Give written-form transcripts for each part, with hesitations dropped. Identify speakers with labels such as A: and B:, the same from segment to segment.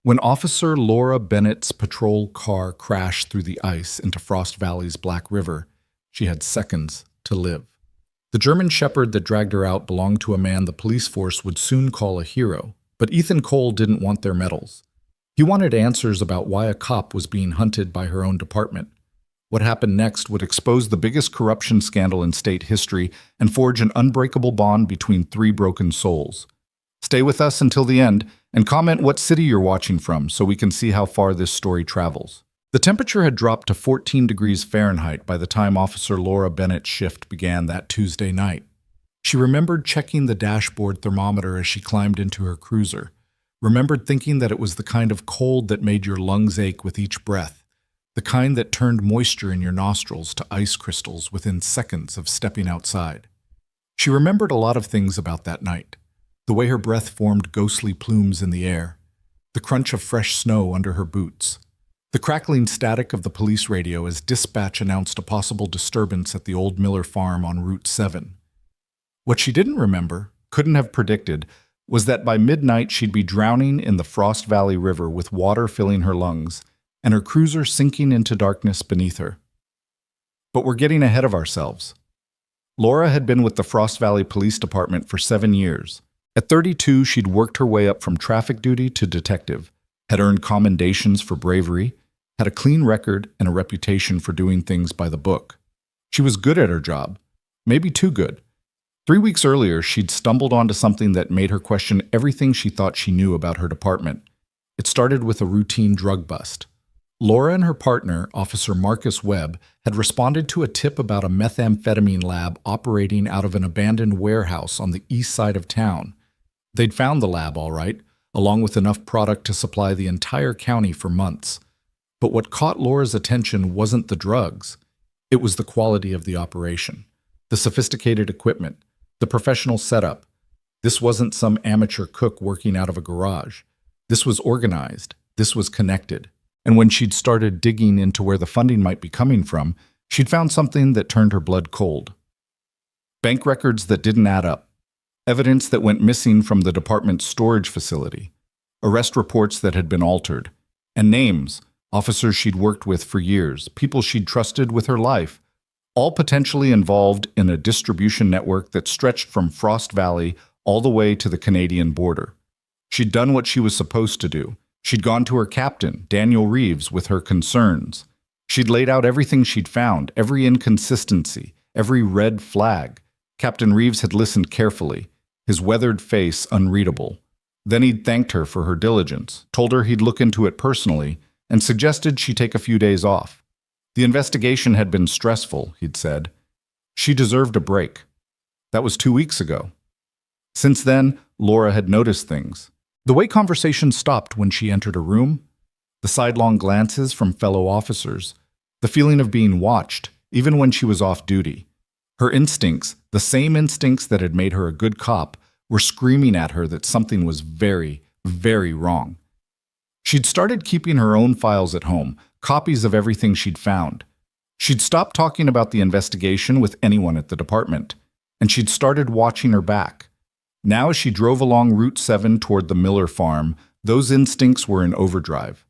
A: When Officer Laura Bennett's patrol car crashed through the ice into Frost Valley's Black River, she had seconds to live. The German Shepherd that dragged her out belonged to a man the police force would soon call a hero, but Ethan Cole didn't want their medals. He wanted answers about why a cop was being hunted by her own department. What happened next would expose the biggest corruption scandal in state history and forge an unbreakable bond between three broken souls. Stay with us until the end and comment what city you're watching from so we can see how far this story travels. The temperature had dropped to 14 degrees Fahrenheit by the time Officer Laura Bennett's shift began that Tuesday night. She remembered checking the dashboard thermometer as she climbed into her cruiser, remembered thinking that it was the kind of cold that made your lungs ache with each breath, the kind that turned moisture in your nostrils to ice crystals within seconds of stepping outside. She remembered a lot of things about that night. The way her breath formed ghostly plumes in the air, the crunch of fresh snow under her boots, the crackling static of the police radio as dispatch announced a possible disturbance at the old Miller farm on Route 7. What she didn't remember, couldn't have predicted, was that by midnight she'd be drowning in the Frost Valley River with water filling her lungs and her cruiser sinking into darkness beneath her. But we're getting ahead of ourselves. Laura had been with the Frost Valley Police Department for 7 years. At 32, she'd worked her way up from traffic duty to detective, had earned commendations for bravery, had a clean record and a reputation for doing things by the book. She was good at her job, maybe too good. 3 weeks earlier, she'd stumbled onto something that made her question everything she thought she knew about her department. It started with a routine drug bust. Laura and her partner, Officer Marcus Webb, had responded to a tip about a methamphetamine lab operating out of an abandoned warehouse on the east side of town. They'd found the lab all right, along with enough product to supply the entire county for months. But what caught Laura's attention wasn't the drugs. It was the quality of the operation, the sophisticated equipment, the professional setup. This wasn't some amateur cook working out of a garage. This was organized. This was connected. And when she'd started digging into where the funding might be coming from, she'd found something that turned her blood cold. Bank records that didn't add up. Evidence that went missing from the department's storage facility. Arrest reports that had been altered. And names, officers she'd worked with for years, people she'd trusted with her life, all potentially involved in a distribution network that stretched from Frost Valley all the way to the Canadian border. She'd done what she was supposed to do. She'd gone to her captain, Daniel Reeves, with her concerns. She'd laid out everything she'd found, every inconsistency, every red flag. Captain Reeves had listened carefully, his weathered face unreadable. Then he'd thanked her for her diligence, told her he'd look into it personally, and suggested she take a few days off. The investigation had been stressful, he'd said. She deserved a break. That was 2 weeks ago. Since then, Laura had noticed things. The way conversation stopped when she entered a room, the sidelong glances from fellow officers, the feeling of being watched, even when she was off duty. Her instincts, the same instincts that had made her a good cop, were screaming at her that something was very, very wrong. She'd started keeping her own files at home, copies of everything she'd found. She'd stopped talking about the investigation with anyone at the department, and she'd started watching her back. Now as she drove along Route 7 toward the Miller farm, those instincts were in overdrive.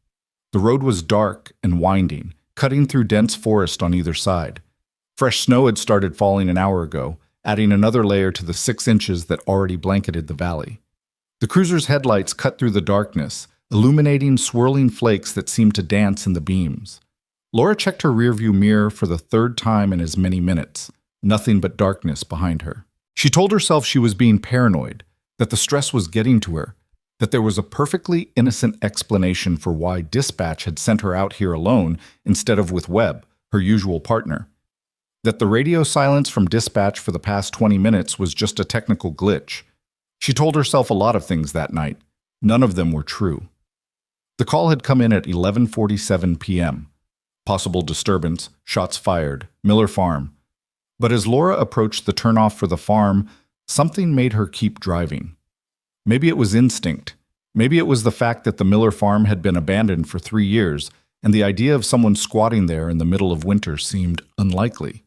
A: The road was dark and winding, cutting through dense forest on either side. Fresh snow had started falling an hour ago, adding another layer to the 6 inches that already blanketed the valley. The cruiser's headlights cut through the darkness, illuminating swirling flakes that seemed to dance in the beams. Laura checked her rearview mirror for the 3rd time in as many minutes. Nothing but darkness behind her. She told herself she was being paranoid, that the stress was getting to her, that there was a perfectly innocent explanation for why dispatch had sent her out here alone instead of with Webb, her usual partner. That the radio silence from dispatch for the past 20 minutes was just a technical glitch. She told herself a lot of things that night. None of them were true. The call had come in at 11:47 p.m. Possible disturbance, shots fired, Miller Farm. But as Laura approached the turnoff for the farm, something made her keep driving. Maybe it was instinct. Maybe it was the fact that the Miller Farm had been abandoned for 3 years, and the idea of someone squatting there in the middle of winter seemed unlikely.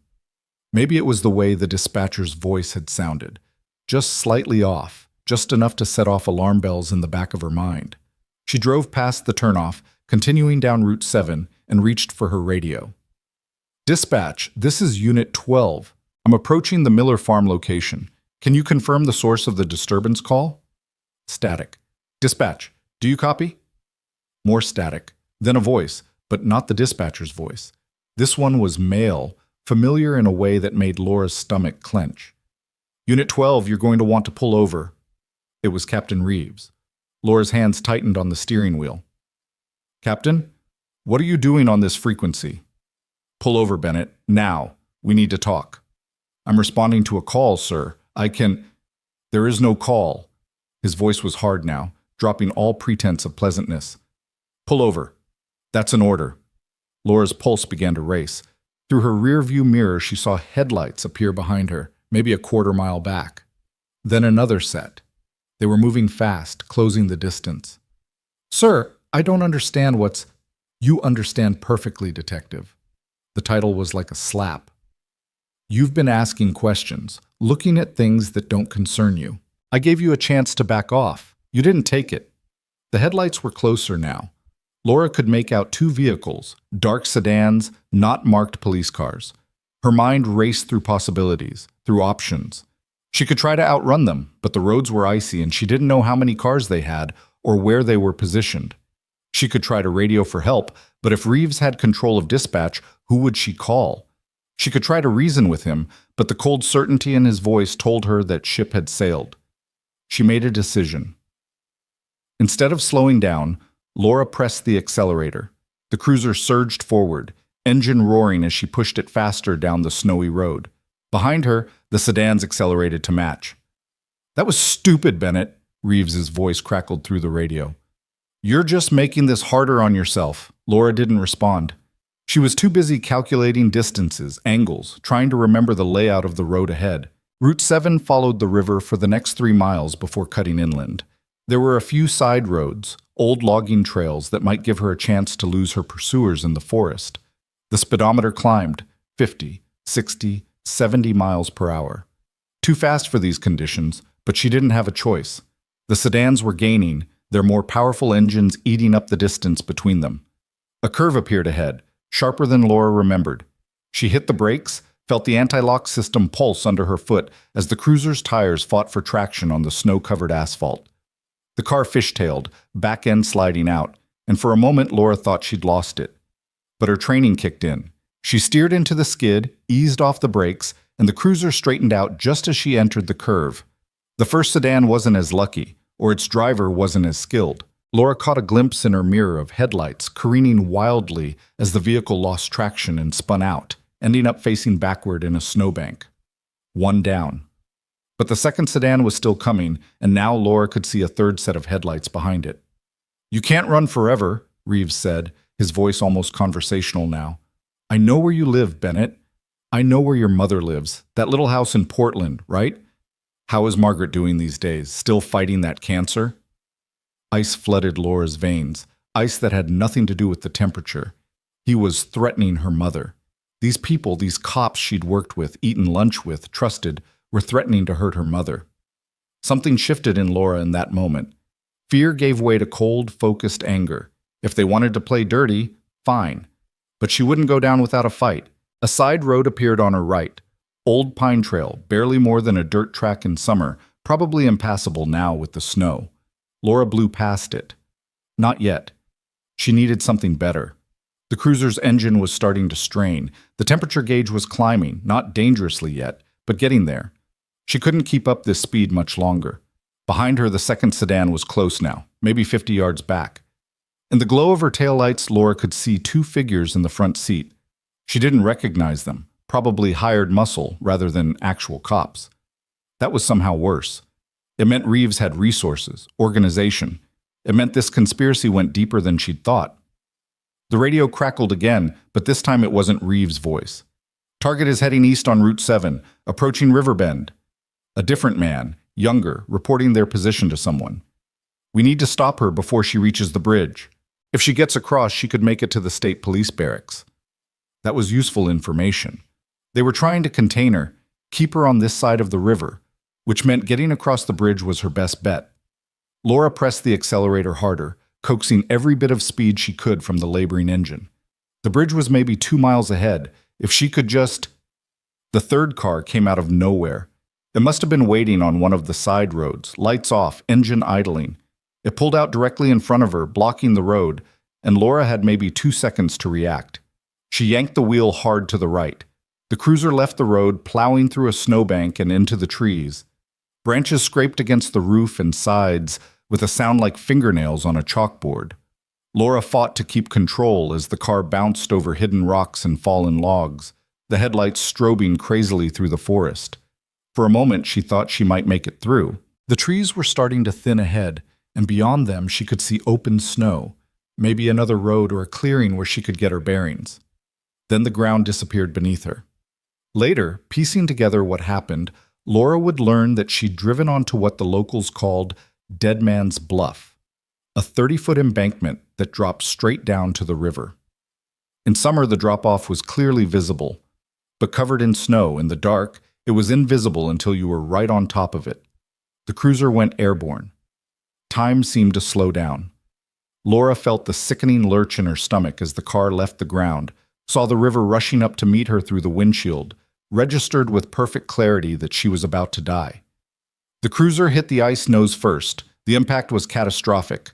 A: Maybe it was the way the dispatcher's voice had sounded, just slightly off, just enough to set off alarm bells in the back of her mind. She drove past the turnoff, continuing down Route 7, and reached for her radio. Dispatch, this is Unit 12. I'm approaching the Miller Farm location. Can you confirm the source of the disturbance call? Static. Dispatch, do you copy? More static. Then a voice, but not the dispatcher's voice. This one was male, familiar in a way that made Laura's stomach clench. Unit 12, you're going to want to pull over. It was Captain Reeves. Laura's hands tightened on the steering wheel. Captain, what are you doing on this frequency? Pull over, Bennett. Now. We need to talk. I'm responding to a call, sir. There is no call. His voice was hard now, dropping all pretense of pleasantness. Pull over. That's an order. Laura's pulse began to race. Through her rear-view mirror, she saw headlights appear behind her, maybe a quarter-mile back. Then another set. They were moving fast, closing the distance. Sir, I don't understand what's... You understand perfectly, detective. The title was like a slap. You've been asking questions, looking at things that don't concern you. I gave you a chance to back off. You didn't take it. The headlights were closer now. Laura could make out two vehicles, dark sedans, not marked police cars. Her mind raced through possibilities, through options. She could try to outrun them, but the roads were icy and she didn't know how many cars they had or where they were positioned. She could try to radio for help, but if Reeves had control of dispatch, who would she call? She could try to reason with him, but the cold certainty in his voice told her that ship had sailed. She made a decision. Instead of slowing down, Laura pressed the accelerator. The cruiser surged forward, engine roaring as she pushed it faster down the snowy road. Behind her, the sedans accelerated to match. That was stupid, Bennett, Reeves's voice crackled through the radio. You're just making this harder on yourself. Laura didn't respond. She was too busy calculating distances, angles, trying to remember the layout of the road ahead. Route 7 followed the river for the next 3 miles before cutting inland. There were a few side roads, old logging trails that might give her a chance to lose her pursuers in the forest. The speedometer climbed, 50, 60, 70 miles per hour. Too fast for these conditions, but she didn't have a choice. The sedans were gaining, their more powerful engines eating up the distance between them. A curve appeared ahead, sharper than Laura remembered. She hit the brakes, felt the anti-lock system pulse under her foot as the cruiser's tires fought for traction on the snow-covered asphalt. The car fishtailed, back end sliding out, and for a moment Laura thought she'd lost it. But her training kicked in. She steered into the skid, eased off the brakes, and the cruiser straightened out just as she entered the curve. The first sedan wasn't as lucky, or its driver wasn't as skilled. Laura caught a glimpse in her mirror of headlights careening wildly as the vehicle lost traction and spun out, ending up facing backward in a snowbank. One down. But the second sedan was still coming, and now Laura could see a third set of headlights behind it. You can't run forever, Reeves said, his voice almost conversational now. I know where you live, Bennett. I know where your mother lives, that little house in Portland, right? How is Margaret doing these days? Still fighting that cancer? Ice flooded Laura's veins, ice that had nothing to do with the temperature. He was threatening her mother. These people, these cops she'd worked with, eaten lunch with, trusted, were threatening to hurt her mother. Something shifted in Laura in that moment. Fear gave way to cold, focused anger. If they wanted to play dirty, fine. But she wouldn't go down without a fight. A side road appeared on her right. Old pine trail, barely more than a dirt track in summer, probably impassable now with the snow. Laura blew past it. Not yet. She needed something better. The cruiser's engine was starting to strain. The temperature gauge was climbing, not dangerously yet, but getting there. She couldn't keep up this speed much longer. Behind her, the second sedan was close now, maybe 50 yards back. In the glow of her taillights, Laura could see 2 figures in the front seat. She didn't recognize them, probably hired muscle rather than actual cops. That was somehow worse. It meant Reeves had resources, organization. It meant this conspiracy went deeper than she'd thought. The radio crackled again, but this time it wasn't Reeves' voice. Target is heading east on Route 7, approaching Riverbend. A different man, younger, reporting their position to someone. We need to stop her before she reaches the bridge. If she gets across, she could make it to the state police barracks. That was useful information. They were trying to contain her, keep her on this side of the river, which meant getting across the bridge was her best bet. Laura pressed the accelerator harder, coaxing every bit of speed she could from the laboring engine. The bridge was maybe 2 miles ahead. If she could just... The third car came out of nowhere. It must have been waiting on one of the side roads, lights off, engine idling. It pulled out directly in front of her, blocking the road, and Laura had maybe 2 seconds to react. She yanked the wheel hard to the right. The cruiser left the road, plowing through a snowbank and into the trees. Branches scraped against the roof and sides with a sound like fingernails on a chalkboard. Laura fought to keep control as the car bounced over hidden rocks and fallen logs, the headlights strobing crazily through the forest. For a moment, she thought she might make it through. The trees were starting to thin ahead, and beyond them she could see open snow, maybe another road or a clearing where she could get her bearings. Then the ground disappeared beneath her. Later, piecing together what happened, Laura would learn that she'd driven onto what the locals called Dead Man's Bluff, a 30-foot embankment that dropped straight down to the river. In summer, the drop-off was clearly visible, but covered in snow in the dark, it was invisible until you were right on top of it. The cruiser went airborne. Time seemed to slow down. Laura felt the sickening lurch in her stomach as the car left the ground, saw the river rushing up to meet her through the windshield, registered with perfect clarity that she was about to die. The cruiser hit the ice nose first. The impact was catastrophic.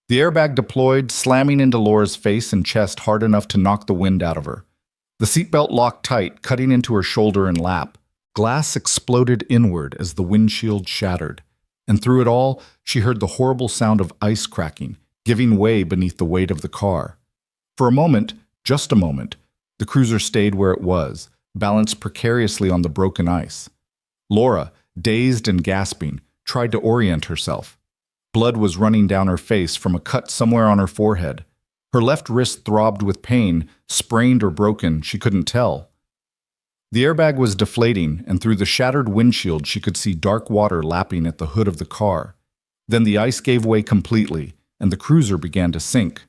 A: The airbag deployed, slamming into Laura's face and chest hard enough to knock the wind out of her. The seatbelt locked tight, cutting into her shoulder and lap. Glass exploded inward as the windshield shattered, and through it all, she heard the horrible sound of ice cracking, giving way beneath the weight of the car. For a moment, just a moment, the cruiser stayed where it was, balanced precariously on the broken ice. Laura, dazed and gasping, tried to orient herself. Blood was running down her face from a cut somewhere on her forehead. Her left wrist throbbed with pain, sprained or broken, she couldn't tell. The airbag was deflating, and through the shattered windshield she could see dark water lapping at the hood of the car. Then the ice gave way completely, and the cruiser began to sink.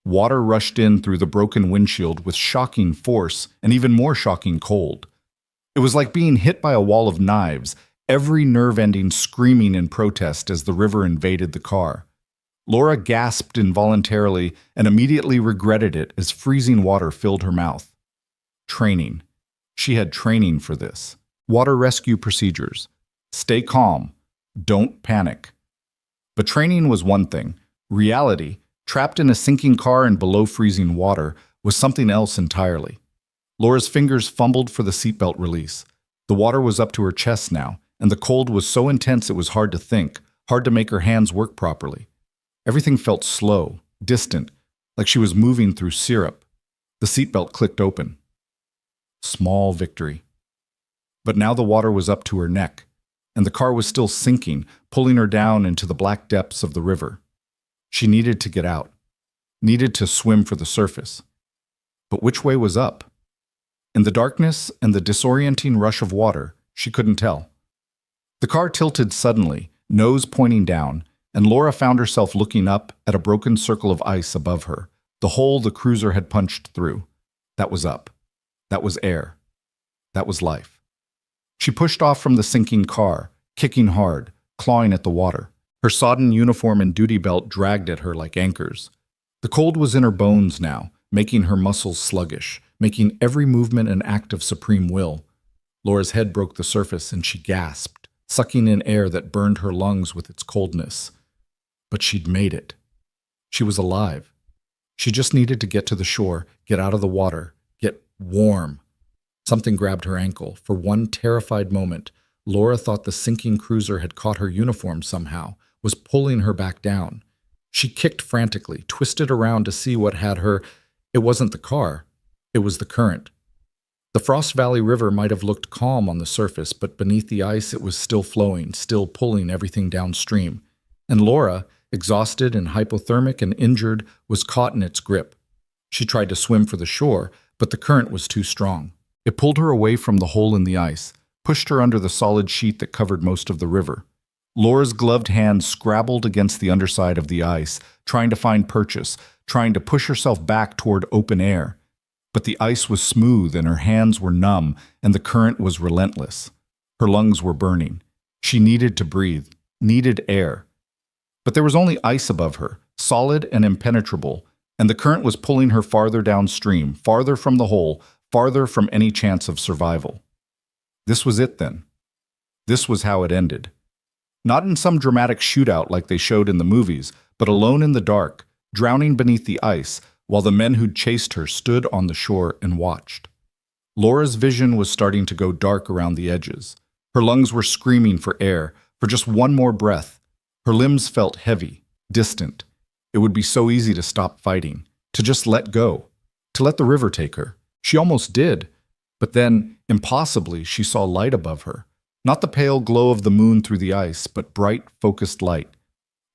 A: Water rushed in through the broken windshield with shocking force and even more shocking cold. It was like being hit by a wall of knives, every nerve ending screaming in protest as the river invaded the car. Laura gasped involuntarily and immediately regretted it as freezing water filled her mouth. Training. She had training for this. Water rescue procedures. Stay calm. Don't panic. But training was one thing. Reality, trapped in a sinking car in below freezing water, was something else entirely. Laura's fingers fumbled for the seatbelt release. The water was up to her chest now, and the cold was so intense it was hard to think, hard to make her hands work properly. Everything felt slow, distant, like she was moving through syrup. The seatbelt clicked open. Small victory. But now the water was up to her neck, and the car was still sinking, pulling her down into the black depths of the river. She needed to get out, needed to swim for the surface. But which way was up? In the darkness and the disorienting rush of water, she couldn't tell. The car tilted suddenly, nose pointing down, and Laura found herself looking up at a broken circle of ice above her, the hole the cruiser had punched through. That was up. That was air. That was life. She pushed off from the sinking car, kicking hard, clawing at the water. Her sodden uniform and duty belt dragged at her like anchors. The cold was in her bones now, making her muscles sluggish, making every movement an act of supreme will. Laura's head broke the surface and she gasped, sucking in air that burned her lungs with its coldness. But she'd made it. She was alive. She just needed to get to the shore, get out of the water, get warm. Something grabbed her ankle. For one terrified moment, Laura thought the sinking cruiser had caught her uniform somehow, was pulling her back down. She kicked frantically, twisted around to see what had her. It wasn't the car. It was the current. The Frost Valley River might have looked calm on the surface, but beneath the ice it was still flowing, still pulling everything downstream. And Laura, exhausted and hypothermic and injured, was caught in its grip. She tried to swim for the shore, but the current was too strong. It pulled her away from the hole in the ice, pushed her under the solid sheet that covered most of the river. Laura's gloved hand scrabbled against the underside of the ice, trying to find purchase, trying to push herself back toward open air. But the ice was smooth and her hands were numb, and the current was relentless. Her lungs were burning. She needed to breathe, needed air. But there was only ice above her, solid and impenetrable, and the current was pulling her farther downstream, farther from the hole, farther from any chance of survival. This was it then. This was how it ended. Not in some dramatic shootout like they showed in the movies, but alone in the dark, drowning beneath the ice, while the men who'd chased her stood on the shore and watched. Laura's vision was starting to go dark around the edges. Her lungs were screaming for air, for just one more breath. Her limbs felt heavy, distant. It would be so easy to stop fighting, to just let go, to let the river take her. She almost did. But then, impossibly, she saw light above her. Not the pale glow of the moon through the ice, but bright, focused light.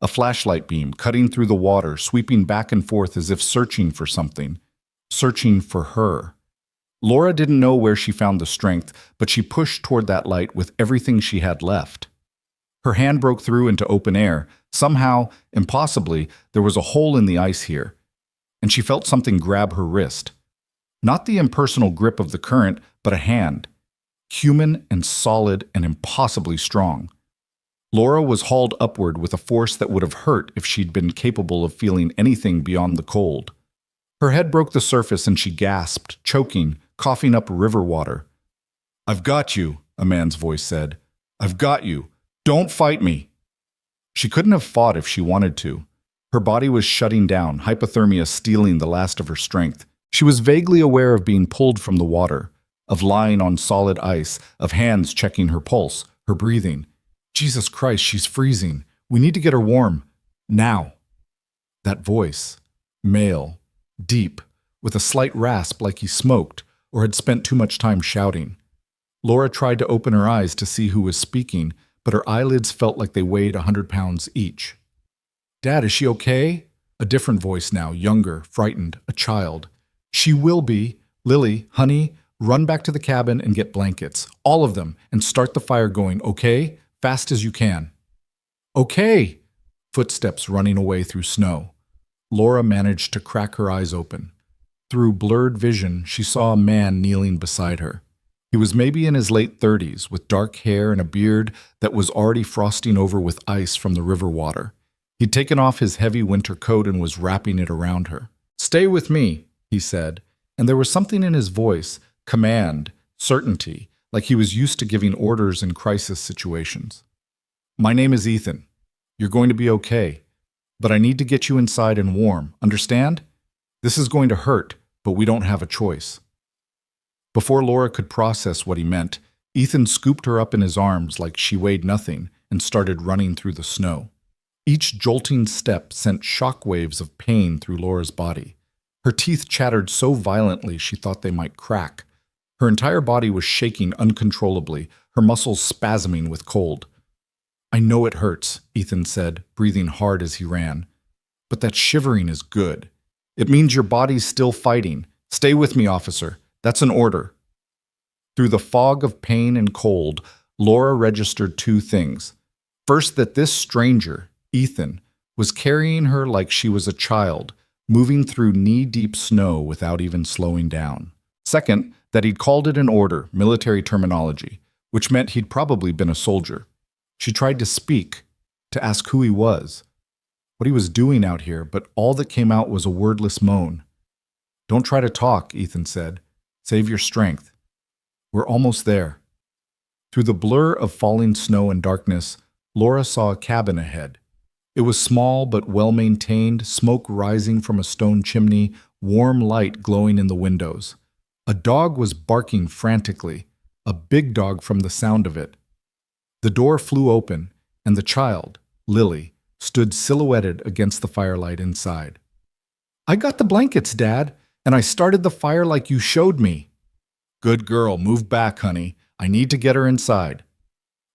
A: A flashlight beam cutting through the water, sweeping back and forth as if searching for something. Searching for her. Laura didn't know where she found the strength, but she pushed toward that light with everything she had left. Her hand broke through into open air. Somehow, impossibly, there was a hole in the ice here, and she felt something grab her wrist. Not the impersonal grip of the current, but a hand. Human and solid and impossibly strong. Laura was hauled upward with a force that would have hurt if she'd been capable of feeling anything beyond the cold. Her head broke the surface and she gasped, choking, coughing up river water. "I've got you," a man's voice said. "I've got you. Don't fight me." She couldn't have fought if she wanted to. Her body was shutting down, hypothermia stealing the last of her strength. She was vaguely aware of being pulled from the water, of lying on solid ice, of hands checking her pulse, her breathing. Jesus Christ, she's freezing. We need to get her warm. Now. That voice, male, deep, with a slight rasp like he smoked or had spent too much time shouting. Laura tried to open her eyes to see who was speaking, but her eyelids felt like they weighed 100 pounds each. "Dad, is she okay?" A different voice now, younger, frightened, a child. "She will be. Lily, honey, run back to the cabin and get blankets. All of them, and start the fire going, okay? Fast as you can." "Okay!" Footsteps running away through snow. Laura managed to crack her eyes open. Through blurred vision, she saw a man kneeling beside her. He was maybe in his late 30s, with dark hair and a beard that was already frosting over with ice from the river water. He'd taken off his heavy winter coat and was wrapping it around her. "Stay with me," he said, and there was something in his voice, command, certainty, like he was used to giving orders in crisis situations. "My name is Ethan. You're going to be okay, but I need to get you inside and warm, understand? This is going to hurt, but we don't have a choice." Before Laura could process what he meant, Ethan scooped her up in his arms like she weighed nothing and started running through the snow. Each jolting step sent shockwaves of pain through Laura's body. Her teeth chattered so violently she thought they might crack. Her entire body was shaking uncontrollably, her muscles spasming with cold. "I know it hurts," Ethan said, breathing hard as he ran. "But that shivering is good. It means your body's still fighting. Stay with me, officer. That's an order." Through the fog of pain and cold, Laura registered two things. First, that this stranger, Ethan, was carrying her like she was a child, moving through knee-deep snow without even slowing down. Second, that he'd called it an order, military terminology, which meant he'd probably been a soldier. She tried to speak, to ask who he was, what he was doing out here, but all that came out was a wordless moan. "Don't try to talk," Ethan said. "Save your strength. We're almost there." Through the blur of falling snow and darkness, Laura saw a cabin ahead. It was small but well-maintained, smoke rising from a stone chimney, warm light glowing in the windows. A dog was barking frantically, a big dog from the sound of it. The door flew open, and the child, Lily, stood silhouetted against the firelight inside. "I got the blankets, Dad, and I started the fire like you showed me." "Good girl, move back, honey. I need to get her inside."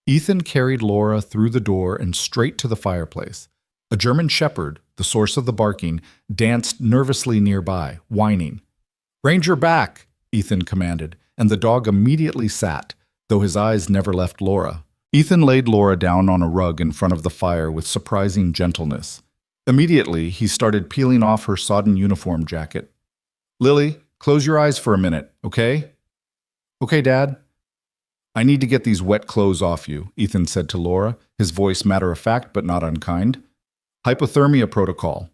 A: Ethan carried Laura through the door and straight to the fireplace. A German shepherd, the source of the barking, danced nervously nearby, whining. "Ranger back," Ethan commanded, and the dog immediately sat, though his eyes never left Laura. Ethan laid Laura down on a rug in front of the fire with surprising gentleness. Immediately, he started peeling off her sodden uniform jacket. "Lily, close your eyes for a minute, okay?" "Okay, Dad." "I need to get these wet clothes off you," Ethan said to Laura, his voice matter-of-fact but not unkind. Hypothermia protocol.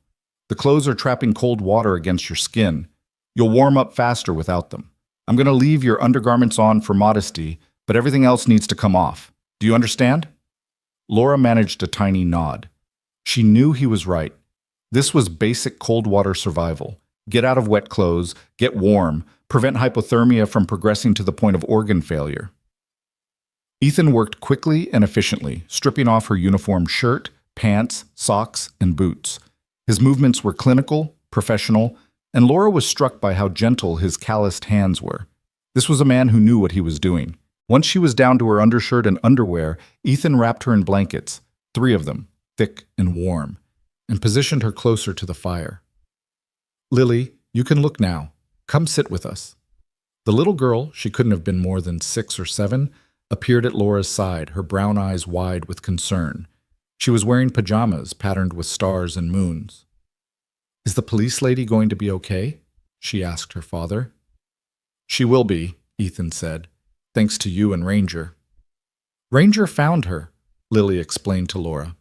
A: The clothes are trapping cold water against your skin. You'll warm up faster without them. I'm going to leave your undergarments on for modesty, but everything else needs to come off. Do you understand? Laura managed a tiny nod. She knew he was right. This was basic cold water survival. Get out of wet clothes, get warm, prevent hypothermia from progressing to the point of organ failure. Ethan worked quickly and efficiently, stripping off her uniform shirt, pants, socks, and boots. His movements were clinical, professional, and Laura was struck by how gentle his calloused hands were. This was a man who knew what he was doing. Once she was down to her undershirt and underwear, Ethan wrapped her in blankets, 3 of them, thick and warm, and positioned her closer to the fire. Lily, you can look now. Come sit with us. The little girl, she couldn't have been more than 6 or 7, appeared at Laura's side, her brown eyes wide with concern. She was wearing pajamas patterned with stars and moons. Is the police lady going to be okay? She asked her father. She will be, Ethan said, thanks to you and Ranger. Ranger found her, Lily explained to Laura.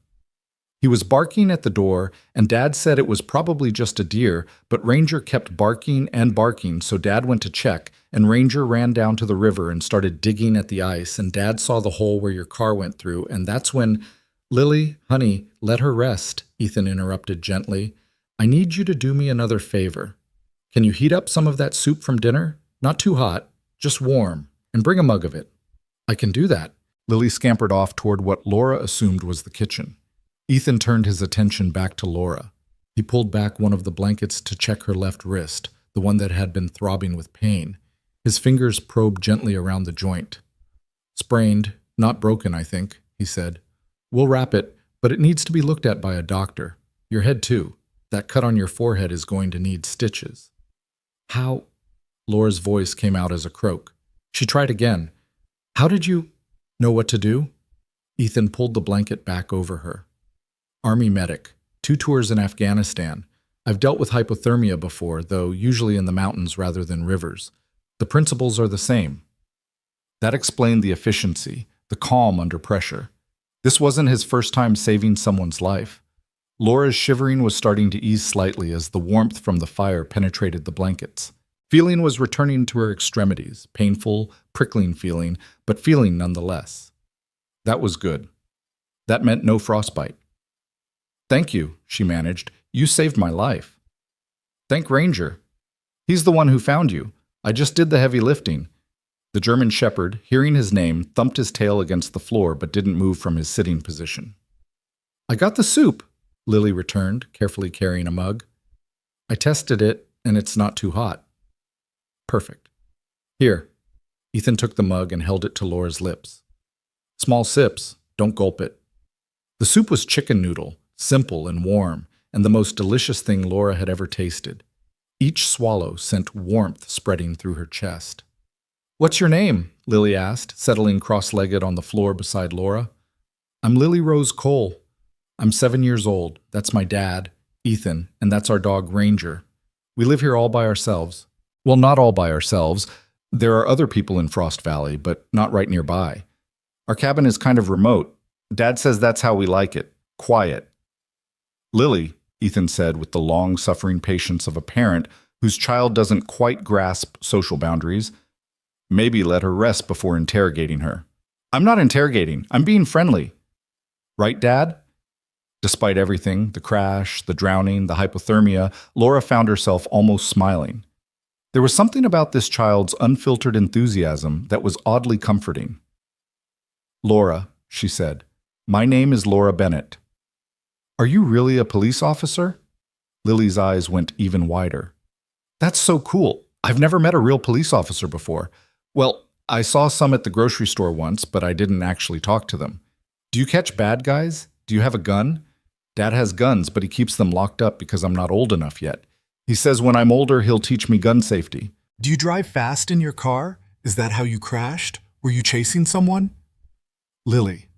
A: He was barking at the door, and Dad said it was probably just a deer, but Ranger kept barking and barking, so Dad went to check, and Ranger ran down to the river and started digging at the ice, and Dad saw the hole where your car went through, and that's when— Lily, honey, let her rest, Ethan interrupted gently. I need you to do me another favor. Can you heat up some of that soup from dinner? Not too hot, just warm, and bring a mug of it. I can do that. Lily scampered off toward what Laura assumed was the kitchen. Ethan turned his attention back to Laura. He pulled back one of the blankets to check her left wrist, the one that had been throbbing with pain. His fingers probed gently around the joint. Sprained, not broken, I think, he said. We'll wrap it, but it needs to be looked at by a doctor. Your head, too. That cut on your forehead is going to need stitches. How? Laura's voice came out as a croak. She tried again. How did you know what to do? Ethan pulled the blanket back over her. Army medic, 2 tours in Afghanistan. I've dealt with hypothermia before, though usually in the mountains rather than rivers. The principles are the same. That explained the efficiency, the calm under pressure. This wasn't his first time saving someone's life. Laura's shivering was starting to ease slightly as the warmth from the fire penetrated the blankets. Feeling was returning to her extremities, painful, prickling feeling, but feeling nonetheless. That was good. That meant no frostbite. Thank you, she managed. You saved my life. Thank Ranger. He's the one who found you. I just did the heavy lifting. The German shepherd, hearing his name, thumped his tail against the floor but didn't move from his sitting position. I got the soup, Lily returned, carefully carrying a mug. I tested it, and it's not too hot. Perfect. Here. Ethan took the mug and held it to Laura's lips. Small sips, don't gulp it. The soup was chicken noodle, simple and warm, and the most delicious thing Laura had ever tasted. Each swallow sent warmth spreading through her chest. What's your name? Lily asked, settling cross-legged on the floor beside Laura. I'm Lily Rose Cole. I'm 7 years old. That's my dad, Ethan, and that's our dog Ranger. We live here all by ourselves. Well, not all by ourselves. There are other people in Frost Valley, but not right nearby. Our cabin is kind of remote. Dad says that's how we like it. Quiet. Lily, Ethan said with the long-suffering patience of a parent whose child doesn't quite grasp social boundaries, maybe let her rest before interrogating her. I'm not interrogating. I'm being friendly. Right, Dad? Despite everything, the crash, the drowning, the hypothermia, Laura found herself almost smiling. There was something about this child's unfiltered enthusiasm that was oddly comforting. Laura, she said, my name is Laura Bennett. Are you really a police officer? Lily's eyes went even wider. That's so cool. I've never met a real police officer before. Well, I saw some at the grocery store once, but I didn't actually talk to them. Do you catch bad guys? Do you have a gun? Dad has guns, but he keeps them locked up because I'm not old enough yet. He says when I'm older, he'll teach me gun safety.
B: Do you drive fast in your car? Is that how you crashed? Were you chasing someone?
A: Lily.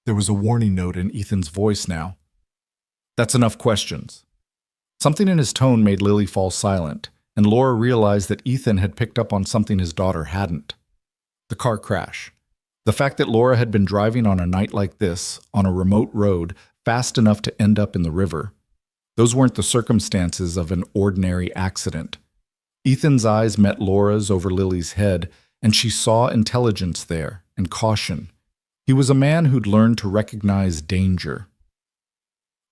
A: There was a warning note in Ethan's voice now. That's enough questions. Something in his tone made Lily fall silent, and Laura realized that Ethan had picked up on something his daughter hadn't. The car crash. The fact that Laura had been driving on a night like this, on a remote road, fast enough to end up in the river. Those weren't the circumstances of an ordinary accident. Ethan's eyes met Laura's over Lily's head, and she saw intelligence there and caution. He was a man who'd learned to recognize danger.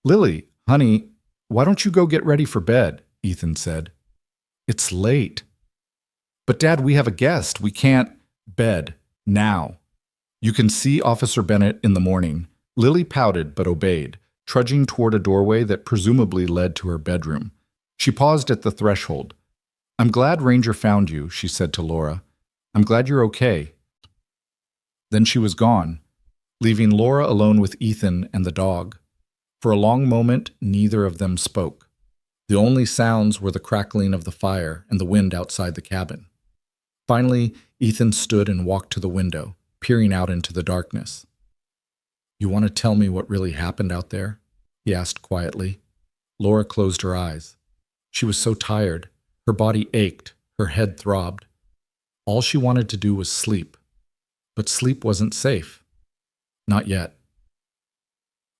A: "Lily, honey, why don't you go get ready for bed?" Ethan said. "It's late." "But Dad, we have a guest. We can't—" "Bed. Now. You can see Officer Bennett in the morning." Lily pouted but obeyed, trudging toward a doorway that presumably led to her bedroom. She paused at the threshold. "I'm glad Ranger found you," she said to Laura. "I'm glad you're okay." Then she was gone, leaving Laura alone with Ethan and the dog. For a long moment, neither of them spoke. The only sounds were the crackling of the fire and the wind outside the cabin. Finally, Ethan stood and walked to the window, peering out into the darkness. "You want to tell me what really happened out there?" he asked quietly. Laura closed her eyes. She was so tired. Her body ached, her head throbbed. All she wanted to do was sleep. But sleep wasn't safe. Not yet.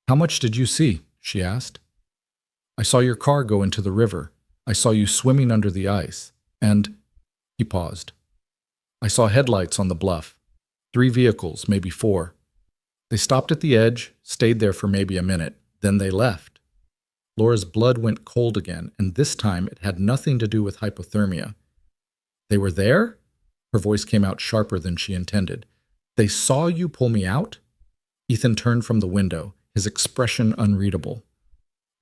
A: "How much did you see?" she asked. "I saw your car go into the river. I saw you swimming under the ice. And—" he paused. "I saw headlights on the bluff. 3 vehicles, maybe 4. They stopped at the edge, stayed there for maybe a minute. Then they left." Laura's blood went cold again, and this time it had nothing to do with hypothermia. "They were there?" Her voice came out sharper than she intended. "They saw you pull me out?" Ethan turned from the window, his expression unreadable.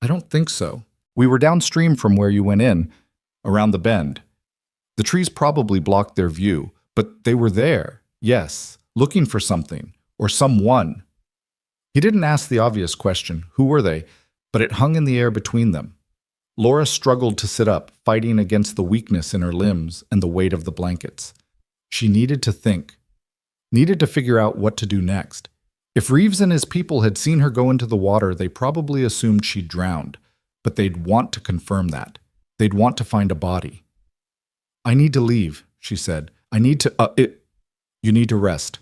A: "I don't think so. We were downstream from where you went in, around the bend. The trees probably blocked their view, but they were there, yes, looking for something, or someone." He didn't ask the obvious question, who were they, but it hung in the air between them. Laura struggled to sit up, fighting against the weakness in her limbs and the weight of the blankets. She needed to think, needed to figure out what to do next. If Reeves and his people had seen her go into the water, they probably assumed she'd drowned, but they'd want to confirm that. They'd want to find a body. "I need to leave," she said. "I need to— You need to rest,"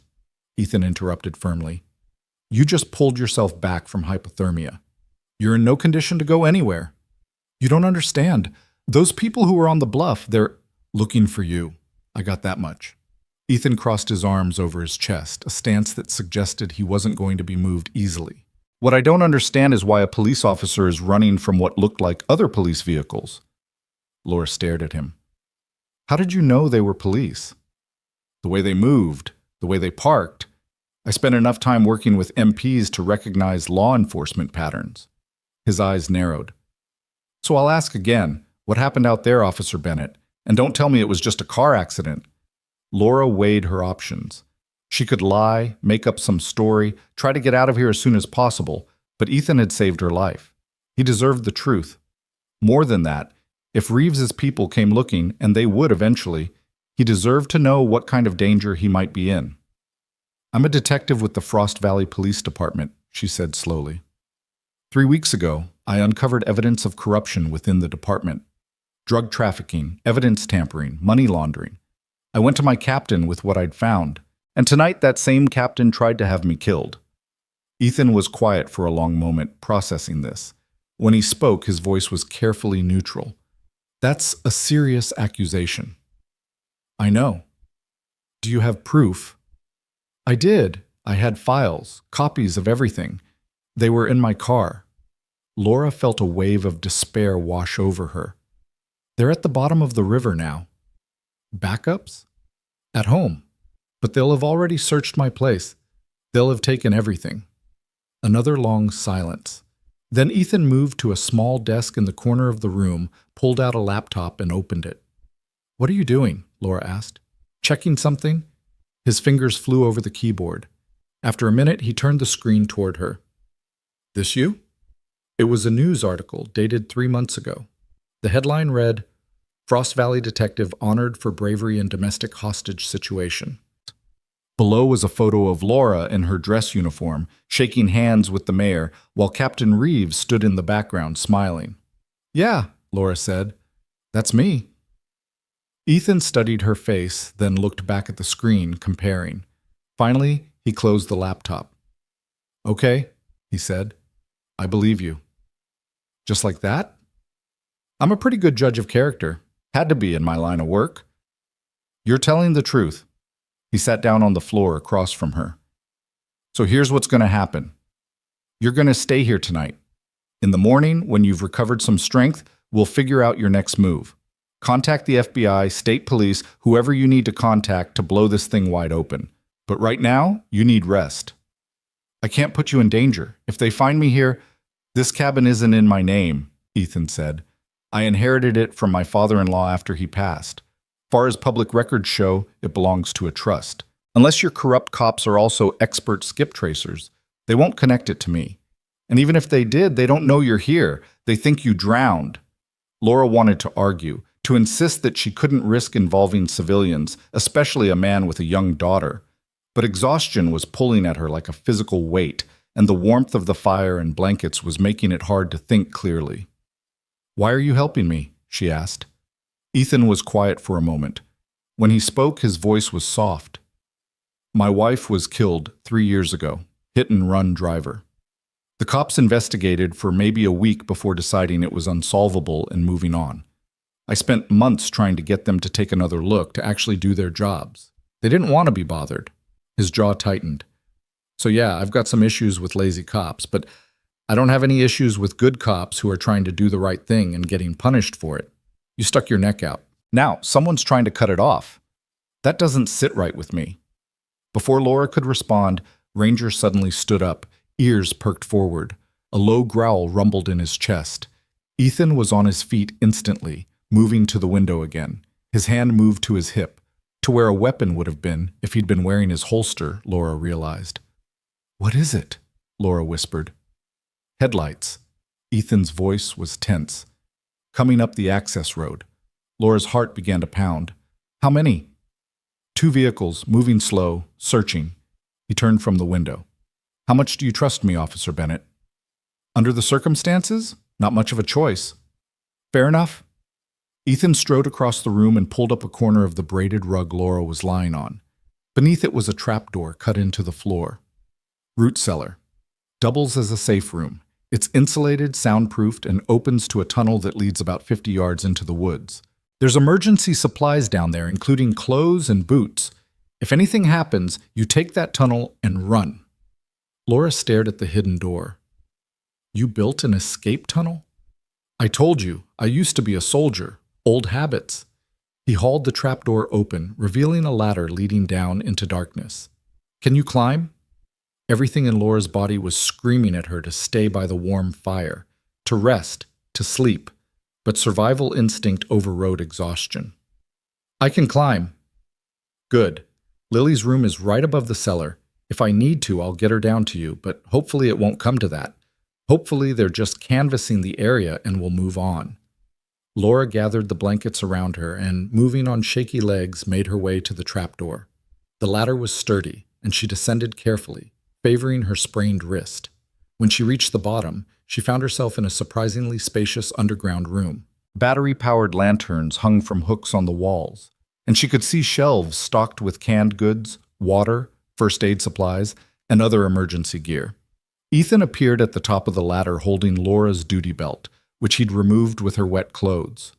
A: Ethan interrupted firmly. "You just pulled yourself back from hypothermia. You're in no condition to go anywhere. You don't understand. Those people who were on the bluff, they're looking for you. I got that much." Ethan crossed his arms over his chest, a stance that suggested he wasn't going to be moved easily. "What I don't understand is why a police officer is running from what looked like other police vehicles." Laura stared at him. "How did you know they were police?" "The way they moved, the way they parked. I spent enough time working with MPs to recognize law enforcement patterns." His eyes narrowed. "So I'll ask again, what happened out there, Officer Bennett? And don't tell me it was just a car accident." Laura weighed her options. She could lie, make up some story, try to get out of here as soon as possible, but Ethan had saved her life. He deserved the truth. More than that, if Reeves's people came looking, and they would eventually, he deserved to know what kind of danger he might be in. "I'm a detective with the Frost Valley Police Department," she said slowly. 3 weeks ago, I uncovered evidence of corruption within the department. Drug trafficking, evidence tampering, money laundering. I went to my captain with what I'd found, and tonight that same captain tried to have me killed. Ethan was quiet for a long moment, processing this. When he spoke, his voice was carefully neutral. "That's a serious accusation." "I know." "Do you have proof?" "I did. I had files, copies of everything. They were in my car." Laura felt a wave of despair wash over her. "They're at the bottom of the river now." "Backups?" "At home. But they'll have already searched my place. They'll have taken everything." Another long silence. Then Ethan moved to a small desk in the corner of the room, pulled out a laptop, and opened it. "What are you doing?" Laura asked. "Checking something?" His fingers flew over the keyboard. After a minute, he turned the screen toward her. "This you?" It was a news article dated 3 months ago. The headline read, "Frost Valley Detective Honored for Bravery in Domestic Hostage Situation." Below was a photo of Laura in her dress uniform, shaking hands with the mayor, while Captain Reeves stood in the background, smiling. "Yeah," Laura said. "That's me." Ethan studied her face, then looked back at the screen, comparing. Finally, he closed the laptop. "Okay," he said. I believe you. Just like that? I'm a pretty good judge of character. Had to be in my line of work. You're telling the truth. He sat down on the floor across from her. So here's what's going to happen. You're going to stay here tonight. In the morning, when you've recovered some strength, we'll figure out your next move. Contact the FBI, state police, whoever you need to contact to blow this thing wide open. But right now, you need rest. I can't put you in danger. If they find me here, this cabin isn't in my name, Ethan said. I inherited it from my father-in-law after he passed. Far as public records show, it belongs to a trust. Unless your corrupt cops are also expert skip tracers, they won't connect it to me. And even if they did, they don't know you're here. They think you drowned. Laura wanted to argue, to insist that she couldn't risk involving civilians, especially a man with a young daughter. But exhaustion was pulling at her like a physical weight, and the warmth of the fire and blankets was making it hard to think clearly. "Why are you helping me?" she asked. Ethan was quiet for a moment. When he spoke, his voice was soft. "My wife was killed 3 years ago, hit-and-run driver. The cops investigated for maybe a week before deciding it was unsolvable and moving on. I spent months trying to get them to take another look, to actually do their jobs. They didn't want to be bothered." His jaw tightened. "So yeah, I've got some issues with lazy cops, but I don't have any issues with good cops who are trying to do the right thing and getting punished for it. You stuck your neck out. Now, someone's trying to cut it off. That doesn't sit right with me." Before Laura could respond, Ranger suddenly stood up, ears perked forward. A low growl rumbled in his chest. Ethan was on his feet instantly, moving to the window again. His hand moved to his hip, to where a weapon would have been if he'd been wearing his holster, Laura realized. "What is it?" Laura whispered. "Headlights." Ethan's voice was tense. "Coming up the access road." Laura's heart began to pound. "How many?" "2 vehicles, moving slow, searching." He turned from the window. "How much do you trust me, Officer Bennett?" "Under the circumstances? Not much of a choice." "Fair enough." Ethan strode across the room and pulled up a corner of the braided rug Laura was lying on. Beneath it was a trapdoor cut into the floor. "Root cellar. Doubles as a safe room. It's insulated, soundproofed, and opens to a tunnel that leads about 50 yards into the woods. There's emergency supplies down there, including clothes and boots. If anything happens, you take that tunnel and run." Laura stared at the hidden door. "You built an escape tunnel?" "I told you, I used to be a soldier. Old habits." He hauled the trapdoor open, revealing a ladder leading down into darkness. "Can you climb?" Everything in Laura's body was screaming at her to stay by the warm fire, to rest, to sleep, but survival instinct overrode exhaustion. "I can climb." "Good. Lily's room is right above the cellar. If I need to, I'll get her down to you, but hopefully it won't come to that. Hopefully they're just canvassing the area and will move on." Laura gathered the blankets around her and, moving on shaky legs, made her way to the trapdoor. The ladder was sturdy, and she descended carefully, favoring her sprained wrist. When she reached the bottom, she found herself in a surprisingly spacious underground room. Battery-powered lanterns hung from hooks on the walls, and she could see shelves stocked with canned goods, water, first aid supplies, and other emergency gear. Ethan appeared at the top of the ladder holding Laura's duty belt, which he'd removed with her wet clothes.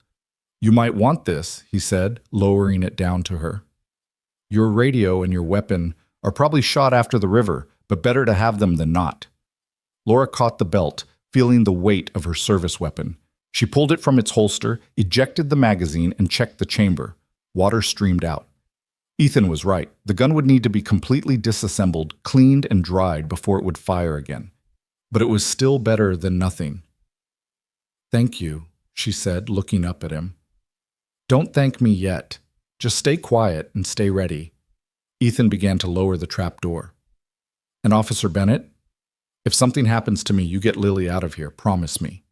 A: "You might want this," he said, lowering it down to her. "Your radio and your weapon are probably shot after the river, but better to have them than not." Laura caught the belt, feeling the weight of her service weapon. She pulled it from its holster, ejected the magazine, and checked the chamber. Water streamed out. Ethan was right. The gun would need to be completely disassembled, cleaned, and dried before it would fire again. But it was still better than nothing. "Thank you," she said, looking up at him. "Don't thank me yet. Just stay quiet and stay ready." Ethan began to lower the trapdoor. "And Officer Bennett, if something happens to me, you get Lily out of here. Promise me."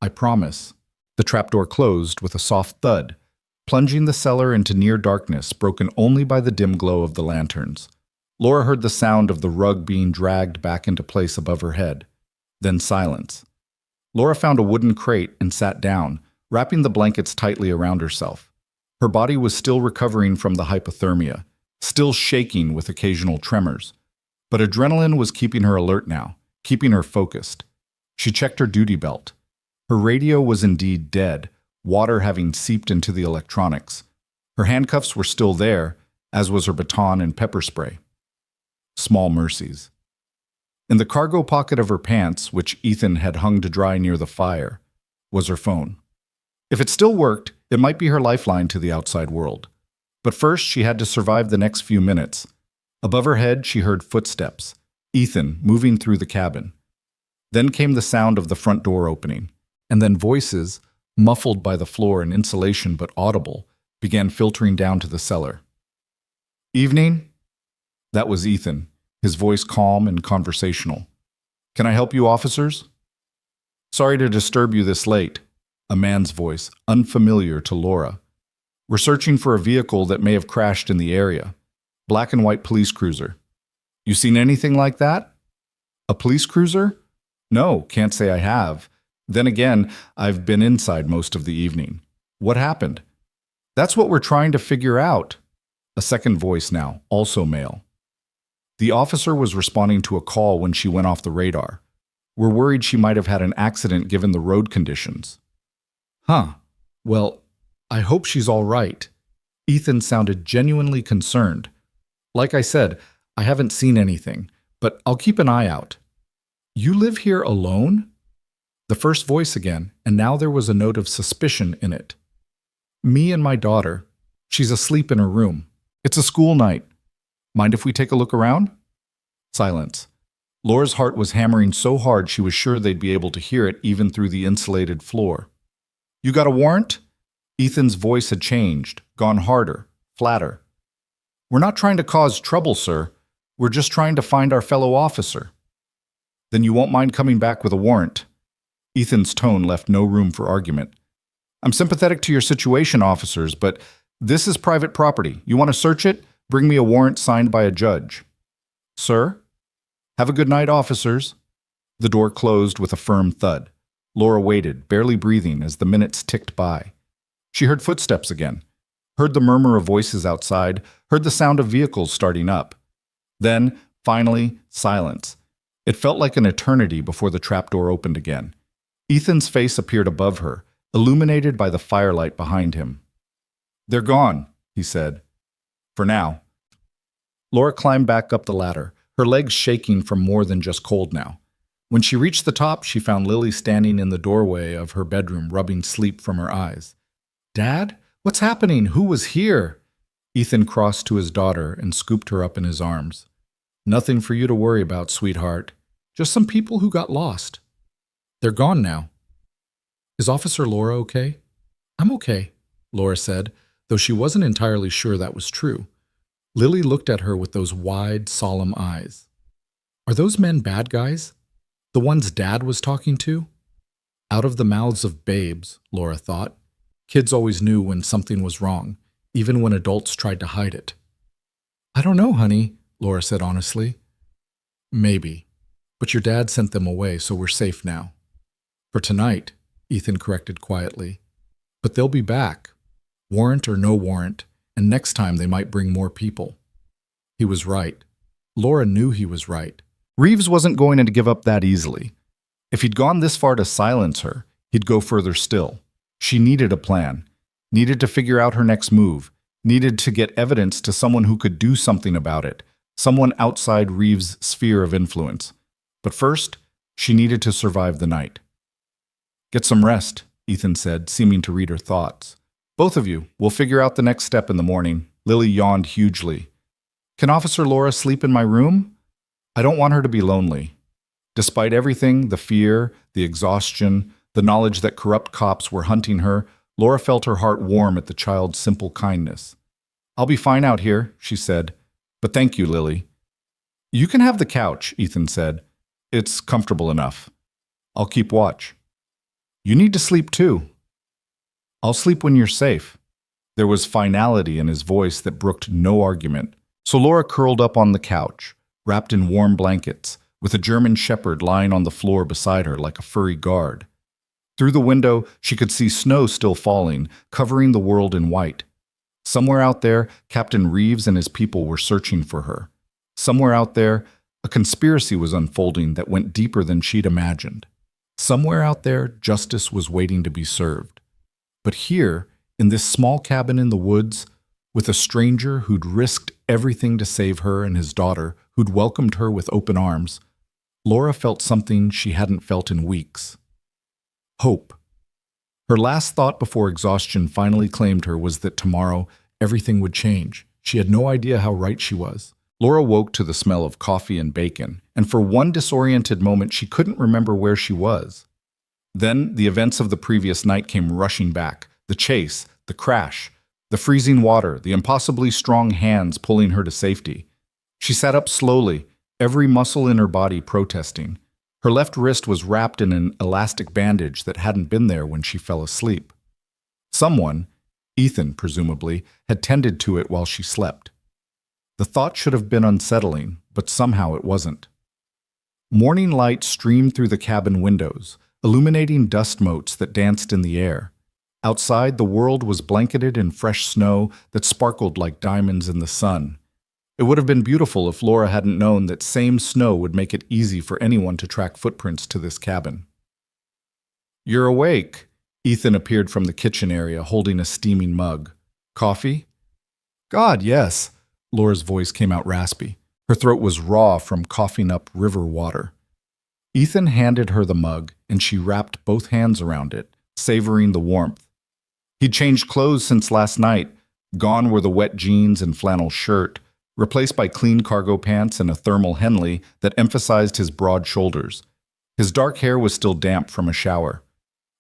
A: "I promise." The trapdoor closed with a soft thud, plunging the cellar into near darkness, broken only by the dim glow of the lanterns. Laura heard the sound of the rug being dragged back into place above her head. Then silence. Laura found a wooden crate and sat down, wrapping the blankets tightly around herself. Her body was still recovering from the hypothermia, still shaking with occasional tremors. But adrenaline was keeping her alert now, keeping her focused. She checked her duty belt. Her radio was indeed dead, water having seeped into the electronics. Her handcuffs were still there, as was her baton and pepper spray. Small mercies. In the cargo pocket of her pants, which Ethan had hung to dry near the fire, was her phone. If it still worked, it might be her lifeline to the outside world. But first, she had to survive the next few minutes. Above her head, she heard footsteps. Ethan moving through the cabin. Then came the sound of the front door opening, and then voices, muffled by the floor and insulation but audible, began filtering down to the cellar. "Evening?" That was Ethan, his voice calm and conversational. "Can I help you, officers?" "Sorry to disturb you this late," a man's voice, unfamiliar to Laura. "We're searching for a vehicle that may have crashed in the area. Black and white police cruiser. You seen anything like that?" "A police cruiser? No, can't say I have. Then again, I've been inside most of the evening. What happened?" "That's what we're trying to figure out." A second voice now, also male. The officer was responding to a call when she went off the radar. "We're worried she might have had an accident given the road conditions." "Huh. Well, I hope she's all right." Ethan sounded genuinely concerned. "Like I said, I haven't seen anything, but I'll keep an eye out." "You live here alone?" The first voice again, and now there was a note of suspicion in it. "Me and my daughter. She's asleep in her room. It's a school night. Mind if we take a look around?" Silence. Laura's heart was hammering so hard she was sure they'd be able to hear it even through the insulated floor. "You got a warrant?" Ethan's voice had changed, gone harder, flatter. "We're not trying to cause trouble, sir. We're just trying to find our fellow officer." "Then you won't mind coming back with a warrant." Ethan's tone left no room for argument. "I'm sympathetic to your situation, officers, but this is private property. You want to search it? Bring me a warrant signed by a judge." "Sir?" "Have a good night, officers." The door closed with a firm thud. Laura waited, barely breathing, as the minutes ticked by. She heard footsteps again, heard the murmur of voices outside, heard the sound of vehicles starting up. Then, finally, silence. It felt like an eternity before the trapdoor opened again. Ethan's face appeared above her, illuminated by the firelight behind him. "They're gone," he said. "For now." Laura climbed back up the ladder, her legs shaking from more than just cold now. When she reached the top, she found Lily standing in the doorway of her bedroom, rubbing sleep from her eyes. "Dad? What's happening? Who was here?" Ethan crossed to his daughter and scooped her up in his arms. "Nothing for you to worry about, sweetheart. Just some people who got lost. They're gone now." "Is Officer Laura okay?" "I'm okay," Laura said, though she wasn't entirely sure that was true. Lily looked at her with those wide, solemn eyes. "Are those men bad guys? The ones Dad was talking to?" Out of the mouths of babes, Laura thought. Kids always knew when something was wrong, even when adults tried to hide it. "I don't know, honey," Laura said honestly. "Maybe. But your dad sent them away, so we're safe now." "For tonight," Ethan corrected quietly. "But they'll be back, warrant or no warrant, and next time they might bring more people." He was right. Laura knew he was right. Reeves wasn't going to give up that easily. If he'd gone this far to silence her, he'd go further still. She needed a plan, needed to figure out her next move, needed to get evidence to someone who could do something about it, someone outside Reeves' sphere of influence. But first, she needed to survive the night. "Get some rest," Ethan said, seeming to read her thoughts. "Both of you, we'll figure out the next step in the morning." Lily yawned hugely. "Can Officer Laura sleep in my room? I don't want her to be lonely." Despite everything, the fear, the exhaustion, the knowledge that corrupt cops were hunting her, Laura felt her heart warm at the child's simple kindness. "I'll be fine out here," she said. "But thank you, Lily." "You can have the couch," Ethan said. "It's comfortable enough. I'll keep watch." "You need to sleep too." "I'll sleep when you're safe." There was finality in his voice that brooked no argument. So Laura curled up on the couch, wrapped in warm blankets, with a German shepherd lying on the floor beside her like a furry guard. Through the window, she could see snow still falling, covering the world in white. Somewhere out there, Captain Reeves and his people were searching for her. Somewhere out there, a conspiracy was unfolding that went deeper than she'd imagined. Somewhere out there, justice was waiting to be served. But here, in this small cabin in the woods, with a stranger who'd risked everything to save her and his daughter, who'd welcomed her with open arms, Laura felt something she hadn't felt in weeks. Hope. Her last thought before exhaustion finally claimed her was that tomorrow everything would change. She had no idea how right she was. Laura woke to the smell of coffee and bacon, and for one disoriented moment she couldn't remember where she was. Then the events of the previous night came rushing back. The chase, the crash, the freezing water, the impossibly strong hands pulling her to safety. She sat up slowly, every muscle in her body protesting. Her left wrist was wrapped in an elastic bandage that hadn't been there when she fell asleep. Someone, Ethan presumably, had tended to it while she slept. The thought should have been unsettling, but somehow it wasn't. Morning light streamed through the cabin windows, illuminating dust motes that danced in the air. Outside, the world was blanketed in fresh snow that sparkled like diamonds in the sun. It would have been beautiful if Laura hadn't known that same snow would make it easy for anyone to track footprints to this cabin. "You're awake." Ethan appeared from the kitchen area holding a steaming mug. "Coffee?" "God, yes." Laura's voice came out raspy. Her throat was raw from coughing up river water. Ethan handed her the mug, and she wrapped both hands around it, savoring the warmth. He'd changed clothes since last night. Gone were the wet jeans and flannel shirt, replaced by clean cargo pants and a thermal Henley that emphasized his broad shoulders. His dark hair was still damp from a shower.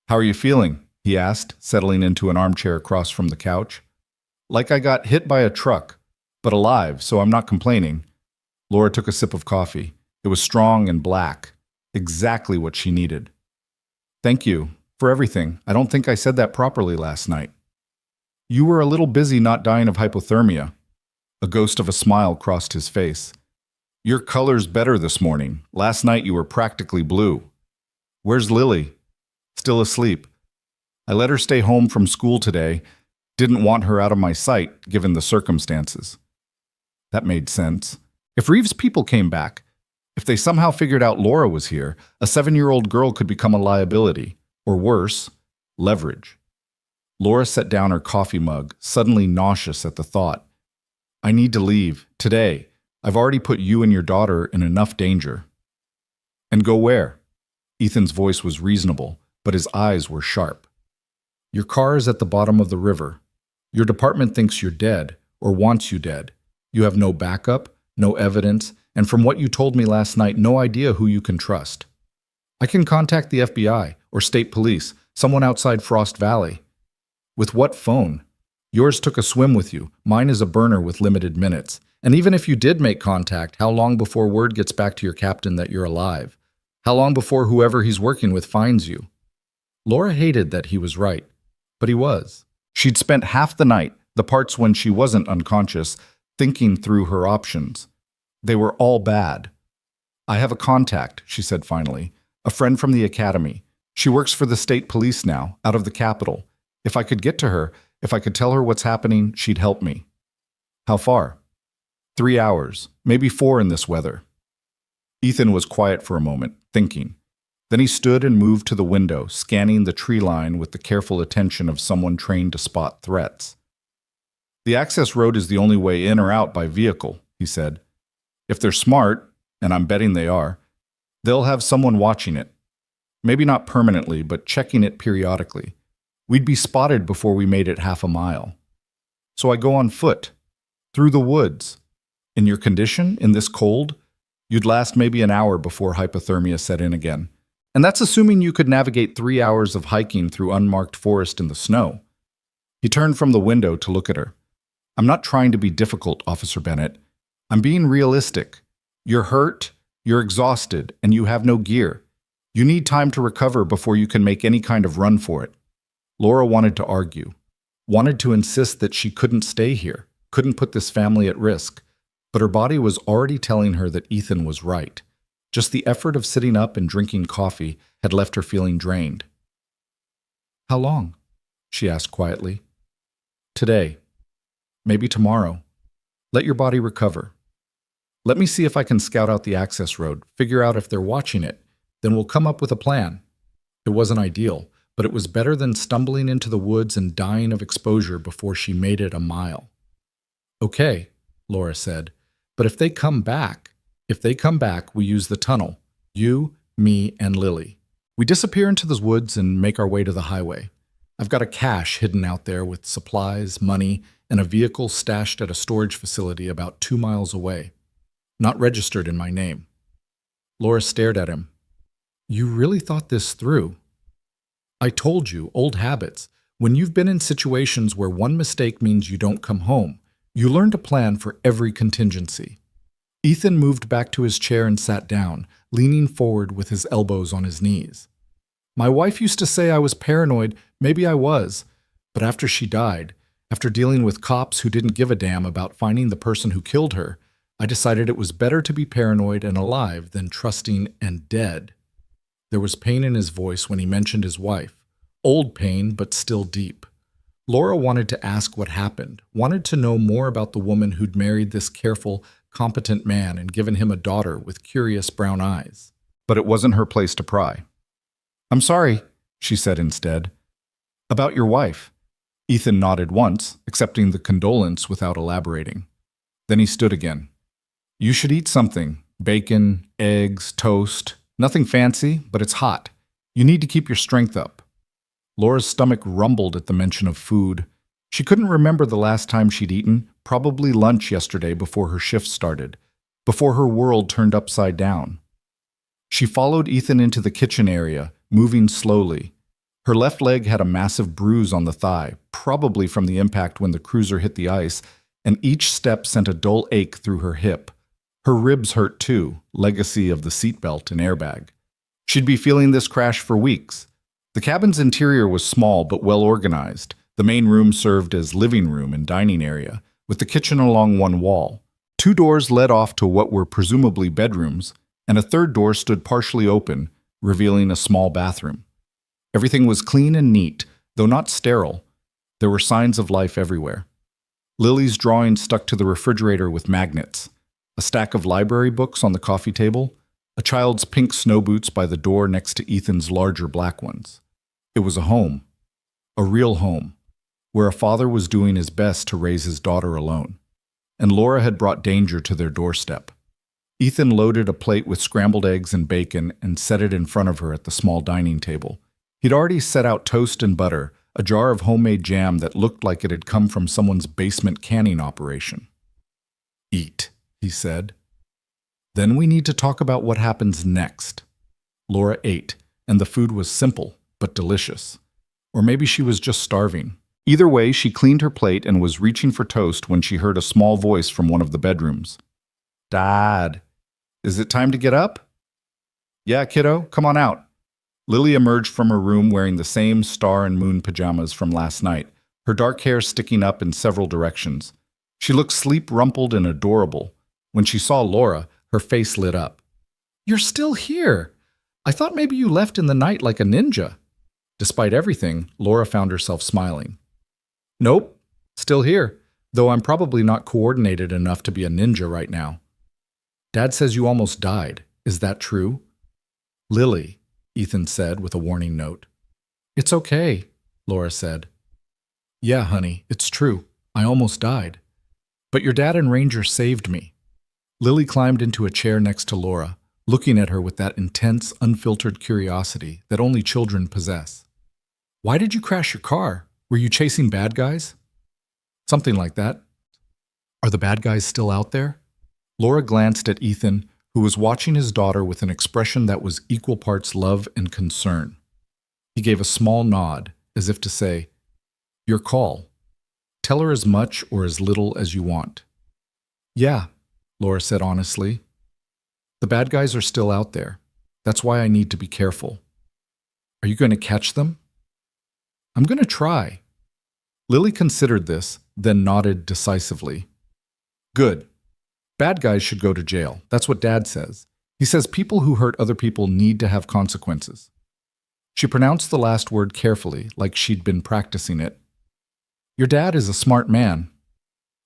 A: "How are you feeling?" he asked, settling into an armchair across from the couch. "Like I got hit by a truck, but alive, so I'm not complaining." Laura took a sip of coffee. It was strong and black, exactly what she needed. "Thank you for everything. I don't think I said that properly last night." "You were a little busy not dying of hypothermia." A ghost of a smile crossed his face. "Your color's better this morning. Last night you were practically blue." "Where's Lily?" "Still asleep. I let her stay home from school today. Didn't want her out of my sight, given the circumstances." That made sense. If Reeves' people came back, if they somehow figured out Laura was here, a 7-year-old girl could become a liability, or worse, leverage. Laura set down her coffee mug, suddenly nauseous at the thought. "I need to leave, today. I've already put you and your daughter in enough danger." "And go where?" Ethan's voice was reasonable, but his eyes were sharp. "Your car is at the bottom of the river. Your department thinks you're dead, or wants you dead. You have no backup, no evidence, and from what you told me last night, no idea who you can trust. I can contact the FBI or state police, someone outside Frost Valley." "With what phone? Yours took a swim with you. Mine is a burner with limited minutes. And even if you did make contact, how long before word gets back to your captain that you're alive? How long before whoever he's working with finds you?" Laura hated that he was right, but he was. She'd spent half the night, the parts when she wasn't unconscious, thinking through her options. They were all bad. "I have a contact," she said finally, "a friend from the academy. She works for the state police now, out of the capital. If I could get to her, if I could tell her what's happening, she'd help me." "How far?" 3 hours, maybe 4 in this weather." Ethan was quiet for a moment, thinking. Then he stood and moved to the window, scanning the tree line with the careful attention of someone trained to spot threats. "The access road is the only way in or out by vehicle," he said. "If they're smart, and I'm betting they are, they'll have someone watching it. Maybe not permanently, but checking it periodically. We'd be spotted before we made it half a mile. So I go on foot, through the woods. In your condition, in this cold, you'd last maybe an hour before hypothermia set in again. And that's assuming you could navigate 3 hours of hiking through unmarked forest in the snow." He turned from the window to look at her. "I'm not trying to be difficult, Officer Bennett. I'm being realistic. You're hurt, you're exhausted, and you have no gear. You need time to recover before you can make any kind of run for it." Laura wanted to argue, wanted to insist that she couldn't stay here, couldn't put this family at risk, but her body was already telling her that Ethan was right. Just the effort of sitting up and drinking coffee had left her feeling drained. "How long?" she asked quietly. "Today. Maybe tomorrow. Let your body recover. Let me see if I can scout out the access road, figure out if they're watching it. Then we'll come up with a plan." It wasn't ideal, but it was better than stumbling into the woods and dying of exposure before she made it a mile. Okay, Laura said, but if they come back, we use the tunnel. You, me, and Lily. We disappear into the woods and make our way to the highway. I've got a cache hidden out there with supplies, money, and a vehicle stashed at a storage facility about 2 miles away. Not registered in my name. Laura stared at him. You really thought this through? I told you, old habits. When you've been in situations where one mistake means you don't come home, you learn to plan for every contingency. Ethan moved back to his chair and sat down, leaning forward with his elbows on his knees. My wife used to say I was paranoid. Maybe I was. But after she died, after dealing with cops who didn't give a damn about finding the person who killed her, I decided it was better to be paranoid and alive than trusting and dead. There was pain in his voice when he mentioned his wife. Old pain, but still deep. Laura wanted to ask what happened, wanted to know more about the woman who'd married this careful, competent man and given him a daughter with curious brown eyes. But it wasn't her place to pry. I'm sorry, she said instead. About your wife. Ethan nodded once, accepting the condolence without elaborating. Then he stood again. You should eat something. Bacon, eggs, toast. Nothing fancy, but it's hot. You need to keep your strength up. Laura's stomach rumbled at the mention of food. She couldn't remember the last time she'd eaten, probably lunch yesterday before her shift started, before her world turned upside down. She followed Ethan into the kitchen area, moving slowly. Her left leg had a massive bruise on the thigh, probably from the impact when the cruiser hit the ice, and each step sent a dull ache through her hip. Her ribs hurt too, legacy of the seatbelt and airbag. She'd be feeling this crash for weeks. The cabin's interior was small but well organized. The main room served as living room and dining area, with the kitchen along one wall. 2 doors led off to what were presumably bedrooms, and a third door stood partially open, revealing a small bathroom. Everything was clean and neat, though not sterile. There were signs of life everywhere. Lily's drawing stuck to the refrigerator with magnets, a stack of library books on the coffee table, a child's pink snow boots by the door next to Ethan's larger black ones. It was a home, a real home, where a father was doing his best to raise his daughter alone. And Laura had brought danger to their doorstep. Ethan loaded a plate with scrambled eggs and bacon and set it in front of her at the small dining table. He'd already set out toast and butter, a jar of homemade jam that looked like it had come from someone's basement canning operation. Eat, he said. Then we need to talk about what happens next. Laura ate, and the food was simple, but delicious. Or maybe she was just starving. Either way, she cleaned her plate and was reaching for toast when she heard a small voice from one of the bedrooms. Dad, is it time to get up? Yeah, kiddo, come on out. Lily emerged from her room wearing the same star and moon pajamas from last night, her dark hair sticking up in several directions. She looked sleep-rumpled and adorable. When she saw Laura, her face lit up. You're still here. I thought maybe you left in the night like a ninja. Despite everything, Laura found herself smiling. Nope, still here, though I'm probably not coordinated enough to be a ninja right now. Dad says you almost died. Is that true? Lily, Ethan said with a warning note. It's okay, Laura said. Yeah, honey, it's true. I almost died. But your dad and Ranger saved me. Lily climbed into a chair next to Laura, looking at her with that intense, unfiltered curiosity that only children possess. Why did you crash your car? Were you chasing bad guys? Something like that. Are the bad guys still out there? Laura glanced at Ethan, who was watching his daughter with an expression that was equal parts love and concern. He gave a small nod, as if to say, Your call. Tell her as much or as little as you want. Yeah, Laura said honestly. The bad guys are still out there. That's why I need to be careful. Are you going to catch them? I'm going to try. Lily considered this, then nodded decisively. Good. Bad guys should go to jail. That's what Dad says. He says people who hurt other people need to have consequences. She pronounced the last word carefully, like she'd been practicing it. Your dad is a smart man.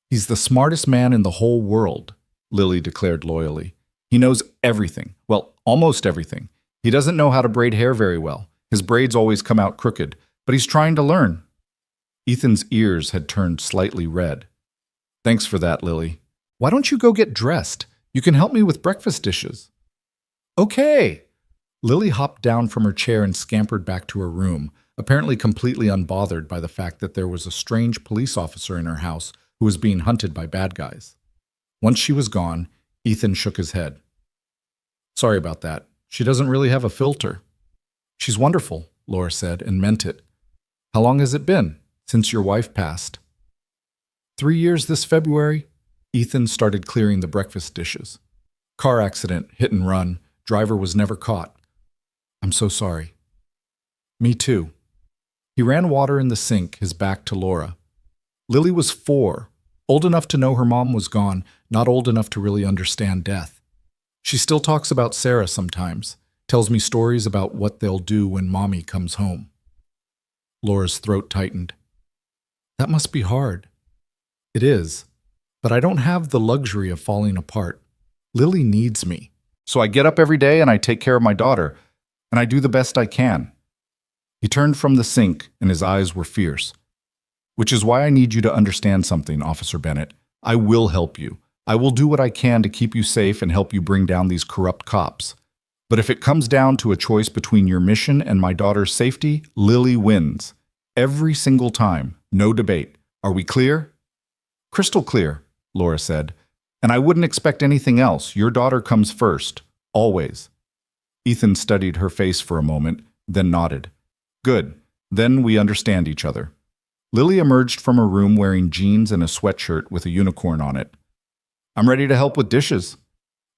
A: He's the smartest man in the whole world, Lily declared loyally. He knows everything. Well, almost everything. He doesn't know how to braid hair very well. His braids always come out crooked, but he's trying to learn. Ethan's ears had turned slightly red. Thanks for that, Lily. Why don't you go get dressed? You can help me with breakfast dishes. Okay. Lily hopped down from her chair and scampered back to her room, apparently completely unbothered by the fact that there was a strange police officer in her house who was being hunted by bad guys. Once she was gone, Ethan shook his head. Sorry about that. She doesn't really have a filter. She's wonderful, Laura said, and meant it. How long has it been since your wife passed? 3 years this February. Ethan started clearing the breakfast dishes. Car accident, hit and run. Driver was never caught. I'm so sorry. Me too. He ran water in the sink, his back to Laura. Lily was 4, old enough to know her mom was gone, not old enough to really understand death. She still talks about Sarah sometimes, tells me stories about what they'll do when Mommy comes home. Laura's throat tightened. That must be hard. It is, but I don't have the luxury of falling apart. Lily needs me. So I get up every day and I take care of my daughter, and I do the best I can. He turned from the sink and his eyes were fierce. Which is why I need you to understand something, Officer Bennett. I will help you. I will do what I can to keep you safe and help you bring down these corrupt cops. But if it comes down to a choice between your mission and my daughter's safety, Lily wins. Every single time. No debate. Are we clear? Crystal clear, Laura said. And I wouldn't expect anything else. Your daughter comes first. Always. Ethan studied her face for a moment, then nodded. Good. Then we understand each other. Lily emerged from her room wearing jeans and a sweatshirt with a unicorn on it. I'm ready to help with dishes.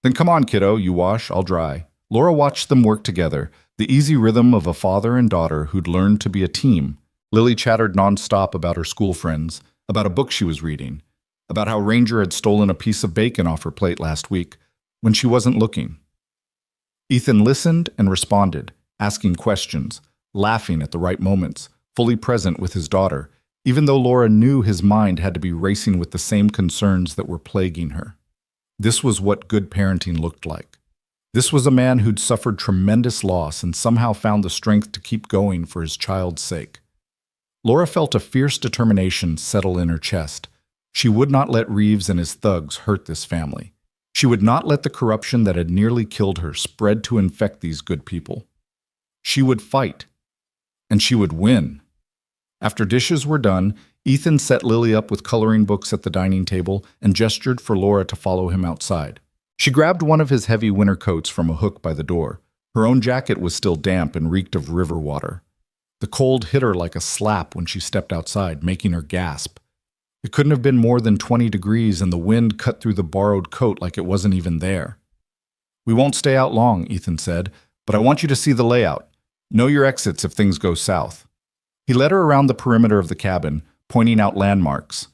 A: Then come on, kiddo. You wash, I'll dry. Laura watched them work together, the easy rhythm of a father and daughter who'd learned to be a team. Lily chattered nonstop about her school friends, about a book she was reading, about how Ranger had stolen a piece of bacon off her plate last week when she wasn't looking. Ethan listened and responded, asking questions, laughing at the right moments, fully present with his daughter, even though Laura knew his mind had to be racing with the same concerns that were plaguing her. This was what good parenting looked like. This was a man who'd suffered tremendous loss and somehow found the strength to keep going for his child's sake. Laura felt a fierce determination settle in her chest. She would not let Reeves and his thugs hurt this family. She would not let the corruption that had nearly killed her spread to infect these good people. She would fight, and she would win. After dishes were done, Ethan set Lily up with coloring books at the dining table and gestured for Laura to follow him outside. She grabbed one of his heavy winter coats from a hook by the door. Her own jacket was still damp and reeked of river water. The cold hit her like a slap when she stepped outside, making her gasp. It couldn't have been more than 20 degrees, and the wind cut through the borrowed coat like it wasn't even there. We won't stay out long, Ethan said, but I want you to see the layout. Know your exits if things go south. He led her around the perimeter of the cabin, pointing out landmarks.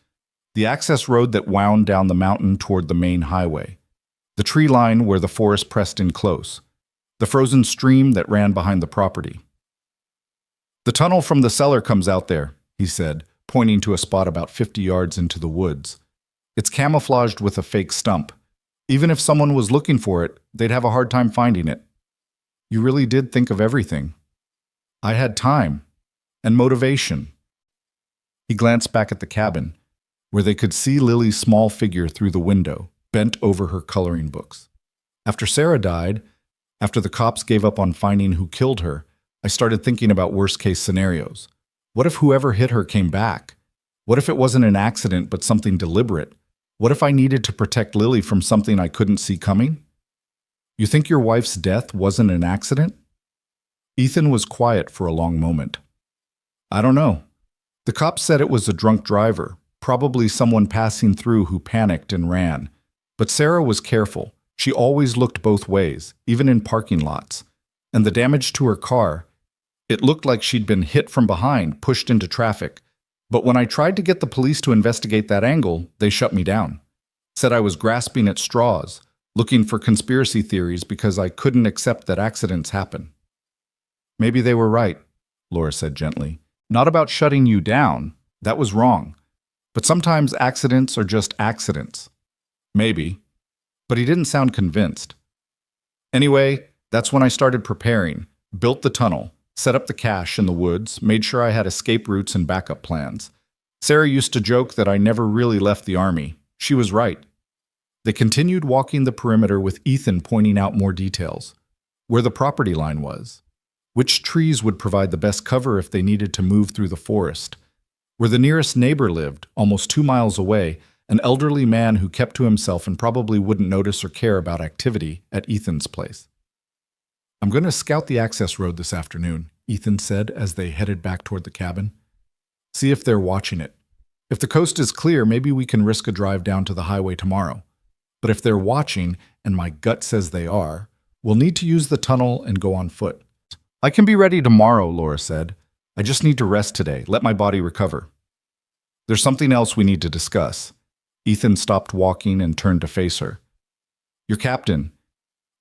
A: The access road that wound down the mountain toward the main highway. The tree line where the forest pressed in close. The frozen stream that ran behind the property. The tunnel from the cellar comes out there, he said, pointing to a spot about 50 yards into the woods. It's camouflaged with a fake stump. Even if someone was looking for it, they'd have a hard time finding it. You really did think of everything. I had time. And motivation. He glanced back at the cabin, where they could see Lily's small figure through the window, bent over her coloring books. After Sarah died, after the cops gave up on finding who killed her, I started thinking about worst-case scenarios. What if whoever hit her came back? What if it wasn't an accident but something deliberate? What if I needed to protect Lily from something I couldn't see coming? You think your wife's death wasn't an accident? Ethan was quiet for a long moment. I don't know. The cops said it was a drunk driver, probably someone passing through who panicked and ran. But Sarah was careful. She always looked both ways, even in parking lots. And the damage to her car, it looked like she'd been hit from behind, pushed into traffic. But when I tried to get the police to investigate that angle, they shut me down. Said I was grasping at straws, looking for conspiracy theories because I couldn't accept that accidents happen. Maybe they were right, Laura said gently. Not about shutting you down. That was wrong. But sometimes accidents are just accidents. Maybe. But he didn't sound convinced. Anyway, that's when I started preparing, built the tunnel, Set up the cache in the woods, made sure I had escape routes and backup plans. Sarah used to joke that I never really left the army. She was right. They continued walking the perimeter with Ethan pointing out more details. Where the property line was. Which trees would provide the best cover if they needed to move through the forest. Where the nearest neighbor lived, almost 2 miles away, an elderly man who kept to himself and probably wouldn't notice or care about activity at Ethan's place. "I'm going to scout the access road this afternoon," Ethan said as they headed back toward the cabin. "See if they're watching it. If the coast is clear, maybe we can risk a drive down to the highway tomorrow. But if they're watching, and my gut says they are, we'll need to use the tunnel and go on foot." "I can be ready tomorrow," Laura said. "I just need to rest today, let my body recover." "There's something else we need to discuss." Ethan stopped walking and turned to face her. "Your captain.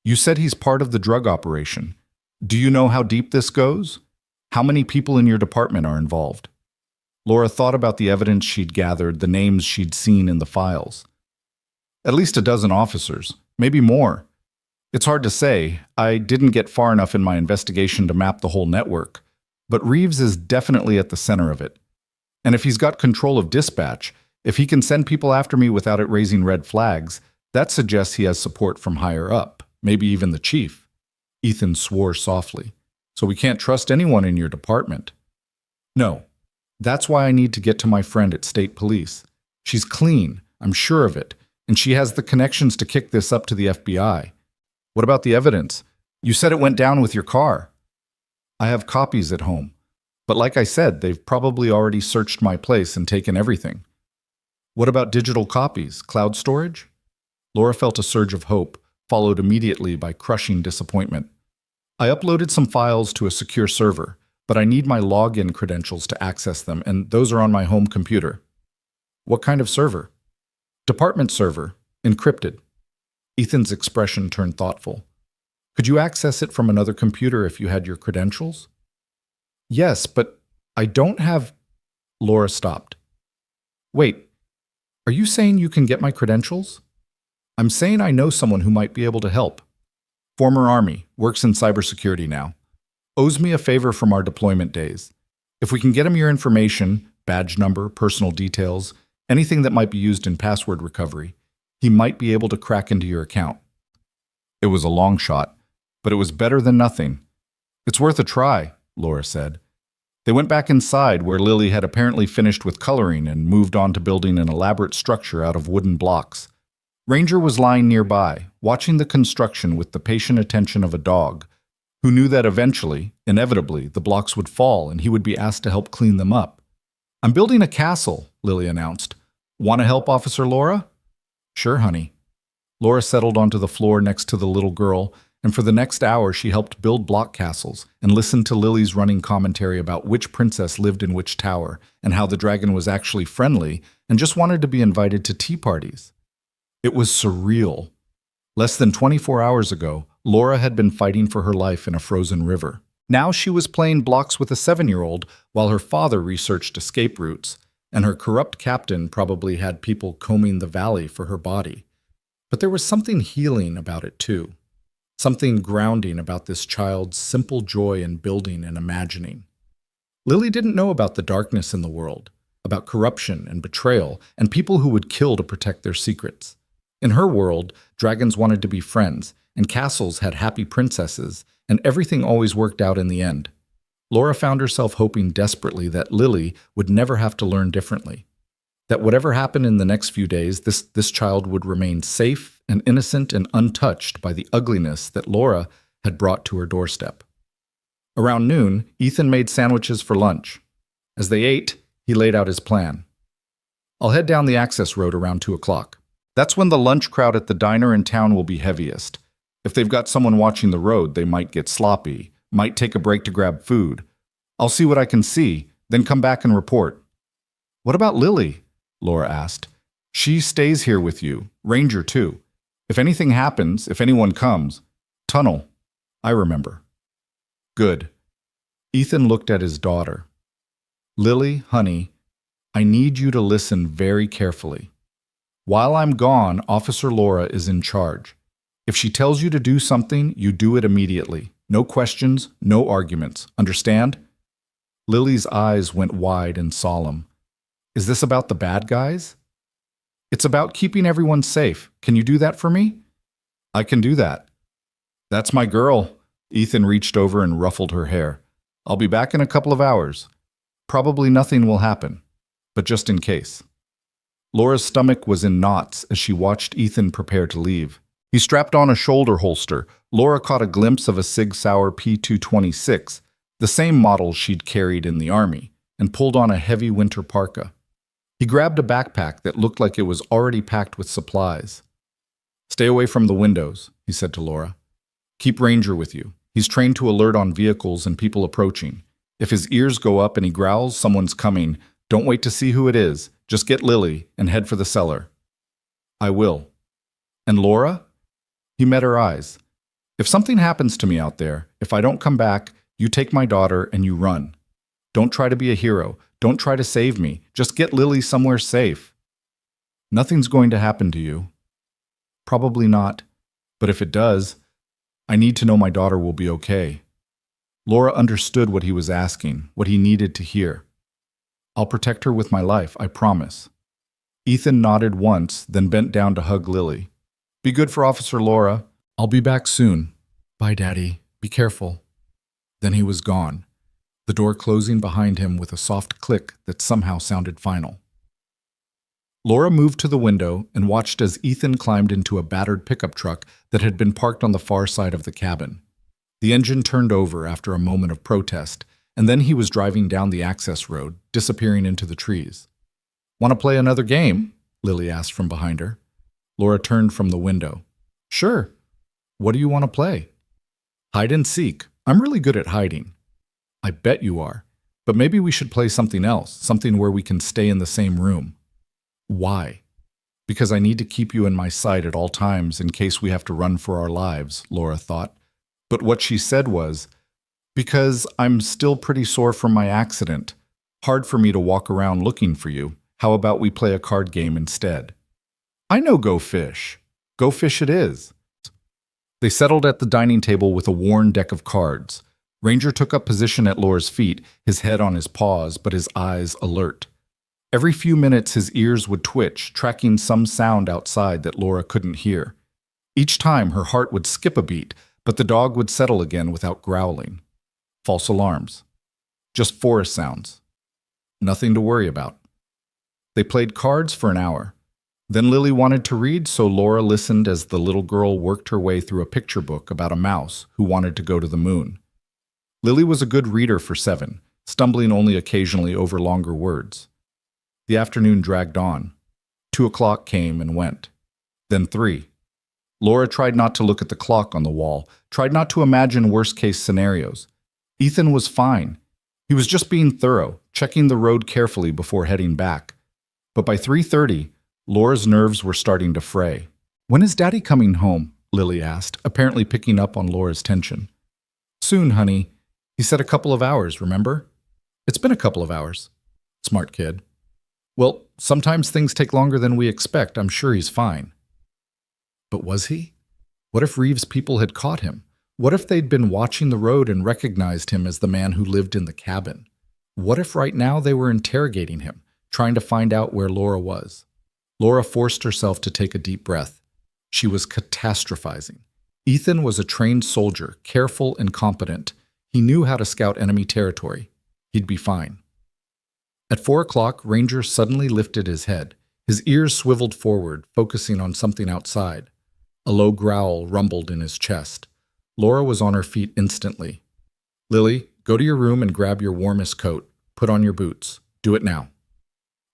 A: You said he's part of the drug operation. Do you know how deep this goes? How many people in your department are involved?" Laura thought about the evidence she'd gathered, the names she'd seen in the files. "At least a dozen officers, maybe more. It's hard to say. I didn't get far enough in my investigation to map the whole network. But Reeves is definitely at the center of it. And if he's got control of dispatch, if he can send people after me without it raising red flags, that suggests he has support from higher up, maybe even the chief." Ethan swore softly. "So we can't trust anyone in your department." "No. That's why I need to get to my friend at State Police. She's clean, I'm sure of it, and she has the connections to kick this up to the FBI. What about the evidence? You said it went down with your car." "I have copies at home. But like I said, they've probably already searched my place and taken everything." "What about digital copies, cloud storage?" Laura felt a surge of hope, followed immediately by crushing disappointment. "I uploaded some files to a secure server, but I need my login credentials to access them, and those are on my home computer." "What kind of server?" "Department server, encrypted." Ethan's expression turned thoughtful. "Could you access it from another computer if you had your credentials?" "Yes, but I don't have—" Laura stopped. "Wait, are you saying you can get my credentials?" "I'm saying I know someone who might be able to help. Former Army, works in cybersecurity now. Owes me a favor from our deployment days. If we can get him your information, badge number, personal details, anything that might be used in password recovery, he might be able to crack into your account." It was a long shot, but it was better than nothing. "It's worth a try," Laura said. They went back inside where Lily had apparently finished with coloring and moved on to building an elaborate structure out of wooden blocks. Ranger was lying nearby, watching the construction with the patient attention of a dog, who knew that eventually, inevitably, the blocks would fall and he would be asked to help clean them up. "I'm building a castle," Lily announced. "Want to help, Officer Laura?" "Sure, honey." Laura settled onto the floor next to the little girl, and for the next hour she helped build block castles and listened to Lily's running commentary about which princess lived in which tower and how the dragon was actually friendly and just wanted to be invited to tea parties. It was surreal. Less than 24 hours ago, Laura had been fighting for her life in a frozen river. Now she was playing blocks with a 7-year-old while her father researched escape routes, and her corrupt captain probably had people combing the valley for her body. But there was something healing about it too. Something grounding about this child's simple joy in building and imagining. Lily didn't know about the darkness in the world, about corruption and betrayal, and people who would kill to protect their secrets. In her world, dragons wanted to be friends, and castles had happy princesses, and everything always worked out in the end. Laura found herself hoping desperately that Lily would never have to learn differently. That whatever happened in the next few days, this child would remain safe and innocent and untouched by the ugliness that Laura had brought to her doorstep. Around noon, Ethan made sandwiches for lunch. As they ate, he laid out his plan. "I'll head down the access road around 2 o'clock. That's when the lunch crowd at the diner in town will be heaviest. If they've got someone watching the road, they might get sloppy, might take a break to grab food. I'll see what I can see, then come back and report." "What about Lily?" Laura asked. "She stays here with you, Ranger too. If anything happens, if anyone comes, tunnel. I remember." "Good." Ethan looked at his daughter. "Lily, honey, I need you to listen very carefully. While I'm gone, Officer Laura is in charge. If she tells you to do something, you do it immediately. No questions, no arguments. Understand? Lily's eyes went wide and solemn. Is this about the bad guys? It's about keeping everyone safe. Can you do that for me? I can do that. That's my girl. Ethan reached over and ruffled her hair. I'll be back in a couple of hours. Probably nothing will happen, but just in case. Laura's stomach was in knots as she watched Ethan prepare to leave. He strapped on a shoulder holster. Laura caught a glimpse of a Sig Sauer P226, the same model she'd carried in the army, and pulled on a heavy winter parka. He grabbed a backpack that looked like it was already packed with supplies. Stay away from the windows, he said to Laura. Keep Ranger with you. He's trained to alert on vehicles and people approaching. If his ears go up and he growls, someone's coming. Don't wait to see who it is. Just get Lily and head for the cellar. I will. And Laura? He met her eyes. If something happens to me out there, if I don't come back, you take my daughter and you run. Don't try to be a hero. Don't try to save me. Just get Lily somewhere safe. Nothing's going to happen to you. Probably not. But if it does, I need to know my daughter will be okay. Laura understood what he was asking, what he needed to hear. I'll protect her with my life, I promise. Ethan nodded once, then bent down to hug Lily. Be good for Officer Laura. I'll be back soon. Bye, Daddy. Be careful. Then he was gone, the door closing behind him with a soft click that somehow sounded final. Laura moved to the window and watched as Ethan climbed into a battered pickup truck that had been parked on the far side of the cabin. The engine turned over after a moment of protest, and then he was driving down the access road, disappearing into the trees. Want to play another game? Lily asked from behind her. Laura turned from the window. Sure. What do you want to play? Hide and seek. I'm really good at hiding. I bet you are. But maybe we should play something else, something where we can stay in the same room. Why? Because I need to keep you in my sight at all times in case we have to run for our lives, Laura thought. But what she said was, because I'm still pretty sore from my accident. Hard for me to walk around looking for you. How about we play a card game instead? I know Go Fish. Go Fish it is. They settled at the dining table with a worn deck of cards. Ranger took up position at Laura's feet, his head on his paws, but his eyes alert. Every few minutes his ears would twitch, tracking some sound outside that Laura couldn't hear. Each time her heart would skip a beat, but the dog would settle again without growling. False alarms. Just forest sounds. Nothing to worry about. They played cards for an hour. Then Lily wanted to read, so Laura listened as the little girl worked her way through a picture book about a mouse who wanted to go to the moon. Lily was a good reader for 7, stumbling only occasionally over longer words. The afternoon dragged on. 2 o'clock came and went. Then 3. Laura tried not to look at the clock on the wall, tried not to imagine worst-case scenarios. Ethan was fine. He was just being thorough, checking the road carefully before heading back. But by 3:30, Laura's nerves were starting to fray. When is Daddy coming home? Lily asked, apparently picking up on Laura's tension. Soon, honey. He said a couple of hours, remember? It's been a couple of hours. Smart kid. Well, sometimes things take longer than we expect. I'm sure he's fine. But was he? What if Reeves' people had caught him? What if they'd been watching the road and recognized him as the man who lived in the cabin? What if right now they were interrogating him, trying to find out where Laura was? Laura forced herself to take a deep breath. She was catastrophizing. Ethan was a trained soldier, careful and competent. He knew how to scout enemy territory. He'd be fine. At 4 o'clock, Ranger suddenly lifted his head. His ears swiveled forward, focusing on something outside. A low growl rumbled in his chest. Laura was on her feet instantly. Lily, go to your room and grab your warmest coat. Put on your boots. Do it now.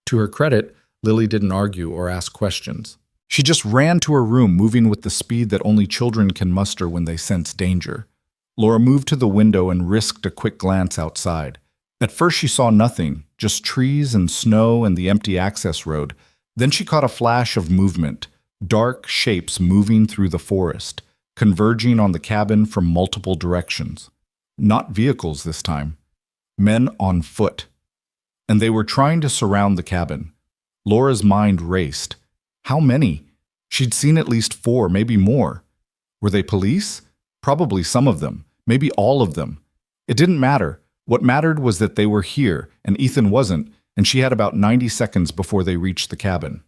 A: To her credit, Lily didn't argue or ask questions. She just ran to her room, moving with the speed that only children can muster when they sense danger. Laura moved to the window and risked a quick glance outside. At first she saw nothing, just trees and snow and the empty access road. Then she caught a flash of movement, dark shapes moving through the forest, converging on the cabin from multiple directions. Not vehicles this time. Men on foot. And they were trying to surround the cabin. Laura's mind raced. How many? She'd seen at least 4, maybe more. Were they police? Probably some of them. maybe all of them. It didn't matter. What mattered was that they were here, and Ethan wasn't, and she had about 90 seconds before they reached the cabin.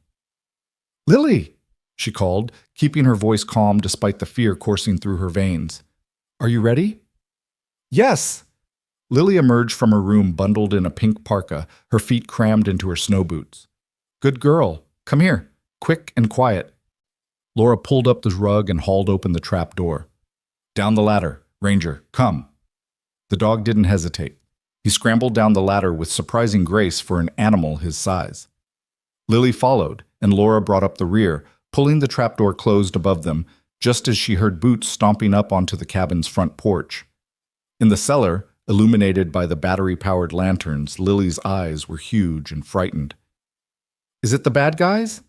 A: "Lily!" she called, keeping her voice calm despite the fear coursing through her veins. "Are you ready?" "Yes!" Lily emerged from her room bundled in a pink parka, her feet crammed into her snow boots. "Good girl. Come here. Quick and quiet." Laura pulled up the rug and hauled open the trap door. "Down the ladder. Ranger, come." The dog didn't hesitate. He scrambled down the ladder with surprising grace for an animal his size. Lily followed, and Laura brought up the rear, pulling the trapdoor closed above them, just as she heard boots stomping up onto the cabin's front porch. In the cellar, illuminated by the battery-powered lanterns, Lily's eyes were huge and frightened. "Is it the bad guys?"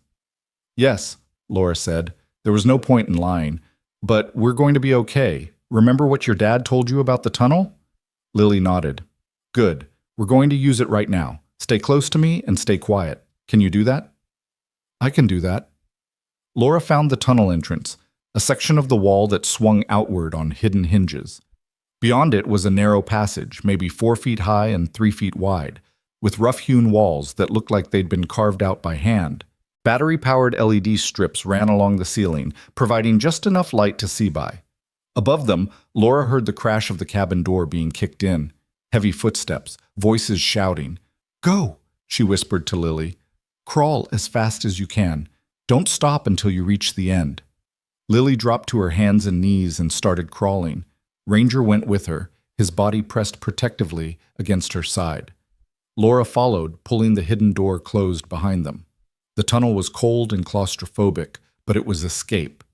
A: "Yes," Laura said. "There was no point in lying. But we're going to be okay. Remember what your dad told you about the tunnel?" Lily nodded. "Good. We're going to use it right now. Stay close to me and stay quiet. Can you do that?" "I can do that." Laura found the tunnel entrance, a section of the wall that swung outward on hidden hinges. Beyond it was a narrow passage, maybe 4 feet high and 3 feet wide, with rough-hewn walls that looked like they'd been carved out by hand. Battery-powered LED strips ran along the ceiling, providing just enough light to see by. Above them, Laura heard the crash of the cabin door being kicked in. Heavy footsteps, voices shouting. "Go," she whispered to Lily. "Crawl as fast as you can. Don't stop until you reach the end." Lily dropped to her hands and knees and started crawling. Ranger went with her, his body pressed protectively against her side. Laura followed, pulling the hidden door closed behind them. The tunnel was cold and claustrophobic, but it was escape.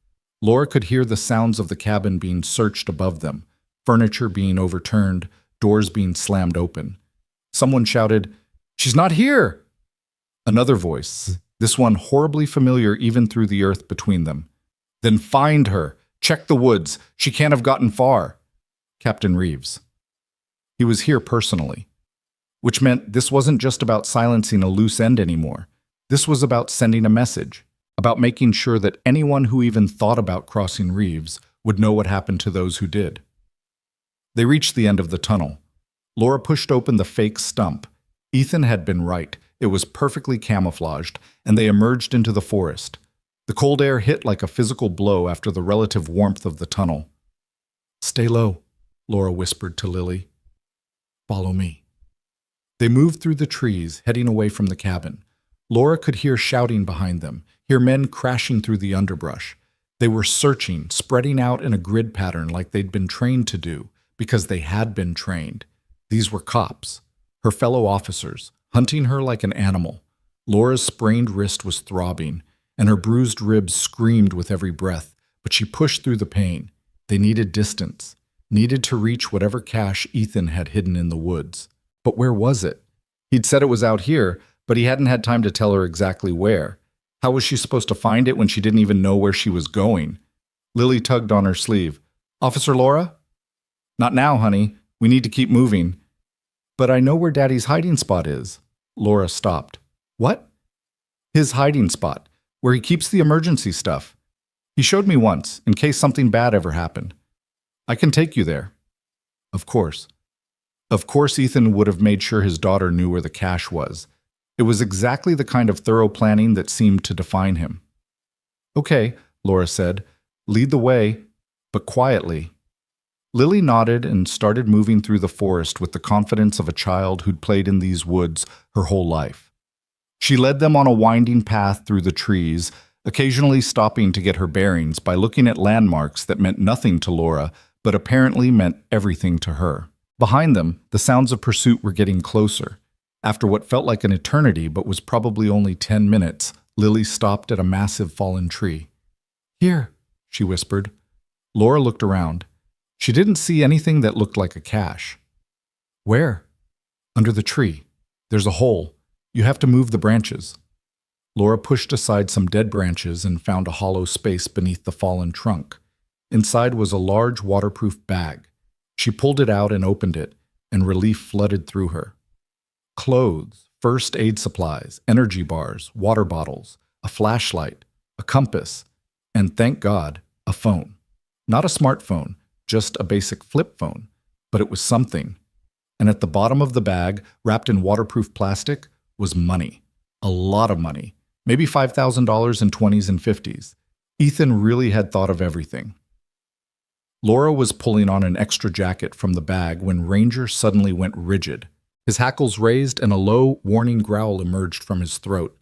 A: Laura could hear the sounds of the cabin being searched above them, furniture being overturned, doors being slammed open. Someone shouted, "She's not here!" Another voice, this one horribly familiar even through the earth between them. "Then find her! Check the woods! She can't have gotten far!" Captain Reeves. He was here personally, which meant this wasn't just about silencing a loose end anymore. This was about sending a message, about making sure that anyone who even thought about crossing Reeves would know what happened to those who did. They reached the end of the tunnel. Laura pushed open the fake stump. Ethan had been right. It was perfectly camouflaged, and they emerged into the forest. The cold air hit like a physical blow after the relative warmth of the tunnel. "Stay low," Laura whispered to Lily. "Follow me." They moved through the trees, heading away from the cabin. Laura could hear shouting behind them, hear men crashing through the underbrush. They were searching, spreading out in a grid pattern like they'd been trained to do, because they had been trained. These were cops, her fellow officers, hunting her like an animal. Laura's sprained wrist was throbbing, and her bruised ribs screamed with every breath, but she pushed through the pain. They needed distance, needed to reach whatever cache Ethan had hidden in the woods. But where was it? He'd said it was out here, but he hadn't had time to tell her exactly where. How was she supposed to find it when she didn't even know where she was going? Lily tugged on her sleeve. "Officer Laura?" "Not now, honey. We need to keep moving." "But I know where Daddy's hiding spot is." Laura stopped. "What?" "His hiding spot, where he keeps the emergency stuff. He showed me once, in case something bad ever happened. I can take you there." Of course. Of course Ethan would have made sure his daughter knew where the cache was. It was exactly the kind of thorough planning that seemed to define him. "Okay," Laura said. "Lead the way, but quietly." Lily nodded and started moving through the forest with the confidence of a child who'd played in these woods her whole life. She led them on a winding path through the trees, occasionally stopping to get her bearings by looking at landmarks that meant nothing to Laura, but apparently meant everything to her. Behind them, the sounds of pursuit were getting closer. After what felt like an eternity but was probably only 10 minutes, Lily stopped at a massive fallen tree. "Here," she whispered. Laura looked around. She didn't see anything that looked like a cache. "Where?" "Under the tree. There's a hole. You have to move the branches." Laura pushed aside some dead branches and found a hollow space beneath the fallen trunk. Inside was a large waterproof bag. She pulled it out and opened it, and relief flooded through her. Clothes, first aid supplies, energy bars, water bottles, a flashlight, a compass, and thank God, a phone. Not a smartphone, just a basic flip phone, but it was something. And at the bottom of the bag, wrapped in waterproof plastic, was money. A lot of money. Maybe $5,000 in 20s and 50s. Ethan really had thought of everything. Laura was pulling on an extra jacket from the bag when Ranger suddenly went rigid. His hackles raised and a low, warning growl emerged from his throat.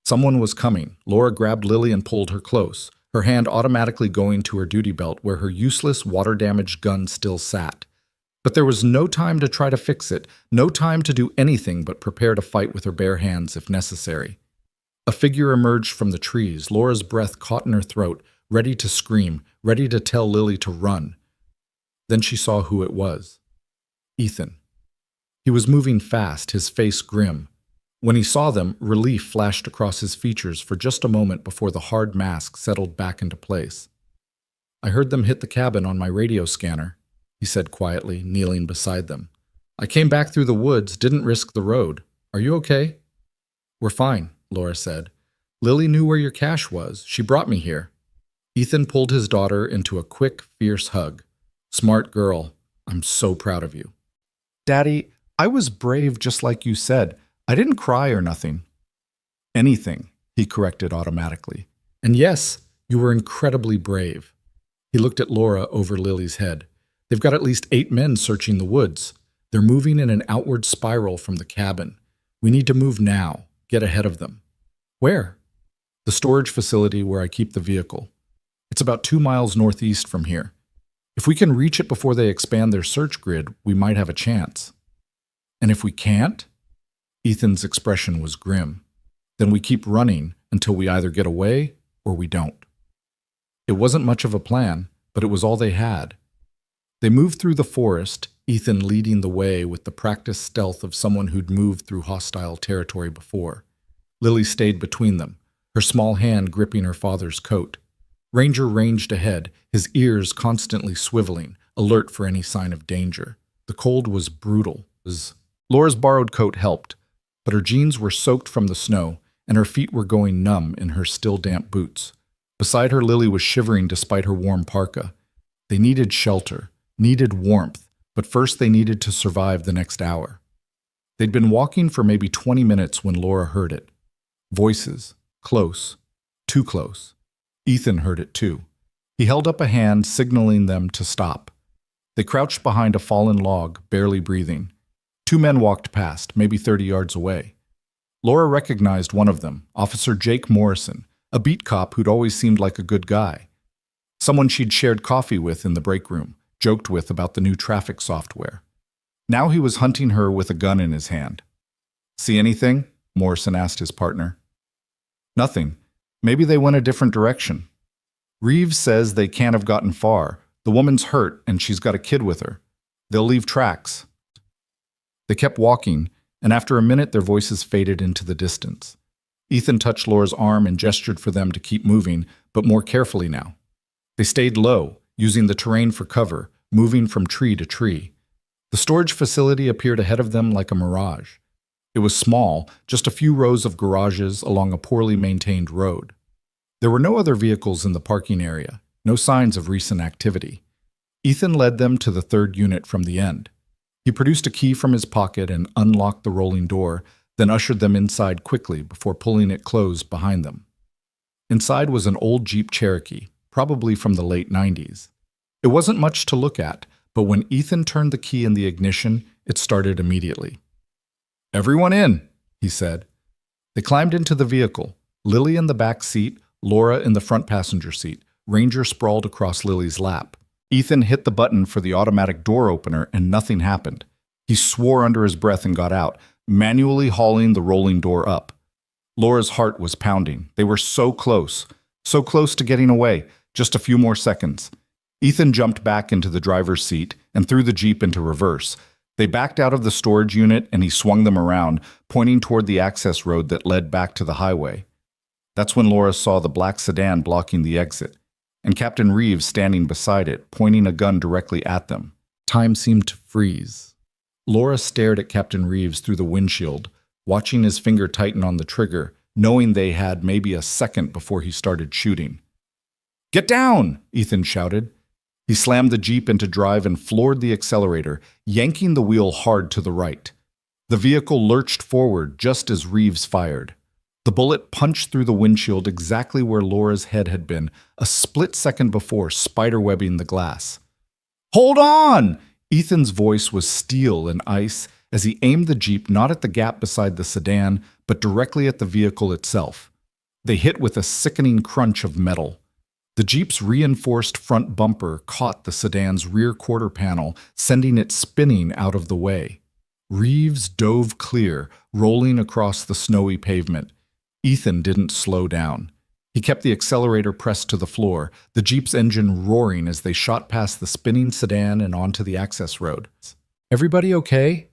A: Someone was coming. Laura grabbed Lily and pulled her close, her hand automatically going to her duty belt where her useless, water-damaged gun still sat. But there was no time to try to fix it, no time to do anything but prepare to fight with her bare hands if necessary. A figure emerged from the trees, Laura's breath caught in her throat, ready to scream, ready to tell Lily to run. Then she saw who it was. Ethan. He was moving fast, his face grim. When he saw them, relief flashed across his features for just a moment before the hard mask settled back into place. "I heard them hit the cabin on my radio scanner," he said quietly, kneeling beside them. "I came back through the woods, didn't risk the road. Are you okay?" "We're fine," Laura said. "Lily knew where your cache was. She brought me here." Ethan pulled his daughter into a quick, fierce hug. "Smart girl. I'm so proud of you." "Daddy, I was brave just like you said. I didn't cry or nothing." "Anything," he corrected automatically. "And yes, you were incredibly brave." He looked at Laura over Lily's head. "They've got at least 8 men searching the woods. They're moving in an outward spiral from the cabin. We need to move now, get ahead of them." "Where?" "The storage facility where I keep the vehicle. It's about 2 miles northeast from here. If we can reach it before they expand their search grid, we might have a chance." "And if we can't?" Ethan's expression was grim. "Then we keep running until we either get away or we don't." It wasn't much of a plan, but it was all they had. They moved through the forest, Ethan leading the way with the practiced stealth of someone who'd moved through hostile territory before. Lily stayed between them, her small hand gripping her father's coat. Ranger ranged ahead, his ears constantly swiveling, alert for any sign of danger. The cold was brutal. Laura's borrowed coat helped, but her jeans were soaked from the snow, and her feet were going numb in her still damp boots. Beside her, Lily was shivering despite her warm parka. They needed shelter, needed warmth, but first they needed to survive the next hour. They'd been walking for maybe 20 minutes when Laura heard it. Voices, close, too close. Ethan heard it too. He held up a hand, signaling them to stop. They crouched behind a fallen log, barely breathing. 2 men walked past, maybe 30 yards away. Laura recognized one of them, Officer Jake Morrison, a beat cop who'd always seemed like a good guy. Someone she'd shared coffee with in the break room, joked with about the new traffic software. Now he was hunting her with a gun in his hand. "See anything?" Morrison asked his partner. "Nothing. Maybe they went a different direction. Reeves says they can't have gotten far. The woman's hurt and she's got a kid with her. They'll leave tracks." They kept walking, and after a minute their voices faded into the distance. Ethan touched Laura's arm and gestured for them to keep moving, but more carefully now. They stayed low, using the terrain for cover, moving from tree to tree. The storage facility appeared ahead of them like a mirage. It was small, just a few rows of garages along a poorly maintained road. There were no other vehicles in the parking area, no signs of recent activity. Ethan led them to the 3rd unit from the end. He produced a key from his pocket and unlocked the rolling door, then ushered them inside quickly before pulling it closed behind them. Inside was an old Jeep Cherokee, probably from the late 90s. It wasn't much to look at, but when Ethan turned the key in the ignition, it started immediately. "Everyone in," he said. They climbed into the vehicle, Lily in the back seat, Laura in the front passenger seat, Ranger sprawled across Lily's lap. Ethan hit the button for the automatic door opener and nothing happened. He swore under his breath and got out, manually hauling the rolling door up. Laura's heart was pounding. They were so close to getting away, just a few more seconds. Ethan jumped back into the driver's seat and threw the Jeep into reverse. They backed out of the storage unit and he swung them around, pointing toward the access road that led back to the highway. That's when Laura saw the black sedan blocking the exit, and Captain Reeves standing beside it, pointing a gun directly at them. Time seemed to freeze. Laura stared at Captain Reeves through the windshield, watching his finger tighten on the trigger, knowing they had maybe a second before he started shooting. "Get down!" Ethan shouted. He slammed the Jeep into drive and floored the accelerator, yanking the wheel hard to the right. The vehicle lurched forward just as Reeves fired. The bullet punched through the windshield exactly where Laura's head had been, a split second before, spiderwebbing the glass. "Hold on!" Ethan's voice was steel and ice as he aimed the Jeep not at the gap beside the sedan, but directly at the vehicle itself. They hit with a sickening crunch of metal. The Jeep's reinforced front bumper caught the sedan's rear quarter panel, sending it spinning out of the way. Reeves dove clear, rolling across the snowy pavement. Ethan didn't slow down. He kept the accelerator pressed to the floor, the Jeep's engine roaring as they shot past the spinning sedan and onto the access road. "Everybody okay?"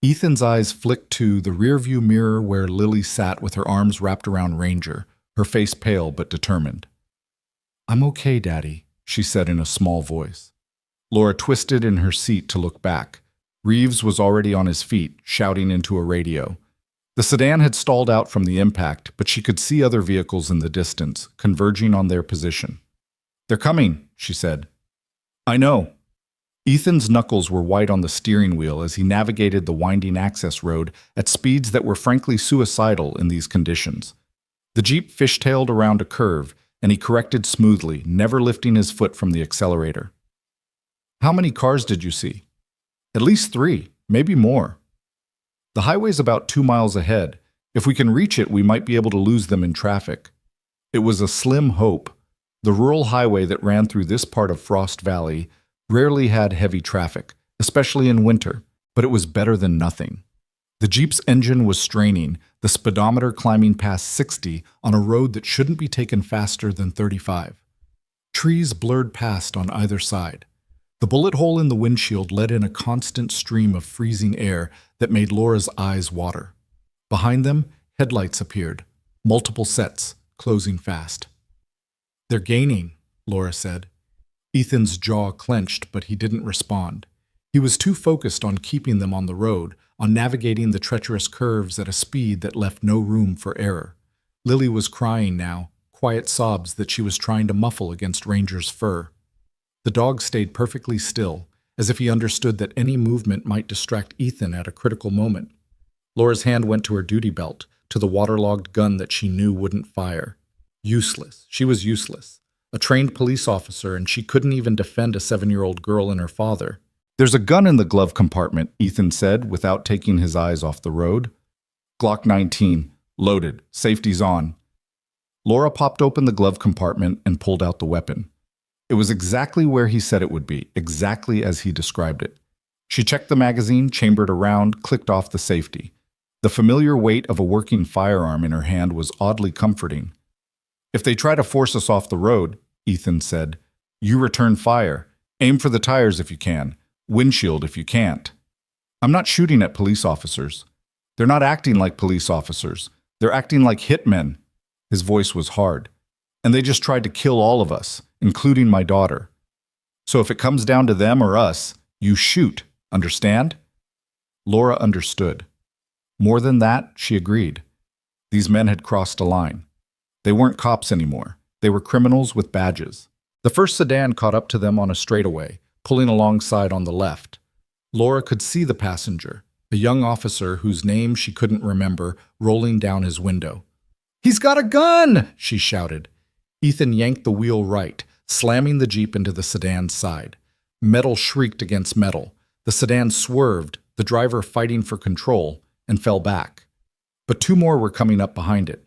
A: Ethan's eyes flicked to the rearview mirror where Lily sat with her arms wrapped around Ranger, her face pale but determined. "I'm okay, Daddy," she said in a small voice. Laura twisted in her seat to look back. Reeves was already on his feet, shouting into a radio. The sedan had stalled out from the impact, but she could see other vehicles in the distance, converging on their position. "They're coming," she said. "I know." Ethan's knuckles were white on the steering wheel as he navigated the winding access road at speeds that were frankly suicidal in these conditions. The Jeep fishtailed around a curve, and he corrected smoothly, never lifting his foot from the accelerator. "How many cars did you see?" "At least 3, maybe more." "The highway's about 2 miles ahead. If we can reach it, we might be able to lose them in traffic." It was a slim hope. The rural highway that ran through this part of Frost Valley rarely had heavy traffic, especially in winter, but it was better than nothing. The Jeep's engine was straining, the speedometer climbing past 60 on a road that shouldn't be taken faster than 35. Trees blurred past on either side. The bullet hole in the windshield let in a constant stream of freezing air that made Laura's eyes water. Behind them, headlights appeared, multiple sets, closing fast. "They're gaining," Laura said. Ethan's jaw clenched, but he didn't respond. He was too focused on keeping them on the road, on navigating the treacherous curves at a speed that left no room for error. Lily was crying now, quiet sobs that she was trying to muffle against Ranger's fur. The dog stayed perfectly still, as if he understood that any movement might distract Ethan at a critical moment. Laura's hand went to her duty belt, to the waterlogged gun that she knew wouldn't fire. Useless. She was useless. A trained police officer, and she couldn't even defend a 7-year-old girl and her father. "There's a gun in the glove compartment," Ethan said, without taking his eyes off the road. "Glock 19. Loaded. Safety's on." Laura popped open the glove compartment and pulled out the weapon. It was exactly where he said it would be, exactly as he described it. She checked the magazine, chambered around, clicked off the safety. The familiar weight of a working firearm in her hand was oddly comforting. "If they try to force us off the road," Ethan said, "you return fire. Aim for the tires if you can. Windshield if you can't." "I'm not shooting at police officers. They're not acting like police officers. They're acting like hitmen." His voice was hard. "And they just tried to kill all of us, including my daughter. So if it comes down to them or us, you shoot, understand?" Laura understood. More than that, she agreed. These men had crossed a line. They weren't cops anymore. They were criminals with badges. The first sedan caught up to them on a straightaway, pulling alongside on the left. Laura could see the passenger, a young officer whose name she couldn't remember, rolling down his window. "He's got a gun!" she shouted. Ethan yanked the wheel right, slamming the Jeep into the sedan's side. Metal shrieked against metal. The sedan swerved, the driver fighting for control, and fell back. But 2 more were coming up behind it.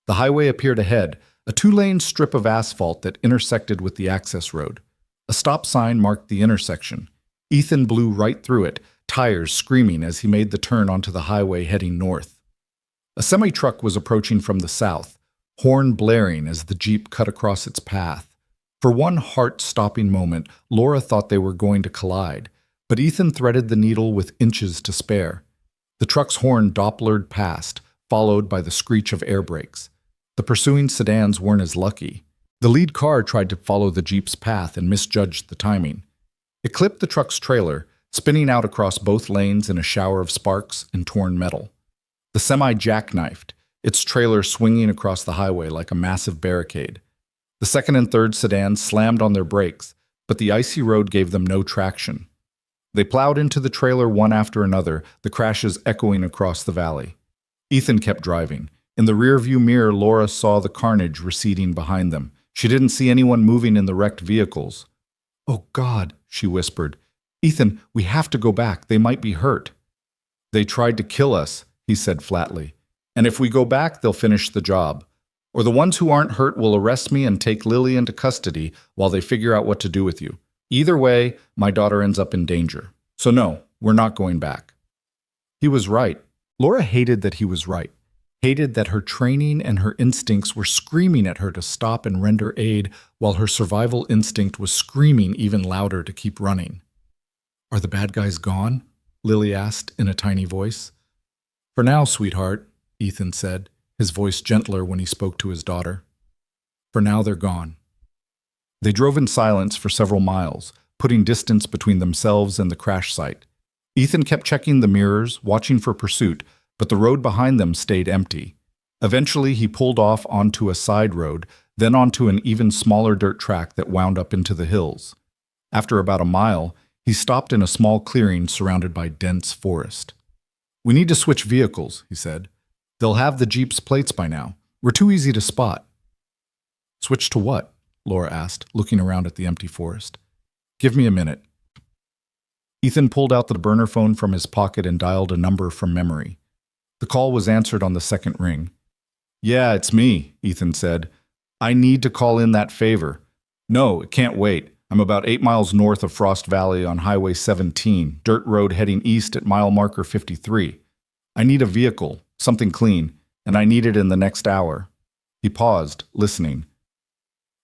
A: The highway appeared ahead, a 2-lane strip of asphalt that intersected with the access road. A stop sign marked the intersection. Ethan blew right through it, tires screaming as he made the turn onto the highway heading north. A semi-truck was approaching from the south, horn blaring as the Jeep cut across its path. For one heart-stopping moment, Laura thought they were going to collide, but Ethan threaded the needle with inches to spare. The truck's horn Dopplered past, followed by the screech of air brakes. The pursuing sedans weren't as lucky. The lead car tried to follow the Jeep's path and misjudged the timing. It clipped the truck's trailer, spinning out across both lanes in a shower of sparks and torn metal. The semi jackknifed, its trailer swinging across the highway like a massive barricade. The second and third sedans slammed on their brakes, but the icy road gave them no traction. They plowed into the trailer one after another, the crashes echoing across the valley. Ethan kept driving. In the rearview mirror, Laura saw the carnage receding behind them. She didn't see anyone moving in the wrecked vehicles. "Oh, God," she whispered. "Ethan, we have to go back. They might be hurt." "They tried to kill us," he said flatly. "And if we go back, they'll finish the job. Or the ones who aren't hurt will arrest me and take Lily into custody while they figure out what to do with you. Either way, my daughter ends up in danger. So no, we're not going back." He was right. Laura hated that he was right. Hated that her training and her instincts were screaming at her to stop and render aid, while her survival instinct was screaming even louder to keep running. "Are the bad guys gone?" Lily asked in a tiny voice. "For now, sweetheart," Ethan said, his voice gentler when he spoke to his daughter. "For now, they're gone." They drove in silence for several miles, putting distance between themselves and the crash site. Ethan kept checking the mirrors, watching for pursuit, but the road behind them stayed empty. Eventually, he pulled off onto a side road, then onto an even smaller dirt track that wound up into the hills. After about a mile, he stopped in a small clearing surrounded by dense forest. "We need to switch vehicles," he said. "They'll have the Jeep's plates by now. We're too easy to spot." "Switch to what?" Laura asked, looking around at the empty forest. "Give me a minute." Ethan pulled out the burner phone from his pocket and dialed a number from memory. The call was answered on the second ring. "Yeah, it's me," Ethan said. "I need to call in that favor." "No, it can't wait. I'm about 8 miles north of Frost Valley on Highway 17, dirt road heading east at mile marker 53. I need a vehicle, something clean, and I need it in the next hour." He paused, listening.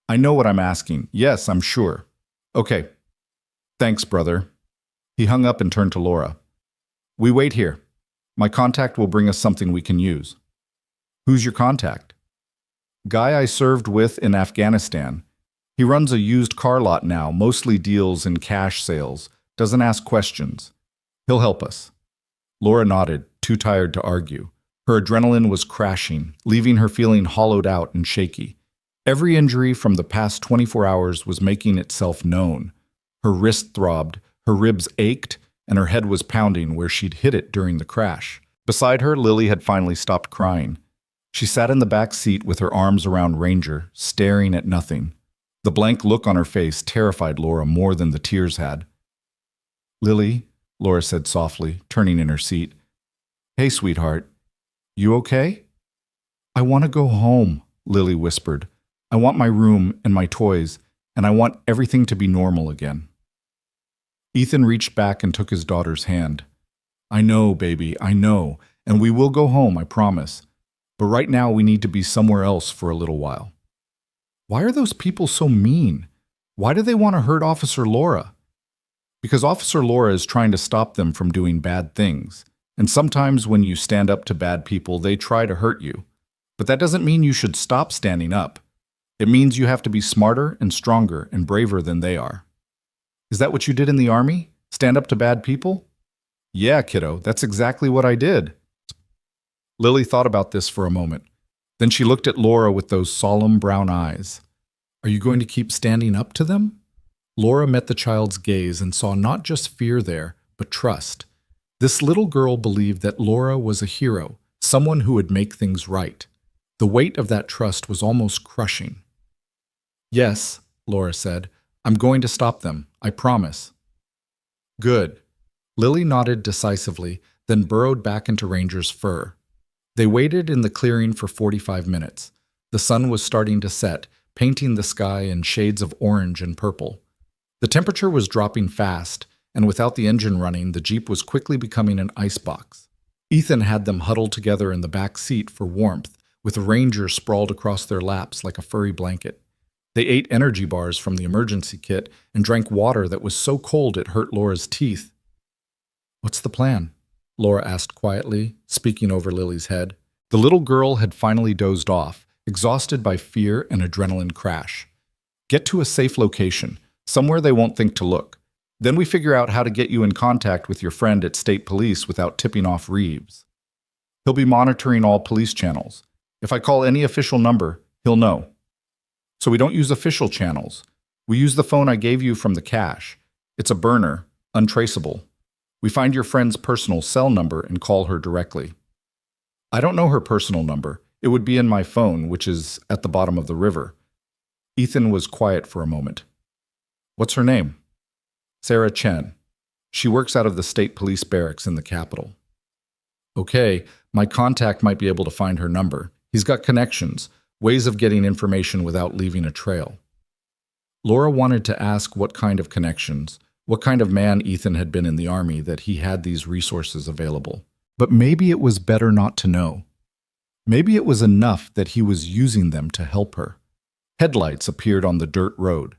A: "I know what I'm asking. Yes, I'm sure." "Okay. Thanks, brother." He hung up and turned to Laura. "We wait here. My contact will bring us something we can use." "Who's your contact?" "Guy I served with in Afghanistan. He runs a used car lot now, mostly deals in cash sales, doesn't ask questions. He'll help us." Laura nodded, too tired to argue. Her adrenaline was crashing, leaving her feeling hollowed out and shaky. Every injury from the past 24 hours was making itself known. Her wrist throbbed, her ribs ached, and her head was pounding where she'd hit it during the crash. Beside her, Lily had finally stopped crying. She sat in the back seat with her arms around Ranger, staring at nothing. The blank look on her face terrified Laura more than the tears had. "Lily," Laura said softly, turning in her seat. "Hey, sweetheart. You okay?" "I want to go home," Lily whispered. "I want my room and my toys, and I want everything to be normal again." Ethan reached back and took his daughter's hand. "I know, baby, I know, and we will go home, I promise. But right now we need to be somewhere else for a little while." Why are those people so mean? Why do they want to hurt Officer Laura? Because Officer Laura is trying to stop them from doing bad things. And sometimes when you stand up to bad people, they try to hurt you. But that doesn't mean you should stop standing up. It means you have to be smarter and stronger and braver than they are. Is that what you did in the Army? Stand up to bad people? Yeah, kiddo, that's exactly what I did. Lily thought about this for a moment. Then she looked at Laura with those solemn brown eyes. Are you going to keep standing up to them? Laura met the child's gaze and saw not just fear there, but trust. This little girl believed that Laura was a hero, someone who would make things right. The weight of that trust was almost crushing. Yes, Laura said, I'm going to stop them, I promise. Good. Lily nodded decisively, then burrowed back into Ranger's fur. They waited in the clearing for 45 minutes. The sun was starting to set, painting the sky in shades of orange and purple. The temperature was dropping fast, and without the engine running, the Jeep was quickly becoming an icebox. Ethan had them huddled together in the back seat for warmth, with Ranger sprawled across their laps like a furry blanket. They ate energy bars from the emergency kit and drank water that was so cold it hurt Laura's teeth. What's the plan? Laura asked quietly, speaking over Lily's head. The little girl had finally dozed off, exhausted by fear and adrenaline crash. Get to a safe location, somewhere they won't think to look. Then we figure out how to get you in contact with your friend at state police without tipping off Reeves. He'll be monitoring all police channels. If I call any official number, he'll know. So we don't use official channels. We use the phone I gave you from the cache. It's a burner, untraceable. We find your friend's personal cell number and call her directly. I don't know her personal number. It would be in my phone, which is at the bottom of the river. Ethan was quiet for a moment. What's her name? Sarah Chen. She works out of the state police barracks in the capital. Okay, my contact might be able to find her number. He's got connections, ways of getting information without leaving a trail. Laura wanted to ask what kind of connections, what kind of man Ethan had been in the army that he had these resources available. But maybe it was better not to know. Maybe it was enough that he was using them to help her. Headlights appeared on the dirt road.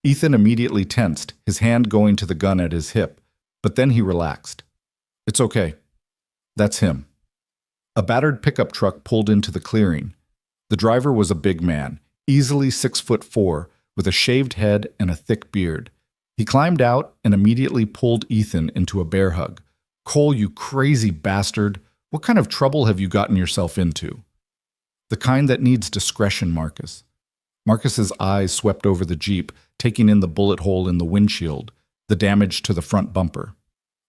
A: Ethan immediately tensed, his hand going to the gun at his hip, but then he relaxed. It's okay. That's him. A battered pickup truck pulled into the clearing. The driver was a big man, easily 6'4", with a shaved head and a thick beard. He climbed out and immediately pulled Ethan into a bear hug. Cole, you crazy bastard. What kind of trouble have you gotten yourself into? The kind that needs discretion, Marcus. Marcus's eyes swept over the Jeep, taking in the bullet hole in the windshield, the damage to the front bumper.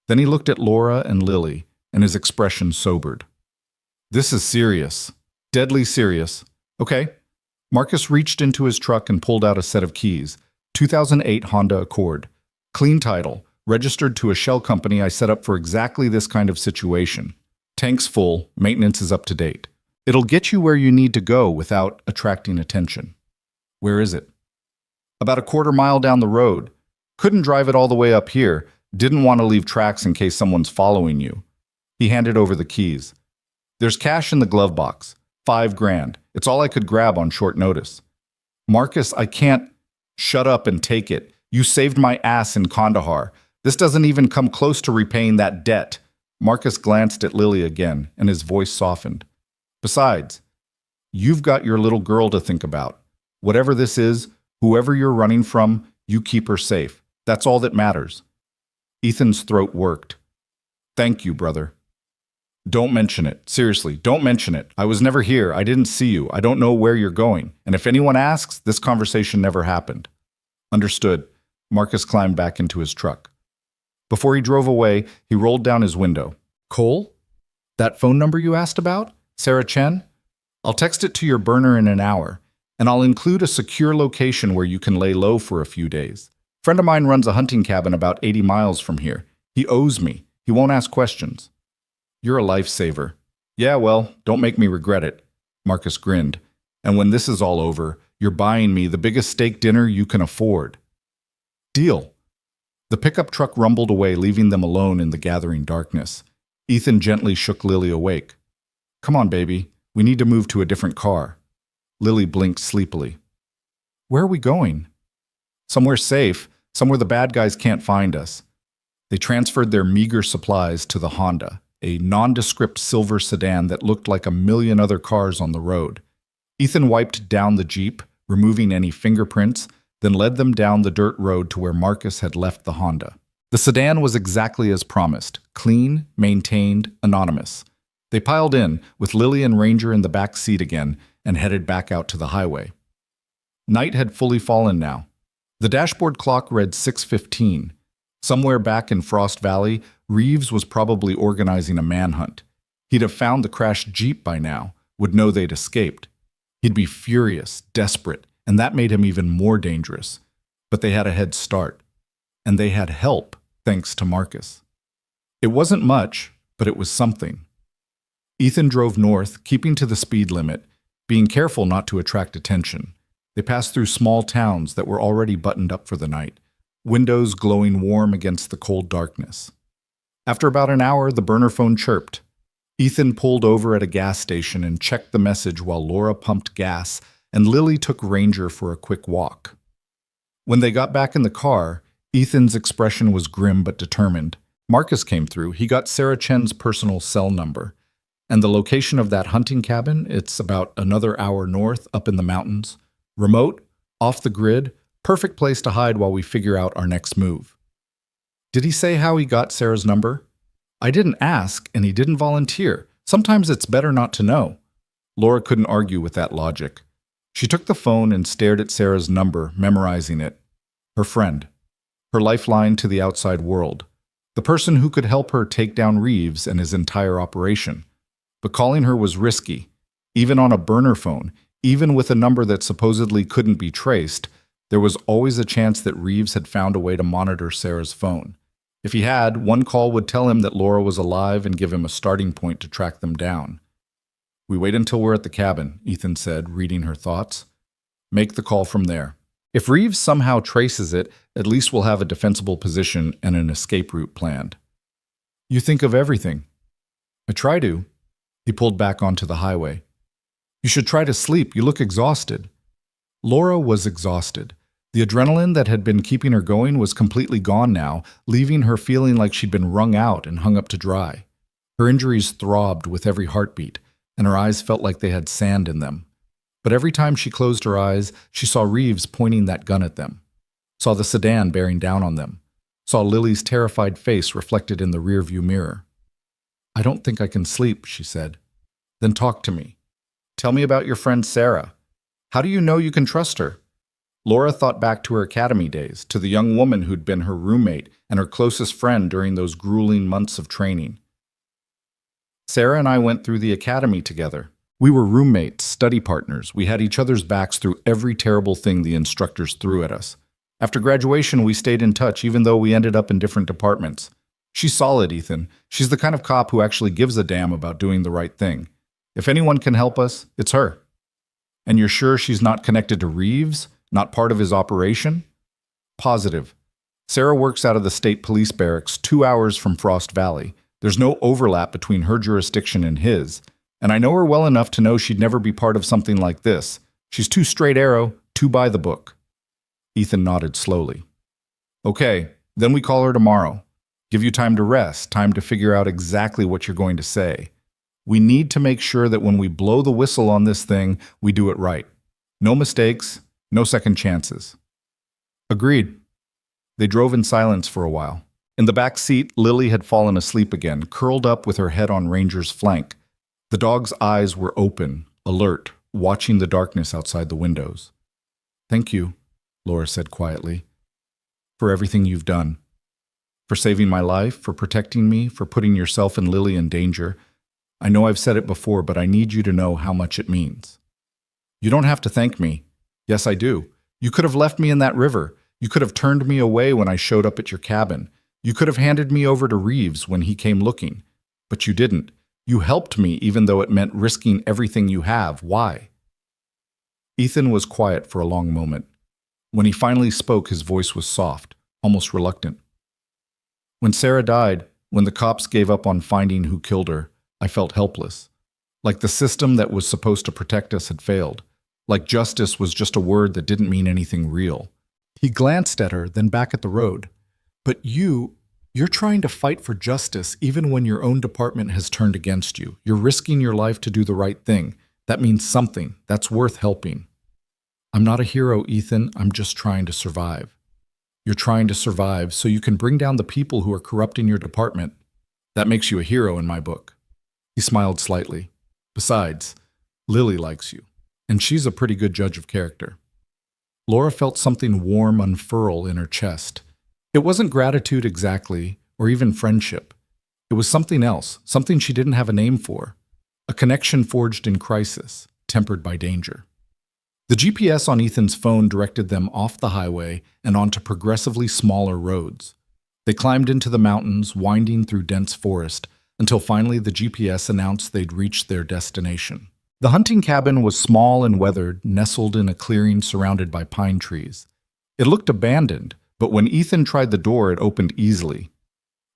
A: Then he looked at Laura and Lily, and his expression sobered. This is serious. Deadly serious. Okay. Marcus reached into his truck and pulled out a set of keys. 2008 Honda Accord. Clean title. Registered to a shell company I set up for exactly this kind of situation. Tank's full. Maintenance is up to date. It'll get you where you need to go without attracting attention. Where is it? About a quarter-mile down the road. Couldn't drive it all the way up here. Didn't want to leave tracks in case someone's following you. He handed over the keys. There's cash in the glove box. $5,000. It's all I could grab on short notice. Marcus, I can't. Shut up and take it. You saved my ass in Kandahar. This doesn't even come close to repaying that debt. Marcus glanced at Lily again, and his voice softened. Besides, you've got your little girl to think about. Whatever this is, whoever you're running from, you keep her safe. That's all that matters. Ethan's throat worked. Thank you, brother. Don't mention it. Seriously, don't mention it. I was never here. I didn't see you. I don't know where you're going. And if anyone asks, this conversation never happened. Understood. Marcus climbed back into his truck. Before he drove away, he rolled down his window. Cole? That phone number you asked about? Sarah Chen? I'll text it to your burner in an hour, and I'll include a secure location where you can lay low for a few days. Friend of mine runs a hunting cabin about 80 miles from here. He owes me. He won't ask questions. You're a lifesaver. Yeah, well, don't make me regret it. Marcus grinned. And when this is all over, you're buying me the biggest steak dinner you can afford. Deal. The pickup truck rumbled away, leaving them alone in the gathering darkness. Ethan gently shook Lily awake. Come on, baby. We need to move to a different car. Lily blinked sleepily. Where are we going? Somewhere safe, somewhere the bad guys can't find us. They transferred their meager supplies to the Honda, a nondescript silver sedan that looked like a million other cars on the road. Ethan wiped down the Jeep, removing any fingerprints, then led them down the dirt road to where Marcus had left the Honda. The sedan was exactly as promised, clean, maintained, anonymous. They piled in, with Lily and Ranger in the back seat again, and headed back out to the highway. Night had fully fallen now. The dashboard clock read 6:15. Somewhere back in Frost Valley, Reeves was probably organizing a manhunt. He'd have found the crashed Jeep by now, would know they'd escaped. He'd be furious, desperate, and that made him even more dangerous. But they had a head start. And they had help, thanks to Marcus. It wasn't much, but it was something. Ethan drove north, keeping to the speed limit, being careful not to attract attention. They passed through small towns that were already buttoned up for the night, windows glowing warm against the cold darkness. After about an hour, the burner phone chirped. Ethan pulled over at a gas station and checked the message while Laura pumped gas, and Lily took Ranger for a quick walk. When they got back in the car, Ethan's expression was grim but determined. Marcus came through. He got Sarah Chen's personal cell number. And the location of that hunting cabin, it's about another hour north, up in the mountains. Remote, off the grid, perfect place to hide while we figure out our next move. Did he say how he got Sarah's number? I didn't ask, and he didn't volunteer. Sometimes it's better not to know. Laura couldn't argue with that logic. She took the phone and stared at Sarah's number, memorizing it. Her friend. Her lifeline to the outside world. The person who could help her take down Reeves and his entire operation. But calling her was risky. Even on a burner phone, even with a number that supposedly couldn't be traced, there was always a chance that Reeves had found a way to monitor Sarah's phone. If he had, one call would tell him that Laura was alive and give him a starting point to track them down. "We wait until we're at the cabin," Ethan said, reading her thoughts. "Make the call from there. If Reeves somehow traces it, at least we'll have a defensible position and an escape route planned." "You think of everything." "I try to." He pulled back onto the highway. "You should try to sleep. You look exhausted." Laura was exhausted. The adrenaline that had been keeping her going was completely gone now, leaving her feeling like she'd been wrung out and hung up to dry. Her injuries throbbed with every heartbeat, and her eyes felt like they had sand in them. But every time she closed her eyes, she saw Reeves pointing that gun at them, saw the sedan bearing down on them, saw Lily's terrified face reflected in the rearview mirror. "I don't think I can sleep," she said. "Then talk to me. Tell me about your friend Sarah. How do you know you can trust her?" Laura thought back to her academy days, to the young woman who'd been her roommate and her closest friend during those grueling months of training. "Sarah and I went through the academy together. We were roommates, study partners. We had each other's backs through every terrible thing the instructors threw at us. After graduation, we stayed in touch even though we ended up in different departments. She's solid, Ethan. She's the kind of cop who actually gives a damn about doing the right thing. If anyone can help us, it's her." "And you're sure she's not connected to Reeves? Not part of his operation?" "Positive. Sarah works out of the state police barracks 2 hours from Frost Valley. There's no overlap between her jurisdiction and his. And I know her well enough to know she'd never be part of something like this. She's too straight arrow, too by the book." Ethan nodded slowly. "Okay, then we call her tomorrow. Give you time to rest, time to figure out exactly what you're going to say. We need to make sure that when we blow the whistle on this thing, we do it right. No mistakes, no second chances." "Agreed." They drove in silence for a while. In the back seat, Lily had fallen asleep again, curled up with her head on Ranger's flank. The dog's eyes were open, alert, watching the darkness outside the windows. "Thank you," Laura said quietly, "for everything you've done. For saving my life, for protecting me, for putting yourself and Lily in danger. I know I've said it before, but I need you to know how much it means." "You don't have to thank me." "Yes, I do. You could have left me in that river. You could have turned me away when I showed up at your cabin. You could have handed me over to Reeves when he came looking. But you didn't. You helped me even though it meant risking everything you have. Why?" Ethan was quiet for a long moment. When he finally spoke, his voice was soft, almost reluctant. "When Sarah died, when the cops gave up on finding who killed her, I felt helpless. Like the system that was supposed to protect us had failed. Like justice was just a word that didn't mean anything real." He glanced at her, then back at the road. "But you're trying to fight for justice even when your own department has turned against you. You're risking your life to do the right thing. That means something. That's worth helping." "I'm not a hero, Ethan. I'm just trying to survive." "You're trying to survive so you can bring down the people who are corrupting your department. That makes you a hero in my book." He smiled slightly. "Besides, Lily likes you, and she's a pretty good judge of character." Laura felt something warm unfurl in her chest. It wasn't gratitude exactly, or even friendship. It was something else, something she didn't have a name for. A connection forged in crisis, tempered by danger. The GPS on Ethan's phone directed them off the highway and onto progressively smaller roads. They climbed into the mountains, winding through dense forest, until finally the GPS announced they'd reached their destination. The hunting cabin was small and weathered, nestled in a clearing surrounded by pine trees. It looked abandoned, but when Ethan tried the door, it opened easily.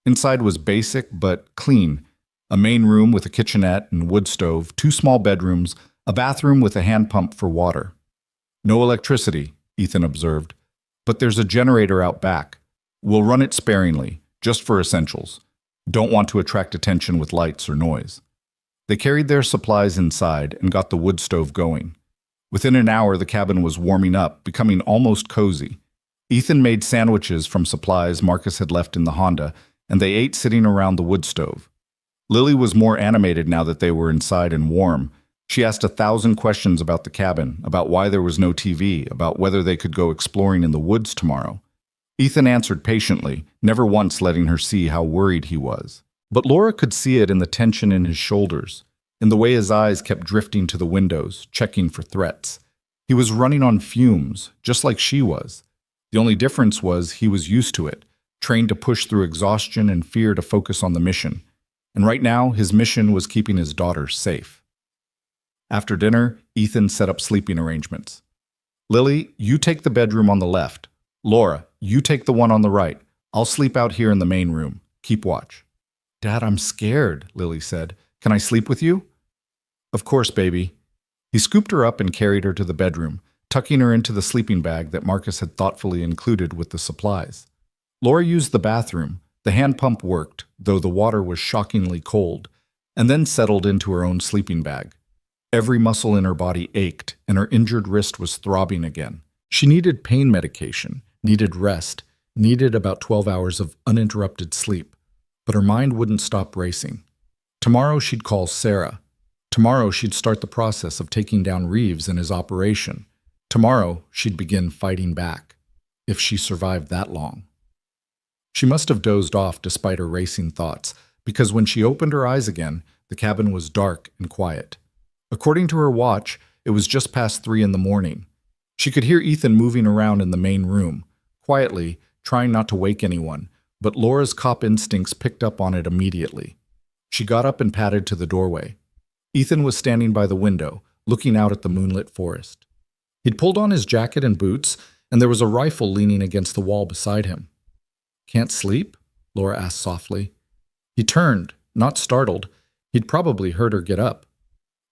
A: Inside was basic but clean. A main room with a kitchenette and wood stove, 2 small bedrooms, a bathroom with a hand pump for water. "No electricity," Ethan observed, "but there's a generator out back. We'll run it sparingly, just for essentials. Don't want to attract attention with lights or noise." They carried their supplies inside and got the wood stove going. Within an hour, the cabin was warming up, becoming almost cozy. Ethan made sandwiches from supplies Marcus had left in the Honda, and they ate sitting around the wood stove. Lily was more animated now that they were inside and warm. She asked 1,000 questions about the cabin, about why there was no TV, about whether they could go exploring in the woods tomorrow. Ethan answered patiently, never once letting her see how worried he was. But Laura could see it in the tension in his shoulders, in the way his eyes kept drifting to the windows, checking for threats. He was running on fumes, just like she was. The only difference was he was used to it, trained to push through exhaustion and fear to focus on the mission. And right now, his mission was keeping his daughter safe. After dinner, Ethan set up sleeping arrangements. Lily, you take the bedroom on the left. Laura, you take the one on the right. I'll sleep out here in the main room. Keep watch. Dad, I'm scared, Lily said. Can I sleep with you? Of course, baby. He scooped her up and carried her to the bedroom, tucking her into the sleeping bag that Marcus had thoughtfully included with the supplies. Laura used the bathroom. The hand pump worked, though the water was shockingly cold, and then settled into her own sleeping bag. Every muscle in her body ached, and her injured wrist was throbbing again. She needed pain medication, needed rest, needed about 12 hours of uninterrupted sleep, but her mind wouldn't stop racing. Tomorrow she'd call Sarah. Tomorrow she'd start the process of taking down Reeves and his operation. Tomorrow she'd begin fighting back, if she survived that long. She must have dozed off despite her racing thoughts, because when she opened her eyes again, the cabin was dark and quiet. According to her watch, it was just past 3 in the morning. She could hear Ethan moving around in the main room, quietly, trying not to wake anyone, but Laura's cop instincts picked up on it immediately. She got up and padded to the doorway. Ethan was standing by the window, looking out at the moonlit forest. He'd pulled on his jacket and boots, and there was a rifle leaning against the wall beside him. Can't sleep? Laura asked softly. He turned, not startled. He'd probably heard her get up.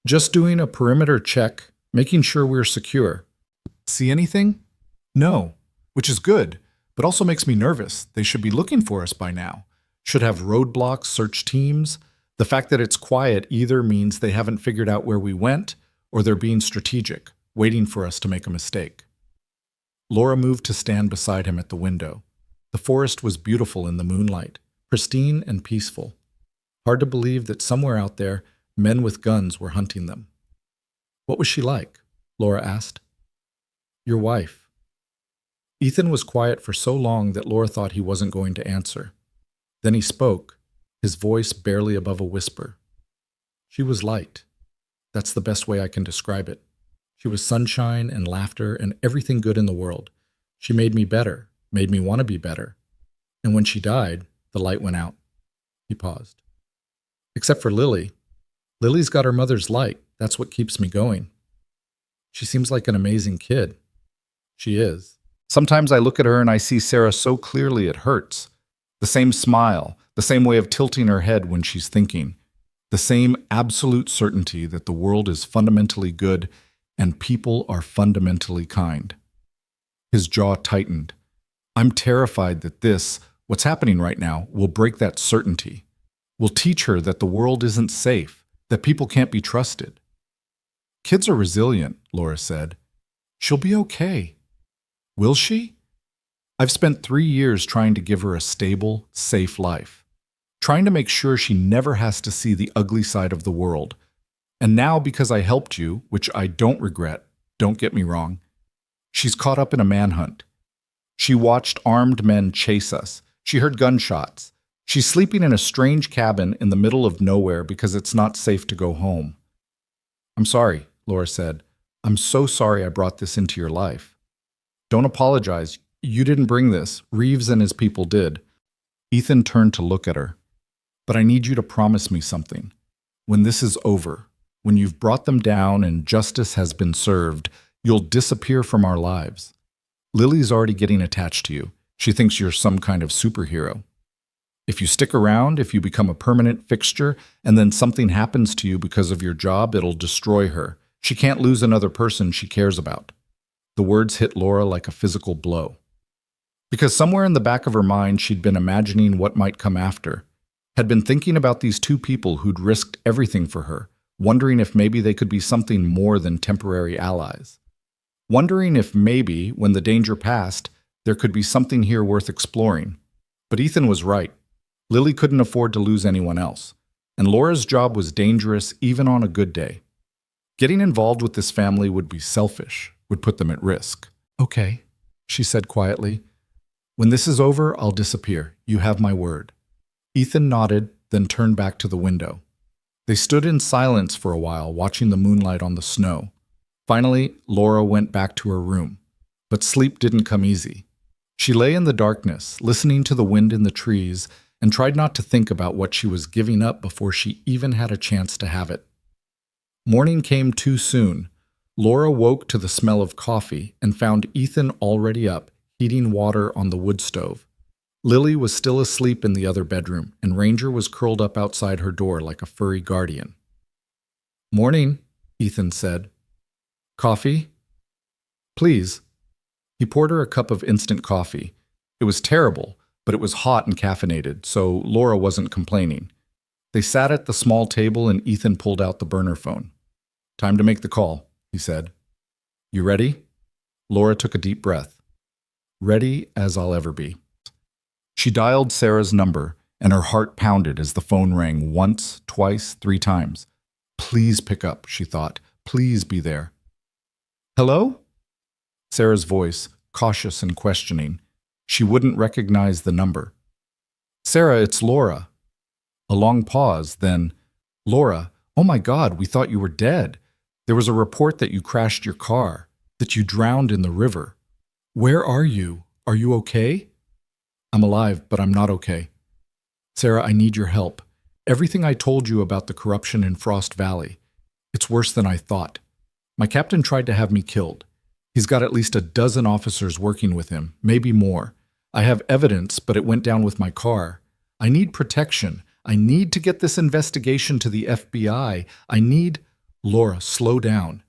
A: Just doing a perimeter check, making sure we're secure. See anything? No, which is good, but also makes me nervous. They should be looking for us by now. Should have roadblocks, search teams. The fact that it's quiet either means they haven't figured out where we went, or they're being strategic, waiting for us to make a mistake. Laura moved to stand beside him at the window. The forest was beautiful in the moonlight, pristine and peaceful. Hard to believe that somewhere out there, men with guns were hunting them. What was she like? Laura asked. Your wife. Ethan was quiet for so long that Laura thought he wasn't going to answer. Then he spoke, his voice barely above a whisper. She was light. That's the best way I can describe it. She was sunshine and laughter and everything good in the world. She made me better, made me want to be better. And when she died, the light went out. He paused. Except for Lily. Lily's got her mother's light. That's what keeps me going. She seems like an amazing kid. She is. Sometimes I look at her and I see Sarah so clearly it hurts. The same smile, the same way of tilting her head when she's thinking. The same absolute certainty that the world is fundamentally good and people are fundamentally kind. His jaw tightened. I'm terrified that this, what's happening right now, will break that certainty. Will teach her that the world isn't safe, that people can't be trusted. Kids are resilient, Laura said. She'll be okay. Will she? I've spent 3 years trying to give her a stable, safe life, trying to make sure she never has to see the ugly side of the world. And now, because I helped you, which I don't regret, don't get me wrong, she's caught up in a manhunt. She watched armed men chase us. She heard gunshots. She's sleeping in a strange cabin in the middle of nowhere because it's not safe to go home. I'm sorry, Laura said. I'm so sorry I brought this into your life. Don't apologize. You didn't bring this. Reeves and his people did. Ethan turned to look at her. But I need you to promise me something. When this is over, when you've brought them down and justice has been served, you'll disappear from our lives. Lily's already getting attached to you. She thinks you're some kind of superhero. If you stick around, if you become a permanent fixture, and then something happens to you because of your job, it'll destroy her. She can't lose another person she cares about. The words hit Laura like a physical blow. Because somewhere in the back of her mind, she'd been imagining what might come after, had been thinking about these two people who'd risked everything for her, wondering if maybe they could be something more than temporary allies. Wondering if maybe, when the danger passed, there could be something here worth exploring. But Ethan was right. Lily couldn't afford to lose anyone else, and Laura's job was dangerous even on a good day. Getting involved with this family would be selfish, would put them at risk. Okay, she said quietly. When this is over, I'll disappear. You have my word. Ethan nodded, then turned back to the window. They stood in silence for a while, watching the moonlight on the snow. Finally, Laura went back to her room. But sleep didn't come easy. She lay in the darkness, listening to the wind in the trees, and tried not to think about what she was giving up before she even had a chance to have it. Morning came too soon. Laura woke to the smell of coffee and found Ethan already up, heating water on the wood stove. Lily was still asleep in the other bedroom, and Ranger was curled up outside her door like a furry guardian. "Morning," Ethan said. "Coffee?" "Please." He poured her a cup of instant coffee. It was terrible, but it was hot and caffeinated, so Laura wasn't complaining. They sat at the small table and Ethan pulled out the burner phone. "Time to make the call," he said. "You ready?" Laura took a deep breath. "Ready as I'll ever be." She dialed Sarah's number, and her heart pounded as the phone rang once, twice, 3 times. Please pick up, she thought. Please be there. "Hello?" Sarah's voice, cautious and questioning. She wouldn't recognize the number. "Sarah, it's Laura." A long pause, then, "Laura, oh my God, we thought you were dead. There was a report that you crashed your car, that you drowned in the river. Where are you? Are you okay?" "I'm alive, but I'm not okay. Sarah, I need your help. Everything I told you about the corruption in Frost Valley, it's worse than I thought. My captain tried to have me killed. He's got at least a dozen officers working with him, maybe more. I have evidence, but it went down with my car. I need protection. I need to get this investigation to the FBI. I need—" "Laura, slow down.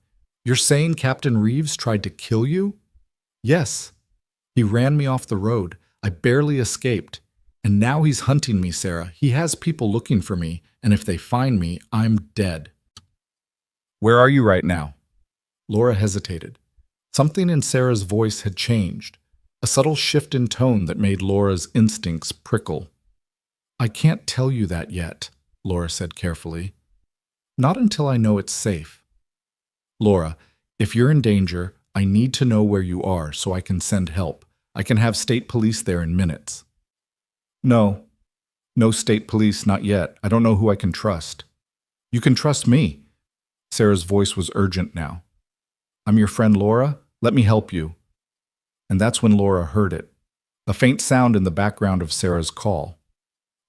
A: You're saying Captain Reeves tried to kill you?" "Yes. He ran me off the road. I barely escaped. And now he's hunting me, Sarah. He has people looking for me, and if they find me, I'm dead." "Where are you right now?" Laura hesitated. Something in Sarah's voice had changed, a subtle shift in tone that made Laura's instincts prickle. "I can't tell you that yet," Laura said carefully. "Not until I know it's safe. Laura, if you're in danger, I need to know where you are so I can send help. I can have state police there in minutes." No state police, not yet. I don't know who I can trust." "You can trust me." Sarah's voice was urgent now. "I'm your friend Laura. Let me help you." And that's when Laura heard it. A faint sound in the background of Sarah's call.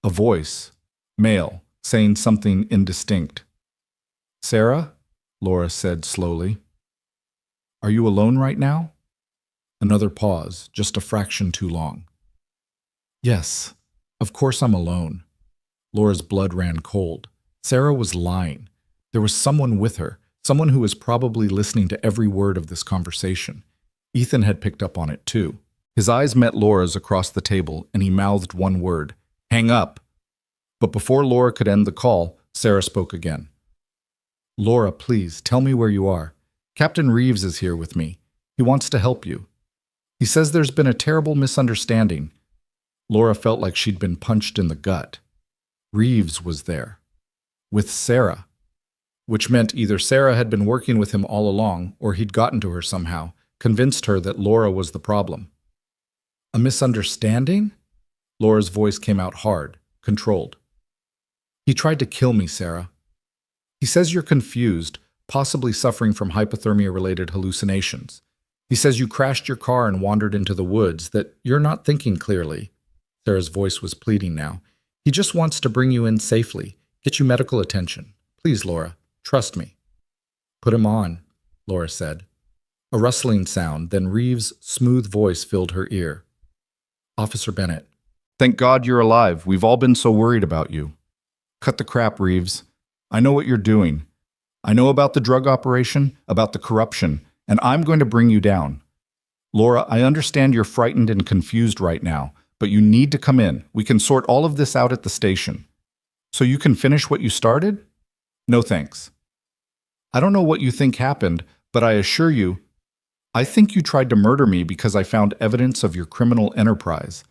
A: A voice, male, saying something indistinct. "Sarah?" Laura said slowly. "Are you alone right now?" Another pause, just a fraction too long. "Yes, of course I'm alone." Laura's blood ran cold. Sarah was lying. There was someone with her, someone who was probably listening to every word of this conversation. Ethan had picked up on it too. His eyes met Laura's across the table, and he mouthed one word, "Hang up." But before Laura could end the call, Sarah spoke again. "Laura, please, tell me where you are. Captain Reeves is here with me. He wants to help you. He says there's been a terrible misunderstanding." Laura felt like she'd been punched in the gut. Reeves was there. With Sarah. Which meant either Sarah had been working with him all along, or he'd gotten to her somehow, convinced her that Laura was the problem. "A misunderstanding?" Laura's voice came out hard, controlled. "He tried to kill me, Sarah. He says you're confused, possibly suffering from hypothermia-related hallucinations. He says you crashed your car and wandered into the woods, that you're not thinking clearly." Sarah's voice was pleading now. "He just wants to bring you in safely, get you medical attention. Please, Laura, trust me." "Put him on," Laura said. A rustling sound, then Reeves' smooth voice filled her ear. "Officer Bennett." "Thank God you're alive. We've all been so worried about you." "Cut the crap, Reeves. I know what you're doing. I know about the drug operation, about the corruption, and I'm going to bring you down. Laura, I understand you're frightened and confused right now, but you need to come in. We can sort all of this out at the station. So you can finish what you started? No thanks. I don't know what you think happened, but I assure you, I think you tried to murder me because I found evidence of your criminal enterprise.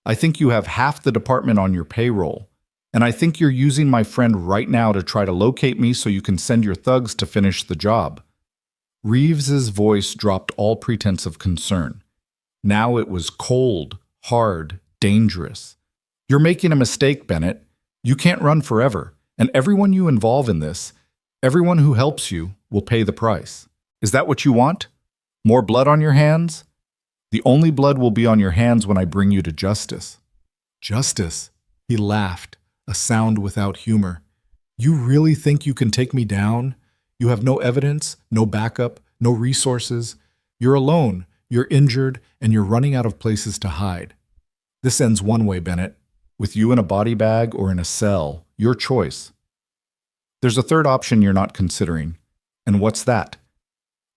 A: I think you have half the department on your payroll. And I think you're using my friend right now to try to locate me so you can send your thugs to finish the job." Reeves's voice dropped all pretense of concern. Now it was cold, hard, dangerous. You're making a mistake, Bennett. You can't run forever, and everyone you involve in this, everyone who helps you, will pay the price. Is that what you want? More blood on your hands? The only blood will be on your hands when I bring you to justice.
B: Justice? He laughed, a sound without humor. You really think you can take me down? You have no evidence, no backup, no resources. You're alone, you're injured, and you're running out of places to hide. This ends one way, Bennett.
A: With you in a body bag or in a cell, your choice. There's a third option you're not considering. And what's that?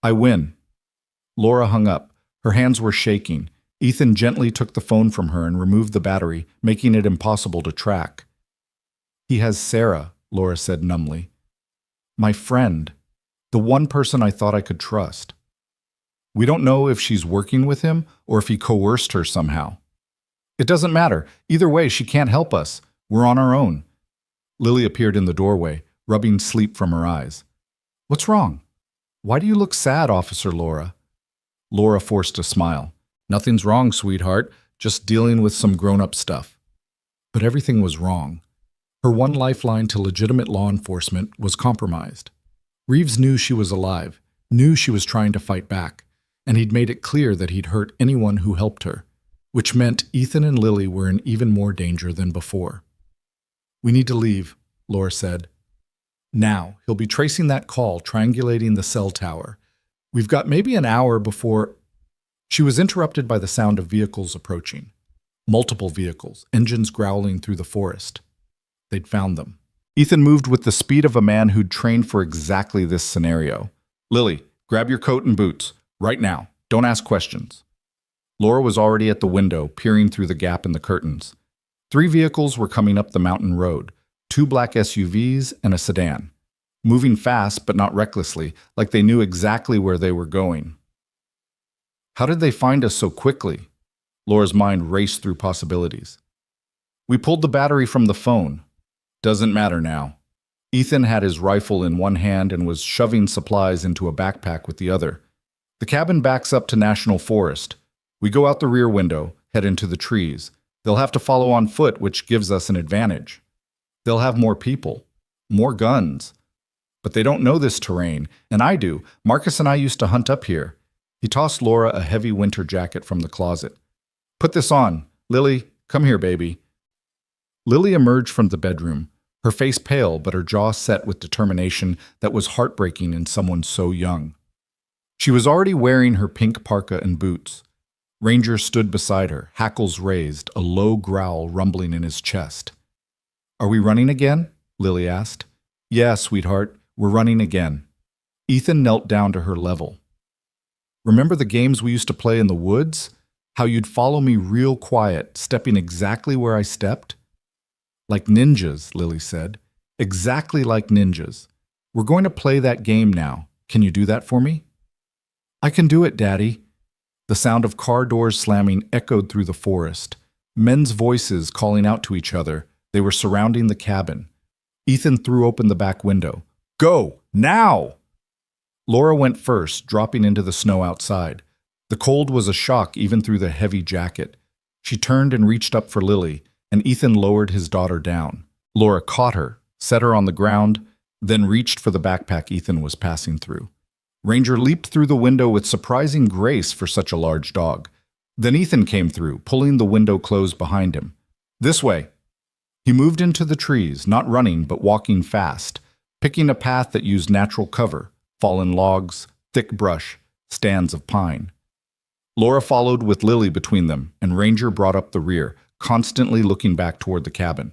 A: I win. Laura hung up. Her hands were shaking. Ethan gently took the phone from her and removed the battery, making it impossible to track. He has Sarah, Laura said numbly. My friend. The one person I thought I could trust. We don't know if she's working with him or if he coerced her somehow. It doesn't matter. Either way, she can't help us. We're on our own. Lily appeared in the doorway, rubbing sleep from her eyes. What's wrong? Why do you look sad, Officer Laura? Laura forced a smile. Nothing's wrong, sweetheart. Just dealing with some grown-up stuff. But everything was wrong. Her one lifeline to legitimate law enforcement was compromised. Reeves knew she was alive, knew she was trying to fight back, and he'd made it clear that he'd hurt anyone who helped her, which meant Ethan and Lily were in even more danger than before. We need to leave, Laura said. Now, he'll be tracing that call, triangulating the cell tower. We've got maybe an hour before... She was interrupted by the sound of vehicles approaching. Multiple vehicles, engines growling through the forest. They'd found them. Ethan moved with the speed of a man who'd trained for exactly this scenario. Lily, grab your coat and boots. Right now. Don't ask questions. Laura was already at the window, peering through the gap in the curtains. 3 vehicles were coming up the mountain road, 2 black SUVs and a sedan. Moving fast, but not recklessly, like they knew exactly where they were going. How did they find us so quickly? Laura's mind raced through possibilities. We pulled the battery from the phone. Doesn't matter now. Ethan had his rifle in one hand and was shoving supplies into a backpack with the other. The cabin backs up to National Forest. We go out the rear window, head into the trees. They'll have to follow on foot, which gives us an advantage. They'll have more people, more guns. But they don't know this terrain, and I do. Marcus and I used to hunt up here. He tossed Laura a heavy winter jacket from the closet. Put this on. Lily, come here, baby. Lily emerged from the bedroom, her face pale but her jaw set with determination that was heartbreaking in someone so young. She was already wearing her pink parka and boots. Ranger stood beside her, hackles raised, a low growl rumbling in his chest. Are we running again? Lily asked. Yeah, sweetheart, we're running again. Ethan knelt down to her level. Remember the games we used to play in the woods? How you'd follow me real quiet, stepping exactly where I stepped? Like ninjas, Lily said. Exactly like ninjas. We're going to play that game now. Can you do that for me? I can do it, Daddy. The sound of car doors slamming echoed through the forest. Men's voices calling out to each other. They were surrounding the cabin. Ethan threw open the back window. Go! Now! Laura went first, dropping into the snow outside. The cold was a shock even through the heavy jacket. She turned and reached up for Lily, and Ethan lowered his daughter down. Laura caught her, set her on the ground, then reached for the backpack Ethan was passing through. Ranger leaped through the window with surprising grace for such a large dog. Then Ethan came through, pulling the window closed behind him. This way. He moved into the trees, not running but walking fast, picking a path that used natural cover, fallen logs, thick brush, stands of pine. Laura followed with Lily between them, and Ranger brought up the rear, constantly looking back toward the cabin.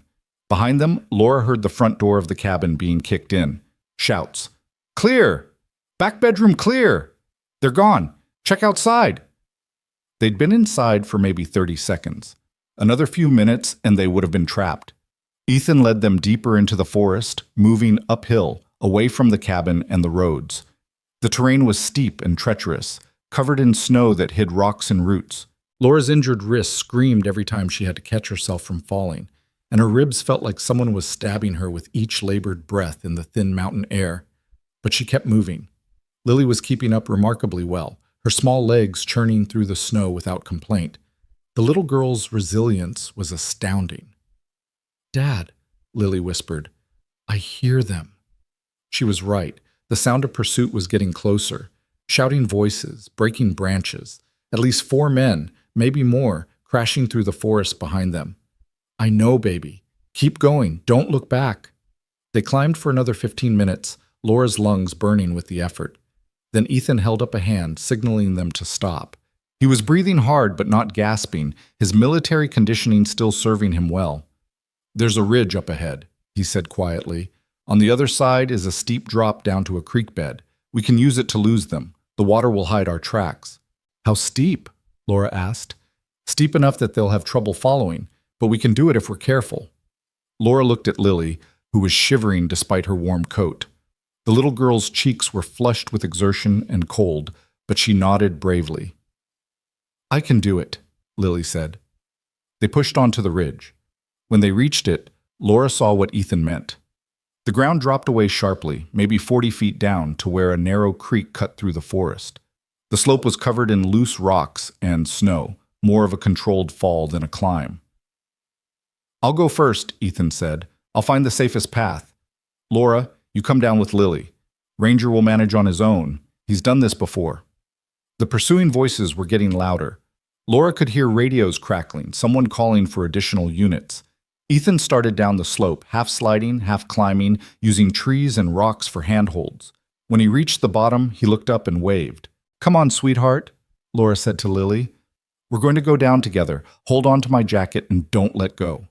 A: Behind them, Laura heard the front door of the cabin being kicked in. Shouts. Clear! Back bedroom clear! They're gone! Check outside! They'd been inside for maybe 30 seconds. Another few minutes and they would have been trapped. Ethan led them deeper into the forest, moving uphill, away from the cabin and the roads. The terrain was steep and treacherous, covered in snow that hid rocks and roots. Laura's injured wrist screamed every time she had to catch herself from falling, and her ribs felt like someone was stabbing her with each labored breath in the thin mountain air. But she kept moving. Lily was keeping up remarkably well, her small legs churning through the snow without complaint. The little girl's resilience was astounding. "Dad," Lily whispered, "I hear them." She was right. The sound of pursuit was getting closer. Shouting voices, breaking branches. At least 4 men, maybe more, crashing through the forest behind them. "I know, baby. Keep going. Don't look back." They climbed for another 15 minutes, Laura's lungs burning with the effort. Then Ethan held up a hand, signaling them to stop. He was breathing hard but not gasping, his military conditioning still serving him well. "There's a ridge up ahead," he said quietly. "On the other side is a steep drop down to a creek bed. We can use it to lose them. The water will hide our tracks." "How steep?" Laura asked. "Steep enough that they'll have trouble following, but we can do it if we're careful." Laura looked at Lily, who was shivering despite her warm coat. The little girl's cheeks were flushed with exertion and cold, but she nodded bravely. "I can do it," Lily said. They pushed onto the ridge. When they reached it, Laura saw what Ethan meant. The ground dropped away sharply, maybe 40 feet down, to where a narrow creek cut through the forest. The slope was covered in loose rocks and snow, more of a controlled fall than a climb. "I'll go first," Ethan said. "I'll find the safest path. Laura, you come down with Lily. Ranger will manage on his own. He's done this before." The pursuing voices were getting louder. Laura could hear radios crackling, someone calling for additional units. Ethan started down the slope, half sliding, half climbing, using trees and rocks for handholds. When he reached the bottom, he looked up and waved. "Come on, sweetheart," Laura said to Lily. "We're going to go down together. Hold on to my jacket and don't let go."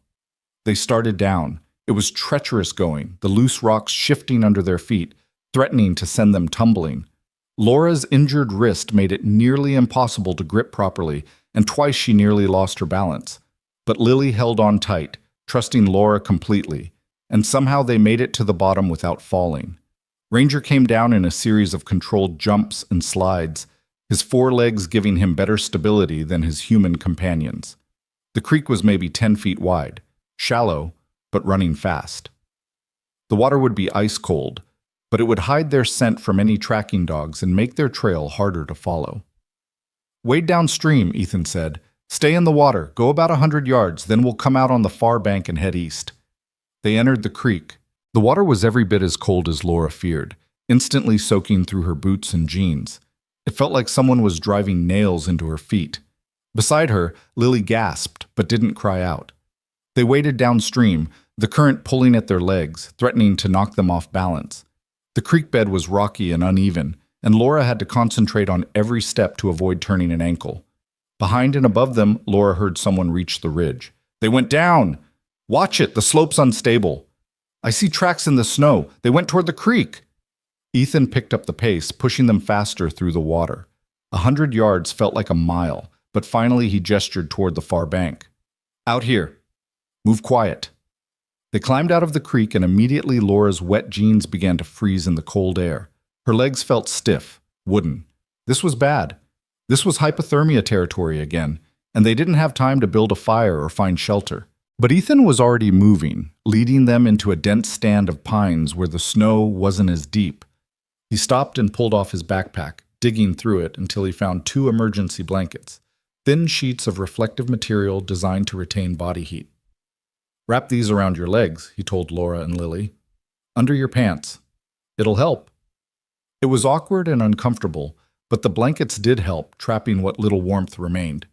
A: They started down. It was treacherous going, the loose rocks shifting under their feet, threatening to send them tumbling. Laura's injured wrist made it nearly impossible to grip properly, and twice she nearly lost her balance. But Lily held on tight, trusting Laura completely, and somehow they made it to the bottom without falling. Ranger came down in a series of controlled jumps and slides, his forelegs giving him better stability than his human companions. The creek was maybe 10 feet wide, shallow, but running fast. The water would be ice cold, but it would hide their scent from any tracking dogs and make their trail harder to follow. "Wade downstream," Ethan said. "Stay in the water, go about 100 yards, then we'll come out on the far bank and head east." They entered the creek. The water was every bit as cold as Laura feared, instantly soaking through her boots and jeans. It felt like someone was driving nails into her feet. Beside her, Lily gasped, but didn't cry out. They waded downstream, the current pulling at their legs, threatening to knock them off balance. The creek bed was rocky and uneven, and Laura had to concentrate on every step to avoid turning an ankle. Behind and above them, Laura heard someone reach the ridge. "They went down! Watch it, the slope's unstable. I see tracks in the snow. They went toward the creek." Ethan picked up the pace, pushing them faster through the water. 100 yards felt like a mile, but finally he gestured toward the far bank. "Out here. Move quiet." They climbed out of the creek, and immediately Laura's wet jeans began to freeze in the cold air. Her legs felt stiff, wooden. This was bad. This was hypothermia territory again, and they didn't have time to build a fire or find shelter. But Ethan was already moving, leading them into a dense stand of pines where the snow wasn't as deep. He stopped and pulled off his backpack, digging through it until he found 2 emergency blankets, thin sheets of reflective material designed to retain body heat. "Wrap these around your legs," he told Laura and Lily. "Under your pants. It'll help." It was awkward and uncomfortable, but the blankets did help, trapping what little warmth remained.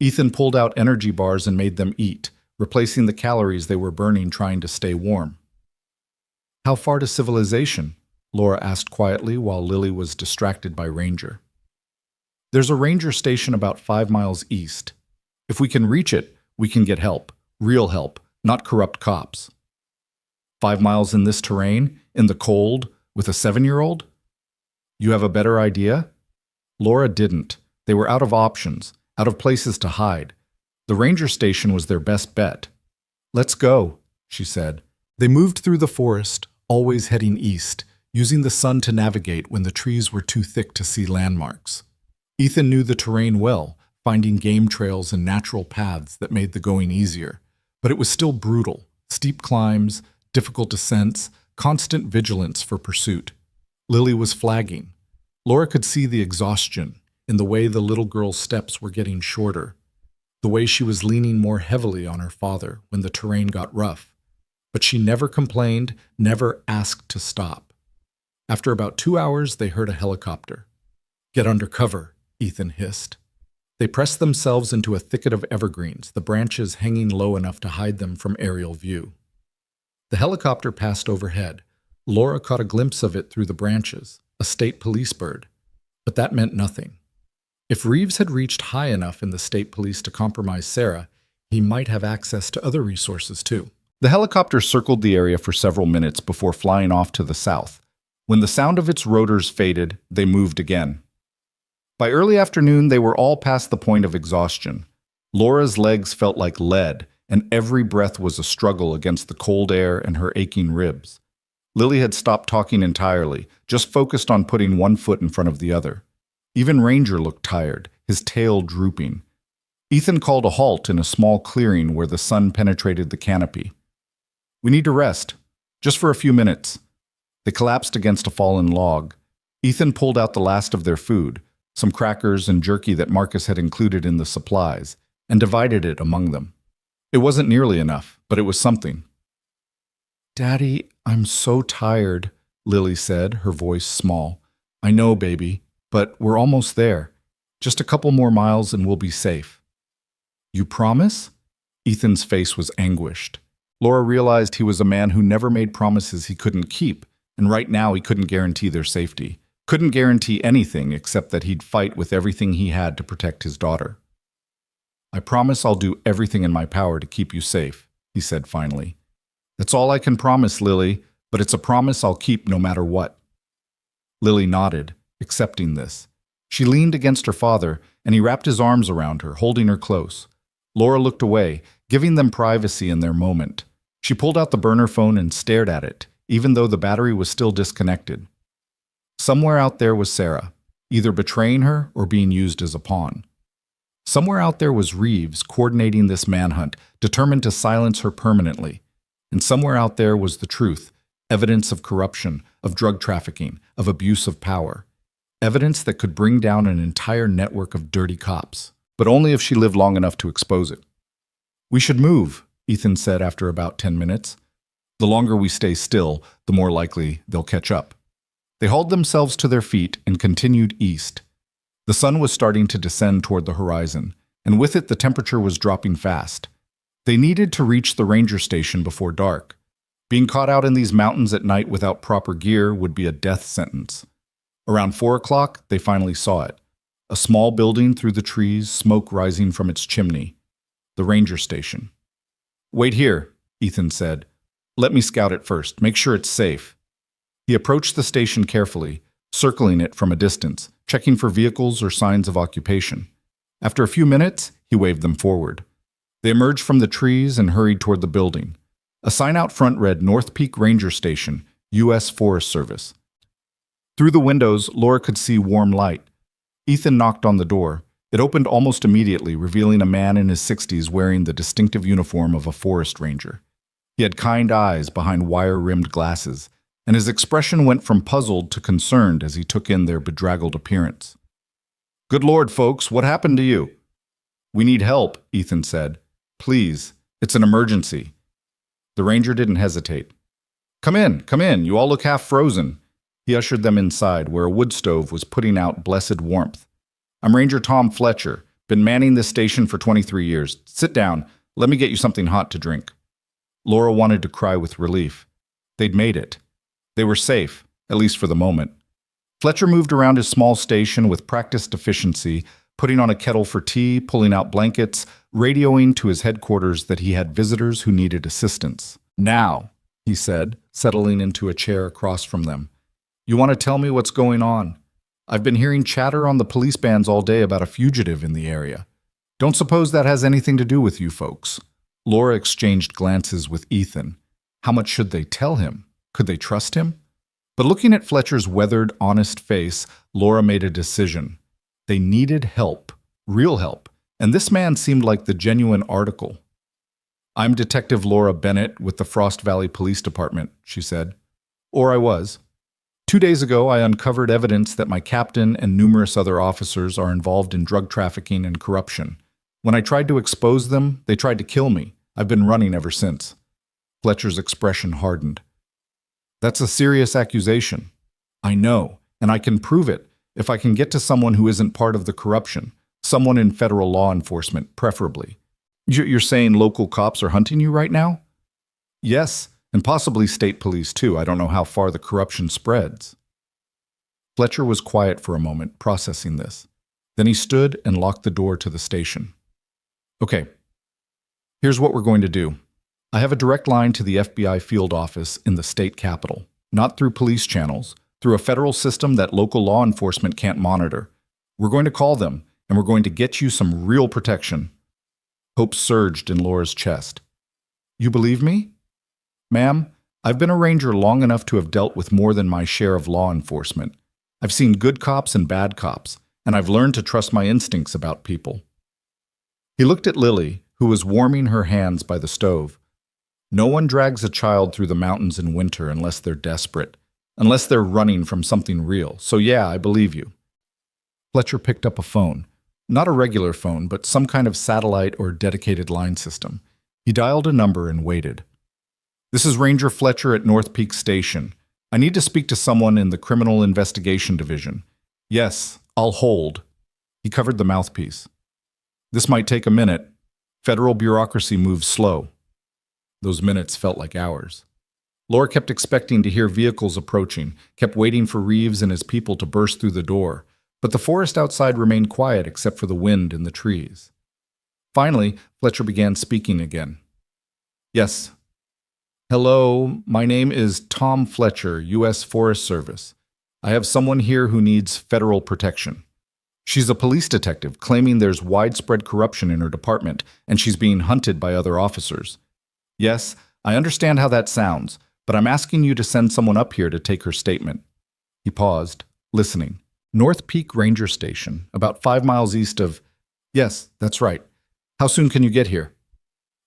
A: Ethan pulled out energy bars and made them eat, replacing the calories they were burning trying to stay warm. "How far to civilization?" Laura asked quietly while Lily was distracted by Ranger. "There's a ranger station about 5 miles east. If we can reach it, we can get help. Real help, not corrupt cops." 5 miles in this terrain, in the cold, with a 7-year-old? "You have a better idea?" Laura didn't. They were out of options, out of places to hide. The ranger station was their best bet. "Let's go," she said. They moved through the forest, always heading east, using the sun to navigate when the trees were too thick to see landmarks. Ethan knew the terrain well, finding game trails and natural paths that made the going easier. But it was still brutal. Steep climbs, difficult descents, constant vigilance for pursuit. Lily was flagging. Laura could see the exhaustion in the way the little girl's steps were getting shorter. the way she was leaning more heavily on her father when the terrain got rough. But she never complained, never asked to stop. After about 2 hours, they heard a helicopter. "Get under cover," Ethan hissed. They pressed themselves into a thicket of evergreens, the branches hanging low enough to hide them from aerial view. The helicopter passed overhead. Laura caught a glimpse of it through the branches, a state police bird. But that meant nothing. If Reeves had reached high enough in the state police to compromise Sarah, he might have access to other resources too. The helicopter circled the area for several minutes before flying off to the south. When the sound of its rotors faded, they moved again. By early afternoon, they were all past the point of exhaustion. Laura's legs felt like lead, and every breath was a struggle against the cold air and her aching ribs. Lily had stopped talking entirely, just focused on putting one foot in front of the other. Even Ranger looked tired, his tail drooping. Ethan called a halt in a small clearing where the sun penetrated the canopy. "We need to rest, just for a few minutes." They collapsed against a fallen log. Ethan pulled out the last of their food, some crackers and jerky that Marcus had included in the supplies, and divided it among them. It wasn't nearly enough, but it was something. "Daddy, I'm so tired," Lily said, her voice small. "I know, baby, but we're almost there. Just a couple more miles and we'll be safe." "You promise?" Ethan's face was anguished. Laura realized he was a man who never made promises he couldn't keep, and right now he couldn't guarantee their safety. Couldn't guarantee anything except that he'd fight with everything he had to protect his daughter. "I promise I'll do everything in my power to keep you safe," he said finally. "That's all I can promise, Lily, but it's a promise I'll keep no matter what." Lily nodded, accepting this. She leaned against her father, and he wrapped his arms around her, holding her close. Laura looked away, giving them privacy in their moment. She pulled out the burner phone and stared at it, even though the battery was still disconnected. Somewhere out there was Sarah, either betraying her or being used as a pawn. Somewhere out there was Reeves coordinating this manhunt, determined to silence her permanently. And somewhere out there was the truth, evidence of corruption, of drug trafficking, of abuse of power. Evidence that could bring down an entire network of dirty cops, but only if she lived long enough to expose it. "We should move," Ethan said after about 10 minutes. "The longer we stay still, the more likely they'll catch up." They hauled themselves to their feet and continued east. The sun was starting to descend toward the horizon, and with it the temperature was dropping fast. They needed to reach the ranger station before dark. Being caught out in these mountains at night without proper gear would be a death sentence. Around 4 o'clock, they finally saw it. A small building through the trees, smoke rising from its chimney. The ranger station. "Wait here," Ethan said. "Let me scout it first. Make sure it's safe." He approached the station carefully, circling it from a distance, checking for vehicles or signs of occupation. After a few minutes, he waved them forward. They emerged from the trees and hurried toward the building. A sign out front read North Peak Ranger Station, U.S. Forest Service. Through the windows, Laura could see warm light. Ethan knocked on the door. It opened almost immediately, revealing a man in his 60s wearing the distinctive uniform of a forest ranger. He had kind eyes behind wire-rimmed glasses, and his expression went from puzzled to concerned as he took in their bedraggled appearance. "Good Lord, folks, what happened to you?" "We need help," Ethan said. "Please, it's an emergency." The ranger didn't hesitate. Come in, you all look half frozen." He ushered them inside, where a wood stove was putting out blessed warmth. "I'm Ranger Tom Fletcher, been manning this station for 23 years. Sit down, let me get you something hot to drink." Laura wanted to cry with relief. They'd made it. They were safe, at least for the moment. Fletcher moved around his small station with practiced efficiency, putting on a kettle for tea, pulling out blankets, radioing to his headquarters that he had visitors who needed assistance. "Now," he said, settling into a chair across from them. "You want to tell me what's going on? I've been hearing chatter on the police bands all day about a fugitive in the area. Don't suppose that has anything to do with you folks?" Laura exchanged glances with Ethan. How much should they tell him? Could they trust him? But looking at Fletcher's weathered, honest face, Laura made a decision. They needed help, real help, and this man seemed like the genuine article. "I'm Detective Laura Bennett with the Frost Valley Police Department," she said. "Or I was. 2 days ago, I uncovered evidence that my captain and numerous other officers are involved in drug trafficking and corruption. When I tried to expose them, they tried to kill me. I've been running ever since. Fletcher's expression hardened. That's a serious accusation. I know, and I can prove it if I can get to someone who isn't part of the corruption, someone in federal law enforcement, preferably. You're saying local cops are hunting you right now? Yes, and possibly state police too. I don't know how far the corruption spreads. Fletcher was quiet for a moment, processing this. Then he stood and locked the door to the station. Okay, here's what we're going to do. I have a direct line to the FBI field office in the state capitol, not through police channels, through a federal system that local law enforcement can't monitor. We're going to call them, and we're going to get you some real protection. Hope surged in Laura's chest. You believe me? Ma'am, I've been a ranger long enough to have dealt with more than my share of law enforcement. I've seen good cops and bad cops, and I've learned to trust my instincts about people. He looked at Lily, who was warming her hands by the stove. No one drags a child through the mountains in winter unless they're desperate, unless they're running from something real. So yeah, I believe you. Fletcher picked up a phone. Not a regular phone, but some kind of satellite or dedicated line system. He dialed a number and waited. This is Ranger Fletcher at North Peak Station. I need to speak to someone in the Criminal Investigation Division. Yes, I'll hold. He covered the mouthpiece. This might take a minute. Federal bureaucracy moves slow. Those minutes felt like hours. Laura kept expecting to hear vehicles approaching, kept waiting for Reeves and his people to burst through the door, but the forest outside remained quiet except for the wind in the trees. Finally, Fletcher began speaking again. Yes. Hello, my name is Tom Fletcher, U.S. Forest Service. I have someone here who needs federal protection. She's a police detective claiming there's widespread corruption in her department, and she's being hunted by other officers. Yes, I understand how that sounds, but I'm asking you to send someone up here to take her statement. He paused, listening. North Peak Ranger Station, about 5 miles east of... Yes, that's right. How soon can you get here?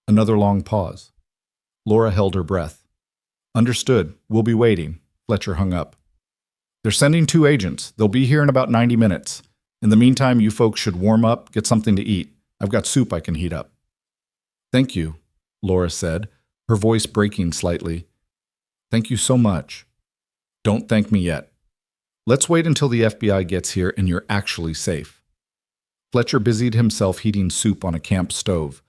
A: Another long pause. Laura held her breath. Understood. We'll be waiting. Fletcher hung up. They're sending 2 agents. They'll be here in about 90 minutes. In the meantime, you folks should warm up, get something to eat. I've got soup I can heat up. Thank you, Laura said, her voice breaking slightly. Thank you so much. Don't thank me yet. Let's wait until the FBI gets here and you're actually safe. Fletcher busied himself heating soup on a camp stove.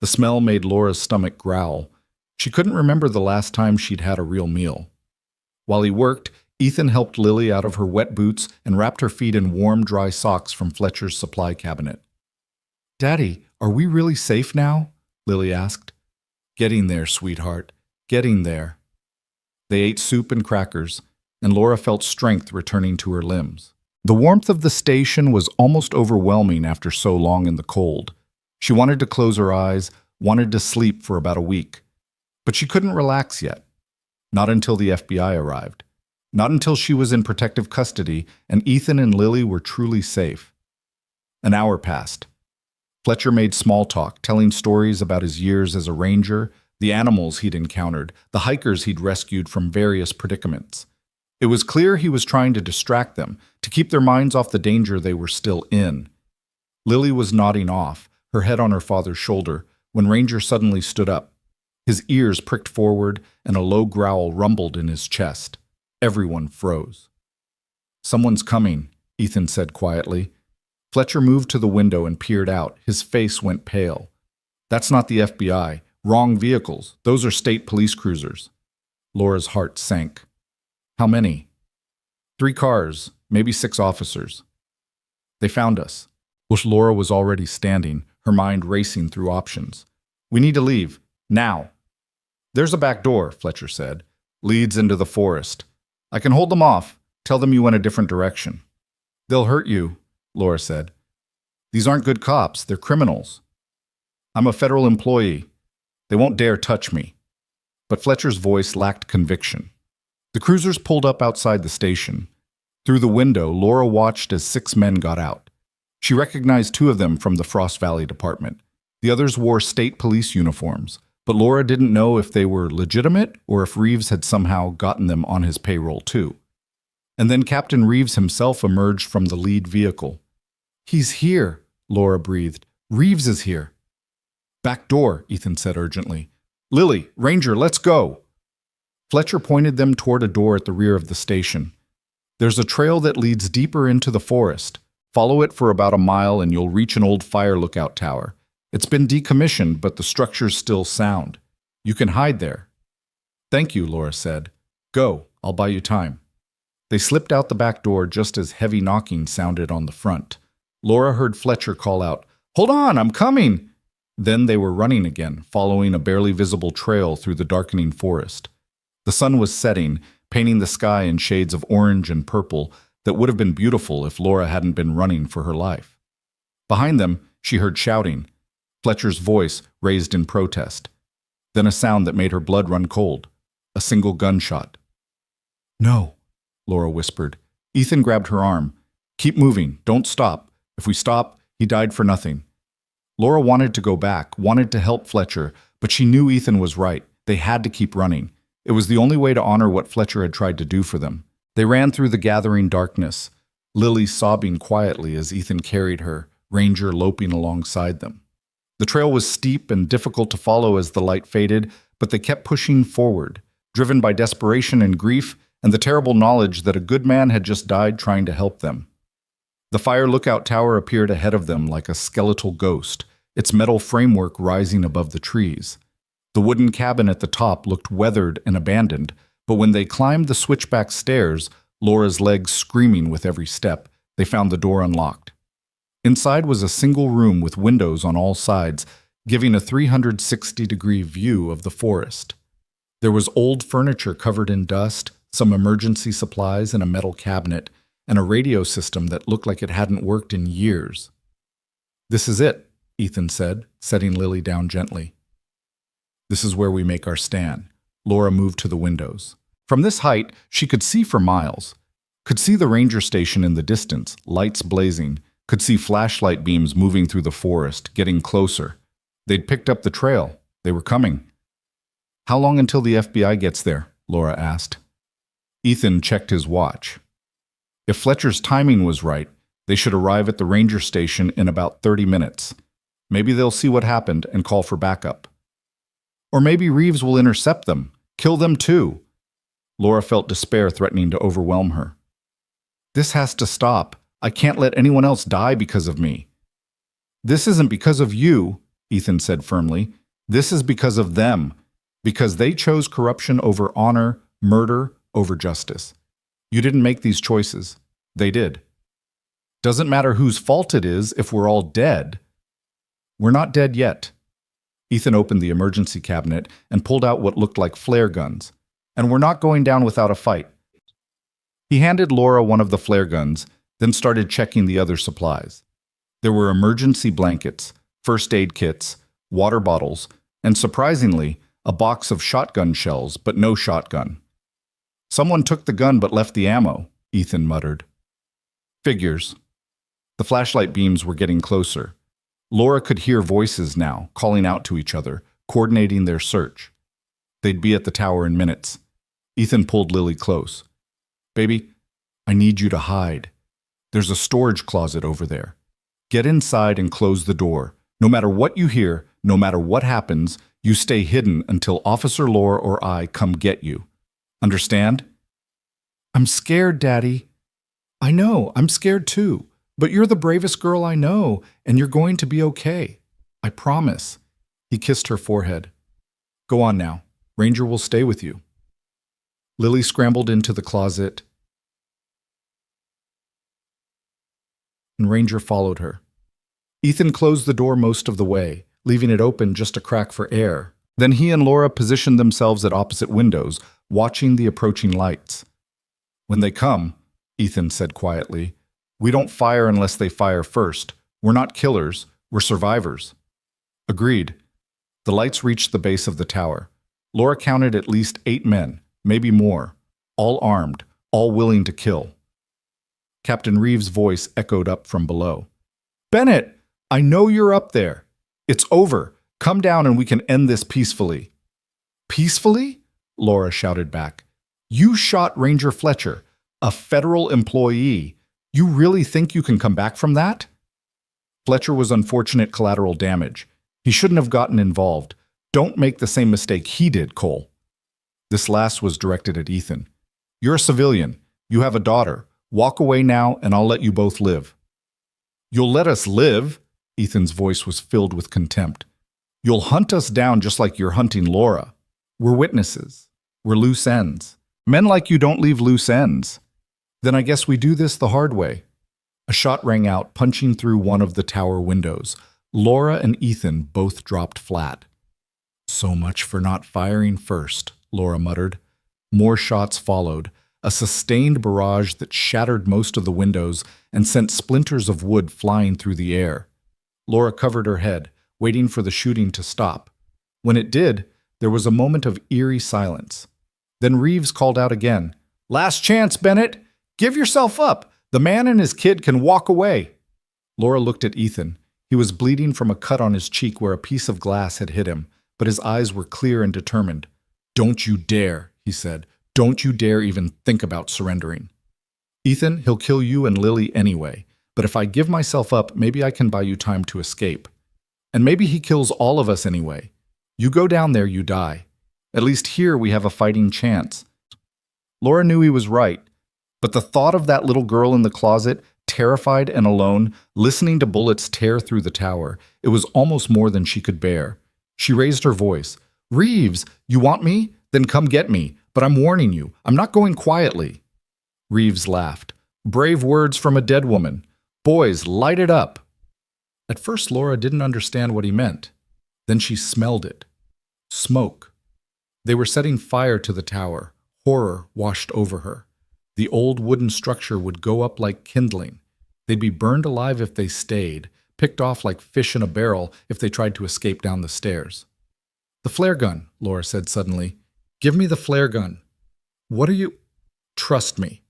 A: The smell made Laura's stomach growl. She couldn't remember the last time she'd had a real meal. While he worked, Ethan helped Lily out of her wet boots and wrapped her feet in warm, dry socks from Fletcher's supply cabinet. Daddy, are we really safe now? Lily asked. Getting there, sweetheart. Getting there. They ate soup and crackers, and Laura felt strength returning to her limbs. The warmth of the station was almost overwhelming after so long in the cold. She wanted to close her eyes, wanted to sleep for about a week. But she couldn't relax yet. Not until the FBI arrived. Not until she was in protective custody and Ethan and Lily were truly safe. An hour passed. Fletcher made small talk, telling stories about his years as a ranger, the animals he'd encountered, the hikers he'd rescued from various predicaments. It was clear he was trying to distract them, to keep their minds off the danger they were still in. Lily was nodding off, her head on her father's shoulder, when Ranger suddenly stood up. His ears pricked forward, and a low growl rumbled in his chest. Everyone froze. Someone's coming, Ethan said quietly. Fletcher moved to the window and peered out. His face went pale. That's not the FBI. Wrong vehicles. Those are state police cruisers. Laura's heart sank. How many? 3 cars, maybe 6 officers. They found us. Laura was already standing, her mind racing through options. We need to leave. Now. There's a back door, Fletcher said. Leads into the forest. I can hold them off. Tell them you went a different direction. They'll hurt you, Laura said. These aren't good cops. They're criminals. I'm a federal employee. They won't dare touch me. But Fletcher's voice lacked conviction. The cruisers pulled up outside the station. Through the window, Laura watched as 6 men got out. She recognized 2 of them from the Frost Valley Department. The others wore state police uniforms, but Laura didn't know if they were legitimate or if Reeves had somehow gotten them on his payroll too. And then Captain Reeves himself emerged from the lead vehicle. He's here, Laura breathed. Reeves is here. Back door, Ethan said urgently. Lily, Ranger, let's go. Fletcher pointed them toward a door at the rear of the station. There's a trail that leads deeper into the forest. Follow it for about a mile and you'll reach an old fire lookout tower. It's been decommissioned, but the structure's still sound. You can hide there. Thank you, Laura said. Go, I'll buy you time. They slipped out the back door just as heavy knocking sounded on the front. Laura heard Fletcher call out, Hold on, I'm coming! Then they were running again, following a barely visible trail through the darkening forest. The sun was setting, painting the sky in shades of orange and purple that would have been beautiful if Laura hadn't been running for her life. Behind them, she heard shouting, Fletcher's voice raised in protest. Then a sound that made her blood run cold. A single gunshot. No, Laura whispered. Ethan grabbed her arm. Keep moving, don't stop. If we stop, he died for nothing. Laura wanted to go back, wanted to help Fletcher, but she knew Ethan was right. They had to keep running. It was the only way to honor what Fletcher had tried to do for them. They ran through the gathering darkness, Lily sobbing quietly as Ethan carried her, Ranger loping alongside them. The trail was steep and difficult to follow as the light faded, but they kept pushing forward, driven by desperation and grief and the terrible knowledge that a good man had just died trying to help them. The fire lookout tower appeared ahead of them like a skeletal ghost, its metal framework rising above the trees. The wooden cabin at the top looked weathered and abandoned, but when they climbed the switchback stairs, Laura's legs screaming with every step, they found the door unlocked. Inside was a single room with windows on all sides, giving a 360-degree view of the forest. There was old furniture covered in dust, some emergency supplies in a metal cabinet, and a radio system that looked like it hadn't worked in years. This is it, Ethan said, setting Lily down gently. This is where we make our stand. Laura moved to the windows. From this height, she could see for miles. Could see the ranger station in the distance, lights blazing. Could see flashlight beams moving through the forest, getting closer. They'd picked up the trail. They were coming. How long until the FBI gets there? Laura asked. Ethan checked his watch. If Fletcher's timing was right, they should arrive at the ranger station in about 30 minutes. Maybe they'll see what happened and call for backup. Or maybe Reeves will intercept them, kill them too. Laura felt despair threatening to overwhelm her. This has to stop. I can't let anyone else die because of me. This isn't because of you, Ethan said firmly. This is because of them. Because they chose corruption over honor, murder over justice. You didn't make these choices. They did. Doesn't matter whose fault it is if we're all dead. We're not dead yet. Ethan opened the emergency cabinet and pulled out what looked like flare guns. And we're not going down without a fight. He handed Laura one of the flare guns, then started checking the other supplies. There were emergency blankets, first aid kits, water bottles, and surprisingly, a box of shotgun shells, but no shotgun. Someone took the gun but left the ammo, Ethan muttered. Figures. The flashlight beams were getting closer. Laura could hear voices now, calling out to each other, coordinating their search. They'd be at the tower in minutes. Ethan pulled Lily close. Baby, I need you to hide. There's a storage closet over there. Get inside and close the door. No matter what you hear, no matter what happens, you stay hidden until Officer Laura or I come get you. Understand? I'm scared, Daddy. I know, I'm scared too. But you're the bravest girl I know, and you're going to be okay. I promise. He kissed her forehead. Go on now. Ranger will stay with you. Lily scrambled into the closet, and Ranger followed her. Ethan closed the door most of the way, leaving it open just a crack for air. Then he and Laura positioned themselves at opposite windows, watching the approaching lights. When they come, Ethan said quietly, we don't fire unless they fire first. We're not killers, we're survivors. Agreed. The lights reached the base of the tower. Laura counted at least 8 men, maybe more, all armed, all willing to kill. Captain Reeves' voice echoed up from below. Bennett, I know you're up there. It's over. Come down and we can end this peacefully. Peacefully? Laura shouted back. You shot Ranger Fletcher, a federal employee. You really think you can come back from that? Fletcher was unfortunate collateral damage. He shouldn't have gotten involved. Don't make the same mistake he did, Cole. This last was directed at Ethan. You're a civilian. You have a daughter. Walk away now, and I'll let you both live. You'll let us live? Ethan's voice was filled with contempt. You'll hunt us down just like you're hunting Laura. We're witnesses. We're loose ends. Men like you don't leave loose ends. Then I guess we do this the hard way. A shot rang out, punching through one of the tower windows. Laura and Ethan both dropped flat. So much for not firing first, Laura muttered. More shots followed, a sustained barrage that shattered most of the windows and sent splinters of wood flying through the air. Laura covered her head, waiting for the shooting to stop. When it did, there was a moment of eerie silence. Then Reeves called out again. Last chance, Bennett! Give yourself up! The man and his kid can walk away! Laura looked at Ethan. He was bleeding from a cut on his cheek where a piece of glass had hit him, but his eyes were clear and determined. Don't you dare, he said. Don't you dare even think about surrendering. Ethan, he'll kill you and Lily anyway, but if I give myself up, maybe I can buy you time to escape. And maybe he kills all of us anyway. You go down there, you die. At least here we have a fighting chance. Laura knew he was right, but the thought of that little girl in the closet, terrified and alone, listening to bullets tear through the tower, it was almost more than she could bear. She raised her voice. Reeves, you want me? Then come get me. But I'm warning you, I'm not going quietly. Reeves laughed. Brave words from a dead woman. Boys, light it up. At first, Laura didn't understand what he meant. Then she smelled it. Smoke. They were setting fire to the tower. Horror washed over her. The old wooden structure would go up like kindling. They'd be burned alive if they stayed, picked off like fish in a barrel if they tried to escape down the stairs. The flare gun, Laura said suddenly. Give me the flare gun. What are you? Trust me.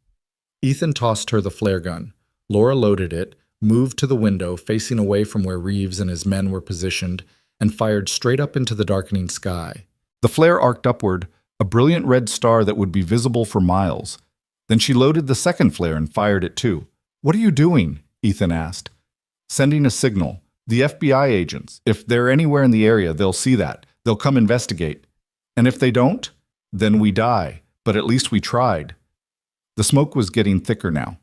A: Ethan tossed her the flare gun. Laura loaded it, moved to the window facing away from where Reeves and his men were positioned, and fired straight up into the darkening sky. The flare arced upward, a brilliant red star that would be visible for miles. Then she loaded the second flare and fired it too. What are you doing? Ethan asked. Sending a signal. The FBI agents. If they're anywhere in the area, they'll see that. They'll come investigate. And if they don't, then we die. But at least we tried. The smoke was getting thicker now.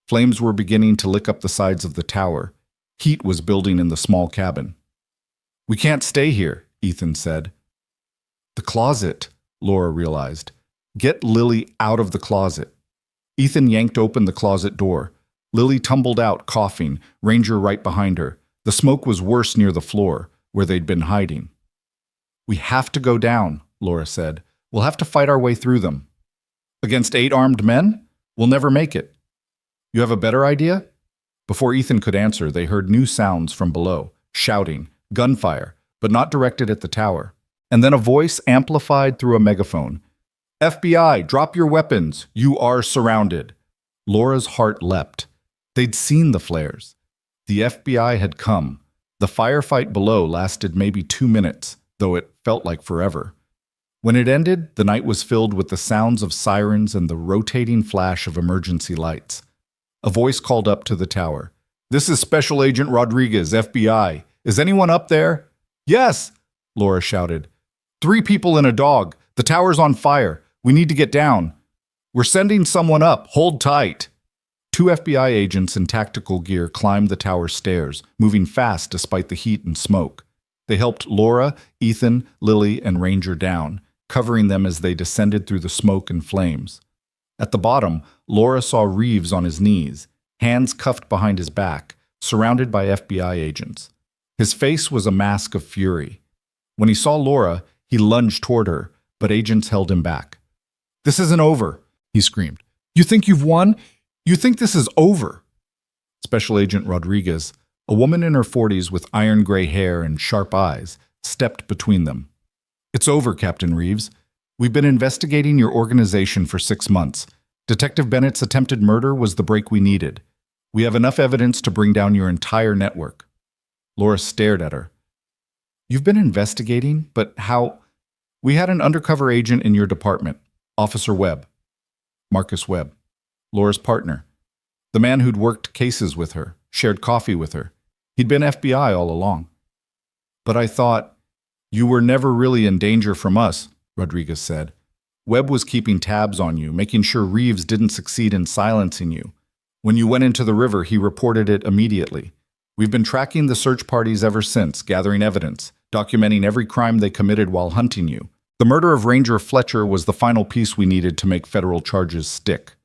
A: Flames were beginning to lick up the sides of the tower. Heat was building in the small cabin. We can't stay here, Ethan said. The closet, Laura realized. Get Lily out of the closet. Ethan yanked open the closet door. Lily tumbled out, coughing, Ranger right behind her. The smoke was worse near the floor, where they'd been hiding. We have to go down, Laura said. We'll have to fight our way through them. Against 8 armed men? We'll never make it. You have a better idea? Before Ethan could answer, they heard new sounds from below, shouting, gunfire, but not directed at the tower. And then a voice amplified through a megaphone. FBI, drop your weapons. You are surrounded. Laura's heart leapt. They'd seen the flares. The FBI had come. The firefight below lasted maybe 2 minutes, though it felt like forever. When it ended, the night was filled with the sounds of sirens and the rotating flash of emergency lights. A voice called up to the tower. This is Special Agent Rodriguez, FBI. Is anyone up there? Yes, Laura shouted. 3 people and a dog. The tower's on fire. We need to get down. We're sending someone up. Hold tight. 2 FBI agents in tactical gear climbed the tower stairs, moving fast despite the heat and smoke. They helped Laura, Ethan, Lily, and Ranger down, covering them as they descended through the smoke and flames. At the bottom, Laura saw Reeves on his knees, hands cuffed behind his back, surrounded by FBI agents. His face was a mask of fury. When he saw Laura, he lunged toward her, but agents held him back. This isn't over, he screamed. You think you've won? You think this is over? Special Agent Rodriguez, a woman in her 40s with iron gray hair and sharp eyes, stepped between them. It's over, Captain Reeves. We've been investigating your organization for 6 months. Detective Bennett's attempted murder was the break we needed. We have enough evidence to bring down your entire network. Laura stared at her. You've been investigating, but how? We had an undercover agent in your department, Officer Webb. Marcus Webb, Laura's partner. The man who'd worked cases with her, shared coffee with her. He'd been FBI all along. But I thought, you were never really in danger from us, Rodriguez said. Webb was keeping tabs on you, making sure Reeves didn't succeed in silencing you. When you went into the river, he reported it immediately. We've been tracking the search parties ever since, gathering evidence, documenting every crime they committed while hunting you. The murder of Ranger Fletcher was the final piece we needed to make federal charges stick.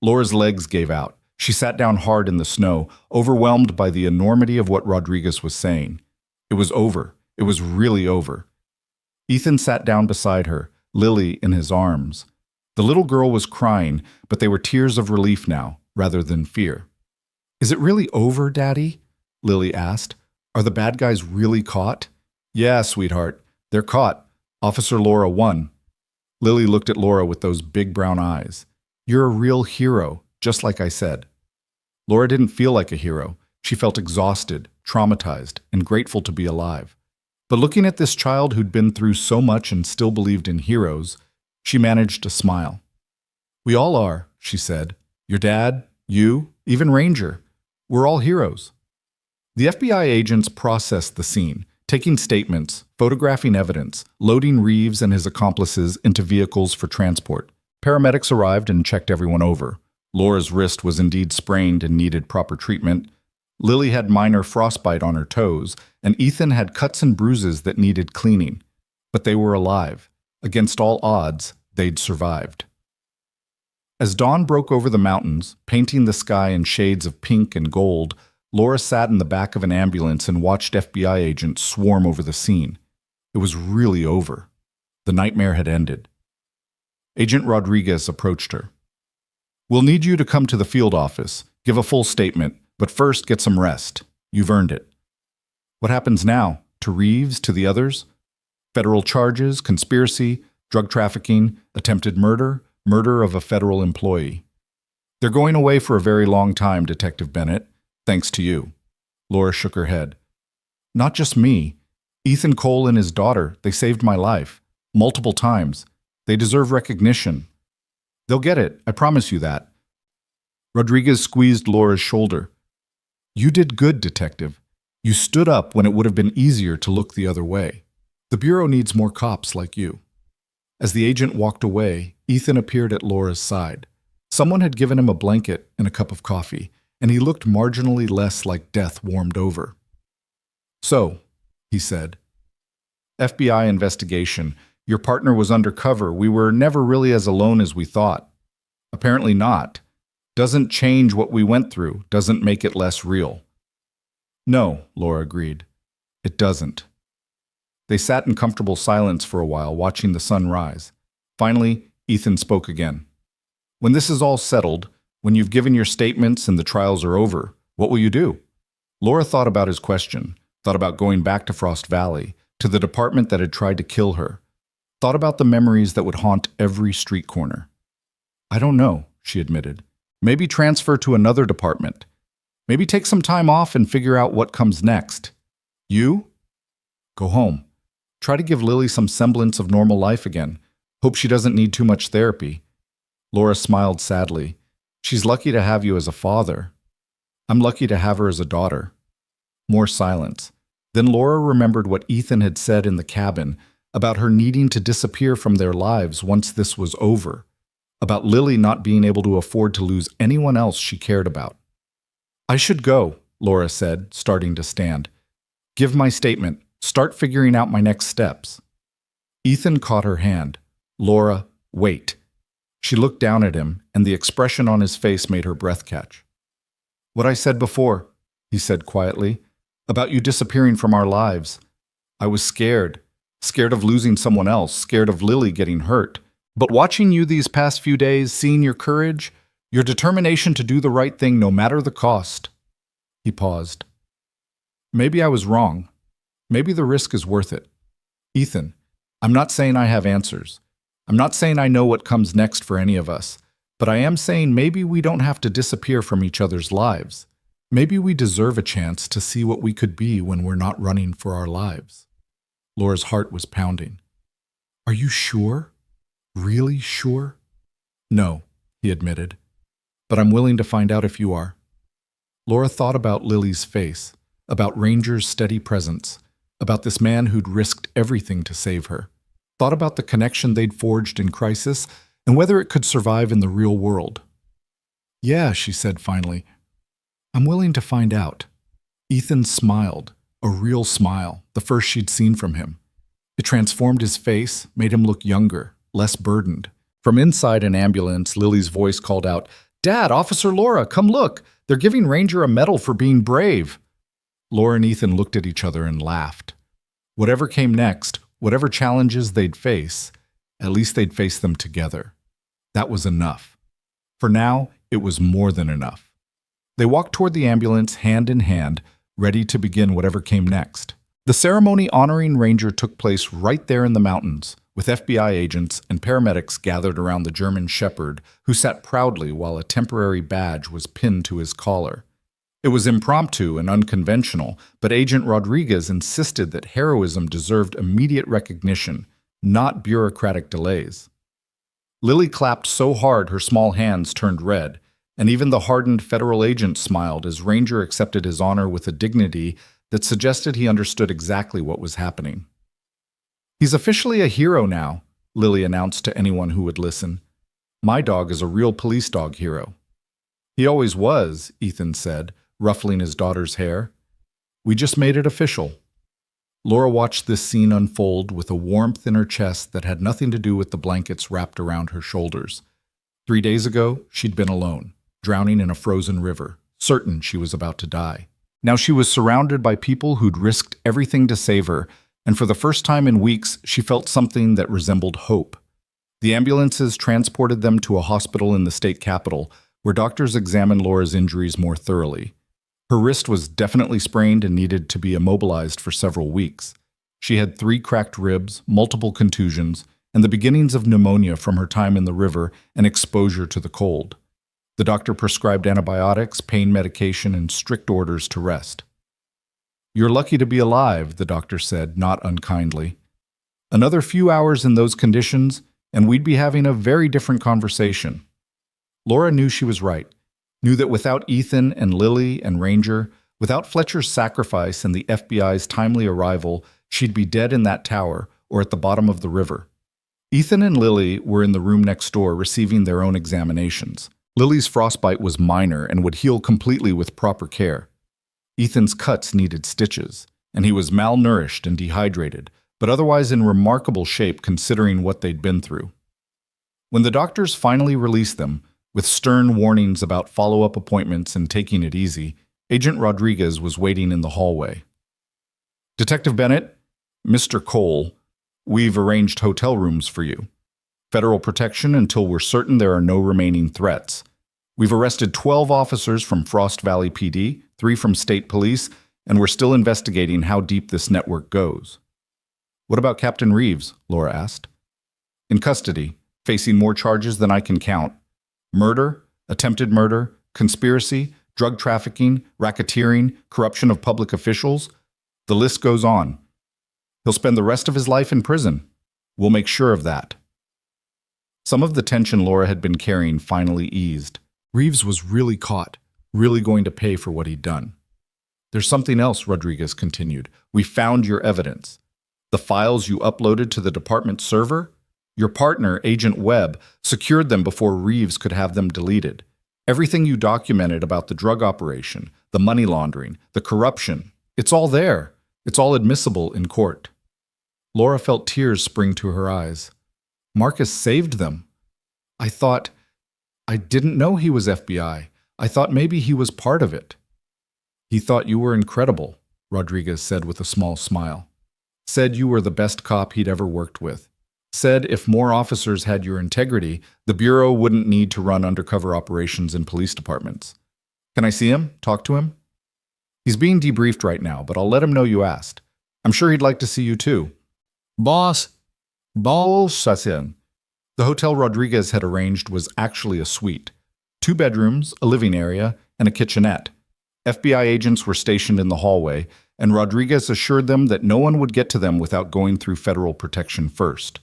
A: Laura's legs gave out. She sat down hard in the snow, overwhelmed by the enormity of what Rodriguez was saying. It was over. It was really over. Ethan sat down beside her, Lily in his arms. The little girl was crying, but they were tears of relief now, rather than fear. Is it really over, Daddy? Lily asked. Are the bad guys really caught? Yeah, sweetheart. They're caught. Officer Laura won. Lily looked at Laura with those big brown eyes. You're a real hero, just like I said. Laura didn't feel like a hero. She felt exhausted, traumatized, and grateful to be alive. But looking at this child who'd been through so much and still believed in heroes, she managed to smile. We all are, she said. Your dad, you, even Ranger. We're all heroes. The FBI agents processed the scene, taking statements, photographing evidence, loading Reeves and his accomplices into vehicles for transport. Paramedics arrived and checked everyone over. Laura's wrist was indeed sprained and needed proper treatment. Lily had minor frostbite on her toes, and Ethan had cuts and bruises that needed cleaning. But they were alive. Against all odds, they'd survived. As dawn broke over the mountains, painting the sky in shades of pink and gold, Laura sat in the back of an ambulance and watched FBI agents swarm over the scene. It was really over. The nightmare had ended. Agent Rodriguez approached her. We'll need you to come to the field office, give a full statement, but first get some rest. You've earned it. What happens now? To Reeves, to the others? Federal charges, conspiracy, drug trafficking, attempted murder, murder of a federal employee. They're going away for a very long time, Detective Bennett, thanks to you. Laura shook her head. Not just me. Ethan Cole and his daughter, they saved my life. Multiple times. They deserve recognition. They'll get it, I promise you that. Rodriguez squeezed Laura's shoulder. You did good, Detective. You stood up when it would have been easier to look the other way. The Bureau needs more cops like you. As the agent walked away, Ethan appeared at Laura's side. Someone had given him a blanket and a cup of coffee, and he looked marginally less like death warmed over. So, he said, FBI investigation. Your partner was undercover. We were never really as alone as we thought. Apparently not. Doesn't change what we went through, doesn't make it less real. No, Laura agreed. It doesn't. They sat in comfortable silence for a while, watching the sun rise. Finally, Ethan spoke again. When this is all settled, when you've given your statements and the trials are over, what will you do? Laura thought about his question, thought about going back to Frost Valley, to the department that had tried to kill her, thought about the memories that would haunt every street corner. I don't know, she admitted. Maybe transfer to another department. Maybe take some time off and figure out what comes next. You? Go home. Try to give Lily some semblance of normal life again. Hope she doesn't need too much therapy. Laura smiled sadly. She's lucky to have you as a father. I'm lucky to have her as a daughter. More silence. Then Laura remembered what Ethan had said in the cabin about her needing to disappear from their lives once this was over, about Lily not being able to afford to lose anyone else she cared about. I should go, Laura said, starting to stand. Give my statement. Start figuring out my next steps. Ethan caught her hand. Laura, wait. She looked down at him, and the expression on his face made her breath catch. What I said before, he said quietly, about you disappearing from our lives. I was scared. Scared of losing someone else, scared of Lily getting hurt. But watching you these past few days, seeing your courage, your determination to do the right thing no matter the cost. He paused. Maybe I was wrong. Maybe the risk is worth it. Ethan, I'm not saying I have answers. I'm not saying I know what comes next for any of us, but I am saying maybe we don't have to disappear from each other's lives. Maybe we deserve a chance to see what we could be when we're not running for our lives. Laura's heart was pounding. Are you sure? Really sure? No, he admitted. But I'm willing to find out if you are. Laura thought about Lily's face, about Ranger's steady presence, about this man who'd risked everything to save her. Thought about the connection they'd forged in crisis and whether it could survive in the real world.
B: Yeah, she said finally. I'm willing to find out.
A: Ethan smiled, a real smile, the first she'd seen from him. It transformed his face, made him look younger, less burdened. From inside an ambulance, Lily's voice called out, "Dad, Officer Laura, come look! They're giving Ranger a medal for being brave." Laura and Ethan looked at each other and laughed. Whatever came next, whatever challenges they'd face, at least they'd face them together. That was enough. For now, it was more than enough. They walked toward the ambulance hand in hand, ready to begin whatever came next. The ceremony honoring Ranger took place right there in the mountains, with FBI agents and paramedics gathered around the German Shepherd, who sat proudly while a temporary badge was pinned to his collar. It was impromptu and unconventional, but Agent Rodriguez insisted that heroism deserved immediate recognition, not bureaucratic delays. Lily clapped so hard her small hands turned red, and even the hardened federal agent smiled as Ranger accepted his honor with a dignity that suggested he understood exactly what was happening. "He's officially a hero now," Lily announced to anyone who would listen. "My dog is a real police dog hero." "He always was," Ethan said, ruffling his daughter's hair. "We just made it official." Laura watched this scene unfold with a warmth in her chest that had nothing to do with the blankets wrapped around her shoulders. 3 days ago, she'd been alone, drowning in a frozen river, certain she was about to die. Now she was surrounded by people who'd risked everything to save her, and for the first time in weeks, she felt something that resembled hope. The ambulances transported them to a hospital in the state capital, where doctors examined Laura's injuries more thoroughly. Her wrist was definitely sprained and needed to be immobilized for several weeks. She had 3 cracked ribs, multiple contusions, and the beginnings of pneumonia from her time in the river and exposure to the cold. The doctor prescribed antibiotics, pain medication, and strict orders to rest. "You're lucky to be alive," the doctor said, not unkindly. "Another few hours in those conditions, and we'd be having a very different conversation." Laura knew she was right, knew that without Ethan and Lily and Ranger, without Fletcher's sacrifice and the FBI's timely arrival, she'd be dead in that tower or at the bottom of the river. Ethan and Lily were in the room next door receiving their own examinations. Lily's frostbite was minor and would heal completely with proper care. Ethan's cuts needed stitches, and he was malnourished and dehydrated, but otherwise in remarkable shape considering what they'd been through. When the doctors finally released them, with stern warnings about follow-up appointments and taking it easy, Agent Rodriguez was waiting in the hallway. "Detective Bennett, Mr. Cole, we've arranged hotel rooms for you. Federal protection until we're certain there are no remaining threats. We've arrested 12 officers from Frost Valley PD, 3 from state police, and we're still investigating how deep this network goes." "What about Captain Reeves?" Laura asked. "In custody, facing more charges than I can count. Murder, attempted murder, conspiracy, drug trafficking, racketeering, corruption of public officials. The list goes on. He'll spend the rest of his life in prison. We'll make sure of that." Some of the tension Laura had been carrying finally eased. Reeves was really caught, really going to pay for what he'd done. "There's something else," Rodriguez continued. "We found your evidence. The files you uploaded to the department server? Your partner, Agent Webb, secured them before Reeves could have them deleted. Everything you documented about the drug operation, the money laundering, the corruption, it's all there. It's all admissible in court." Laura felt tears spring to her eyes. "Marcus saved them. I didn't know he was FBI. I thought maybe he was part of it." "He thought you were incredible," Rodriguez said with a small smile. "Said you were the best cop he'd ever worked with. Said if more officers had your integrity, the Bureau wouldn't need to run undercover operations in police departments. Can I see him? Talk to him?" "He's being debriefed right now, but I'll let him know you asked. I'm sure he'd like to see you too."
B: Boss.
A: The hotel Rodriguez had arranged was actually a suite. 2 bedrooms, a living area, and a kitchenette. FBI agents were stationed in the hallway, and Rodriguez assured them that no one would get to them without going through federal protection first.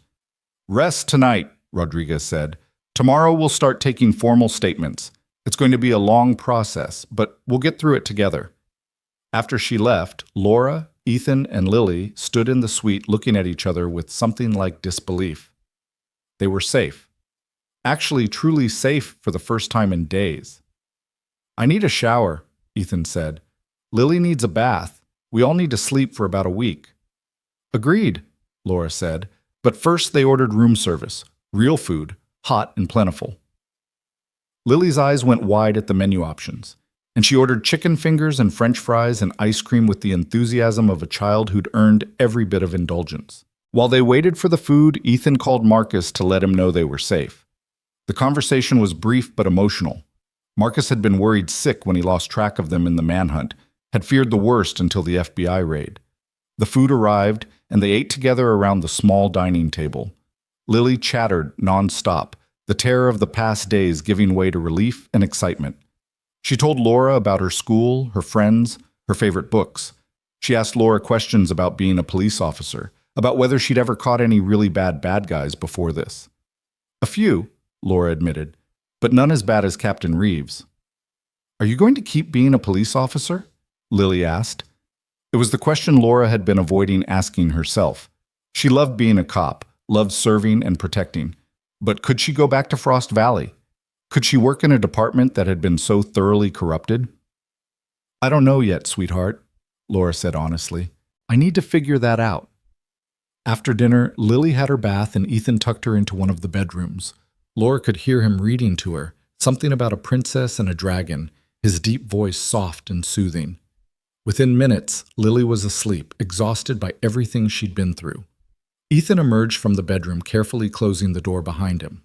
A: "Rest tonight," Rodriguez said. "Tomorrow we'll start taking formal statements. It's going to be a long process, but we'll get through it together." After she left, Laura, Ethan, and Lily stood in the suite looking at each other with something like disbelief. They were safe. Actually, truly safe for the first time in days. "I need a shower," Ethan said. "Lily needs a bath. We all need to sleep for about a week." "Agreed," Laura said. But first they ordered room service, real food, hot and plentiful. Lily's eyes went wide at the menu options, and she ordered chicken fingers and French fries and ice cream with the enthusiasm of a child who'd earned every bit of indulgence. While they waited for the food, Ethan called Marcus to let him know they were safe. The conversation was brief but emotional. Marcus had been worried sick when he lost track of them in the manhunt, had feared the worst until the FBI raid. The food arrived, and they ate together around the small dining table. Lily chattered nonstop, the terror of the past days giving way to relief and excitement. She told Laura about her school, her friends, her favorite books. She asked Laura questions about being a police officer, about whether she'd ever caught any really bad guys before this. "A few," Laura admitted, "but none as bad as Captain Reeves." "Are you going to keep being a police officer?" Lily asked. It was the question Laura had been avoiding asking herself. She loved being a cop, loved serving and protecting. But could she go back to Frost Valley? Could she work in a department that had been so thoroughly corrupted? "I don't know yet, sweetheart," Laura said honestly. "I need to figure that out." After dinner, Lily had her bath and Ethan tucked her into one of the bedrooms. Laura could hear him reading to her, something about a princess and a dragon, his deep voice soft and soothing. Within minutes, Lily was asleep, exhausted by everything she'd been through. Ethan emerged from the bedroom, carefully closing the door behind him.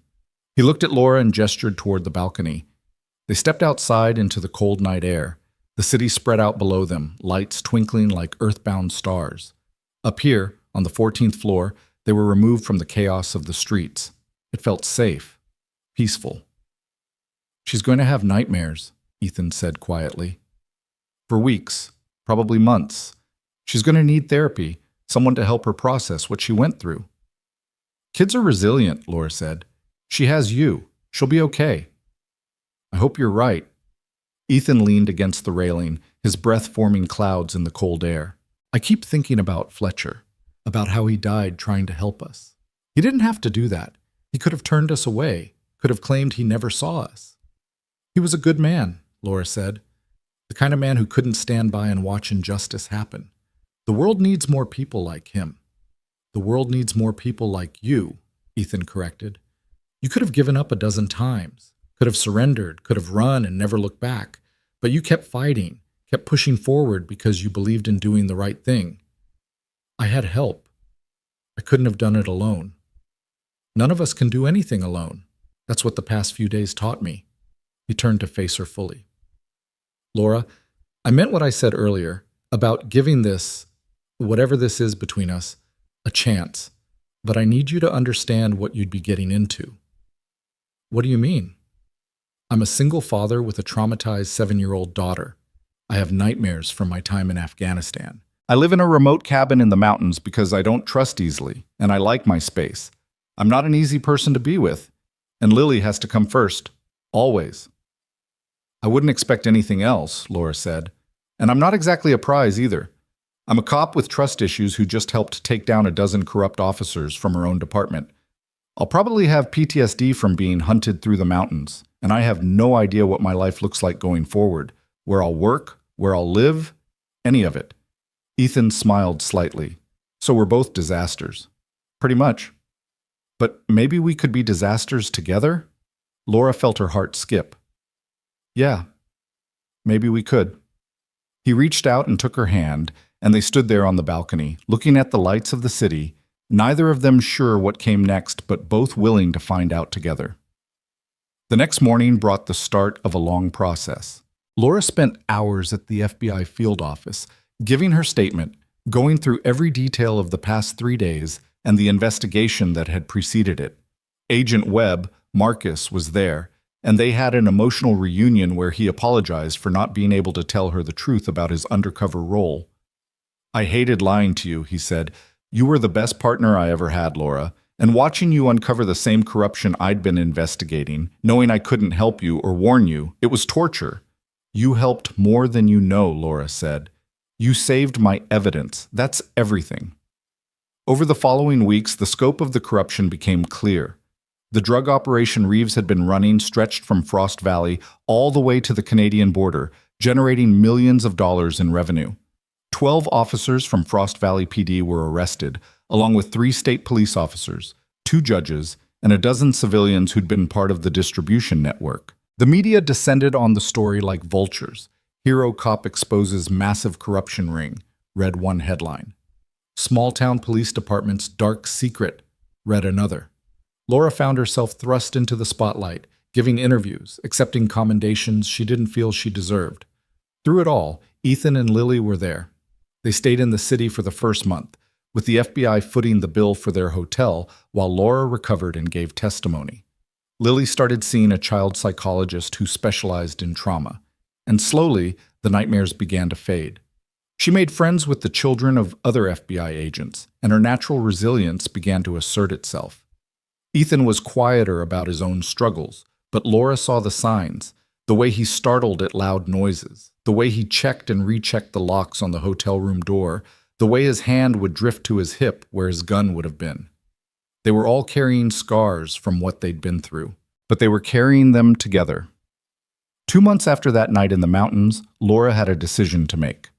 A: He looked at Laura and gestured toward the balcony. They stepped outside into the cold night air. The city spread out below them, lights twinkling like earthbound stars. Up here, on the 14th floor, they were removed from the chaos of the streets. It felt safe, peaceful. "She's going to have nightmares," Ethan said quietly. "For weeks, probably months. She's going to need therapy, someone to help her process what she went through." "Kids are resilient," Laura said. "She has you. She'll be okay." "I hope you're right." Ethan leaned against the railing, his breath forming clouds in the cold air. "I keep thinking about Fletcher, about how he died trying to help us. He didn't have to do that. He could have turned us away, could have claimed he never saw us." "He was a good man," Laura said. "The kind of man who couldn't stand by and watch injustice happen. The world needs more people like him." "The world needs more people like you," Ethan corrected. "You could have given up a dozen times, could have surrendered, could have run and never looked back, but you kept fighting, kept pushing forward because you believed in doing the right thing. I had help. I couldn't have done it alone. None of us can do anything alone. That's what the past few days taught me." He turned to face her fully. "Laura, I meant what I said earlier about giving this, whatever this is between us, a chance, but I need you to understand what you'd be getting into." "What do you mean?" "I'm a single father with a traumatized 7-year-old daughter. I have nightmares from my time in Afghanistan. I live in a remote cabin in the mountains because I don't trust easily, and I like my space. I'm not an easy person to be with, and Lily has to come first, always." "I wouldn't expect anything else," Laura said. "And I'm not exactly a prize either. I'm a cop with trust issues who just helped take down a dozen corrupt officers from her own department. I'll probably have PTSD from being hunted through the mountains, and I have no idea what my life looks like going forward, where I'll work, where I'll live, any of it." Ethan smiled slightly. "So we're both disasters." "Pretty much." "But maybe we could be disasters together?" Laura felt her heart skip. "Yeah, maybe we could." He reached out and took her hand, and they stood there on the balcony, looking at the lights of the city, neither of them sure what came next, but both willing to find out together. The next morning brought the start of a long process. Laura spent hours at the FBI field office, giving her statement, going through every detail of the past 3 days and the investigation that had preceded it. Agent Webb, Marcus, was there, and they had an emotional reunion where he apologized for not being able to tell her the truth about his undercover role. "I hated lying to you," he said. "You were the best partner I ever had, Laura, and watching you uncover the same corruption I'd been investigating, knowing I couldn't help you or warn you, it was torture." "You helped more than you know," Laura said. You saved my evidence. That's everything. Over the following weeks, the scope of the corruption became clear. The drug operation Reeves had been running stretched from Frost Valley all the way to the Canadian border, generating millions of dollars in revenue. 12 officers from Frost Valley PD were arrested, along with 3 state police officers, 2 judges, and a dozen civilians who'd been part of the distribution network. The media descended on the story like vultures. Hero cop exposes massive corruption ring, read one headline. Small-town police department's dark secret, read another. Laura found herself thrust into the spotlight, giving interviews, accepting commendations she didn't feel she deserved. Through it all, Ethan and Lily were there. They stayed in the city for the first month, with the FBI footing the bill for their hotel while Laura recovered and gave testimony. Lily started seeing a child psychologist who specialized in trauma, and slowly the nightmares began to fade. She made friends with the children of other FBI agents, and her natural resilience began to assert itself. Ethan was quieter about his own struggles, but Laura saw the signs, the way he startled at loud noises, the way he checked and rechecked the locks on the hotel room door, the way his hand would drift to his hip where his gun would have been. They were all carrying scars from what they'd been through, but they were carrying them together. 2 months after that night in the mountains, Laura had a decision to make.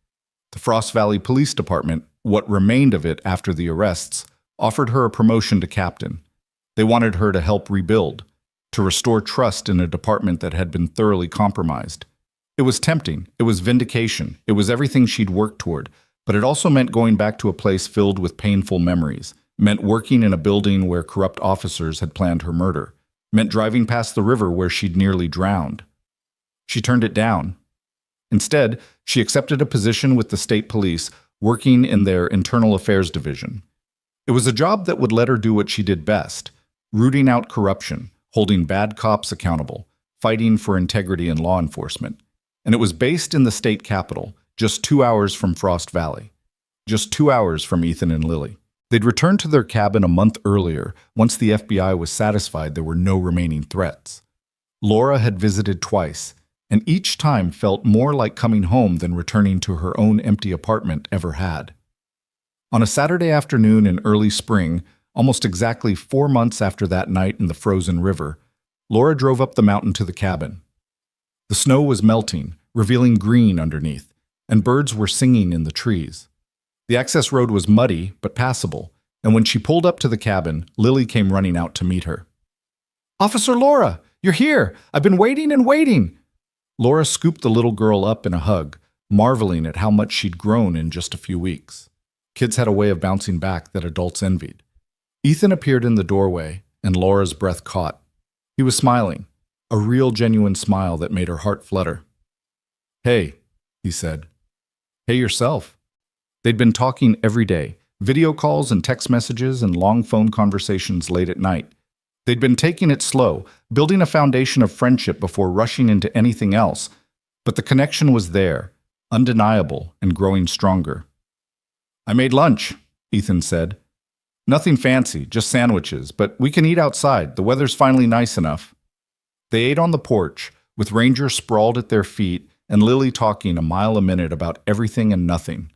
A: The Frost Valley Police Department, what remained of it after the arrests, offered her a promotion to captain. They wanted her to help rebuild, to restore trust in a department that had been thoroughly compromised. It was tempting, it was vindication, it was everything she'd worked toward, but it also meant going back to a place filled with painful memories, meant working in a building where corrupt officers had planned her murder, meant driving past the river where she'd nearly drowned. She turned it down. Instead, she accepted a position with the state police, working in their internal affairs division. It was a job that would let her do what she did best, rooting out corruption, holding bad cops accountable, fighting for integrity in law enforcement. And it was based in the state capital, just 2 hours from Frost Valley, just 2 hours from Ethan and Lily. They'd returned to their cabin a month earlier, once the FBI was satisfied there were no remaining threats. Laura had visited twice, and each time felt more like coming home than returning to her own empty apartment ever had. On a Saturday afternoon in early spring, almost exactly 4 months after that night in the frozen river, Laura drove up the mountain to the cabin. The snow was melting, revealing green underneath, and birds were singing in the trees. The access road was muddy but passable, and when she pulled up to the cabin, Lily came running out to meet her. "Officer Laura, you're here! I've been waiting and waiting!" Laura scooped the little girl up in a hug, marveling at how much she'd grown in just a few weeks. Kids had a way of bouncing back that adults envied. Ethan appeared in the doorway, and Laura's breath caught. He was smiling, a real genuine smile that made her heart flutter. "Hey," he said. "Hey yourself." They'd been talking every day, video calls and text messages and long phone conversations late at night. They'd been taking it slow, building a foundation of friendship before rushing into anything else, but the connection was there, undeniable and growing stronger. "I made lunch," Ethan said. "Nothing fancy, just sandwiches, but we can eat outside. The weather's finally nice enough." They ate on the porch, with Ranger sprawled at their feet and Lily talking a mile a minute about everything and nothing.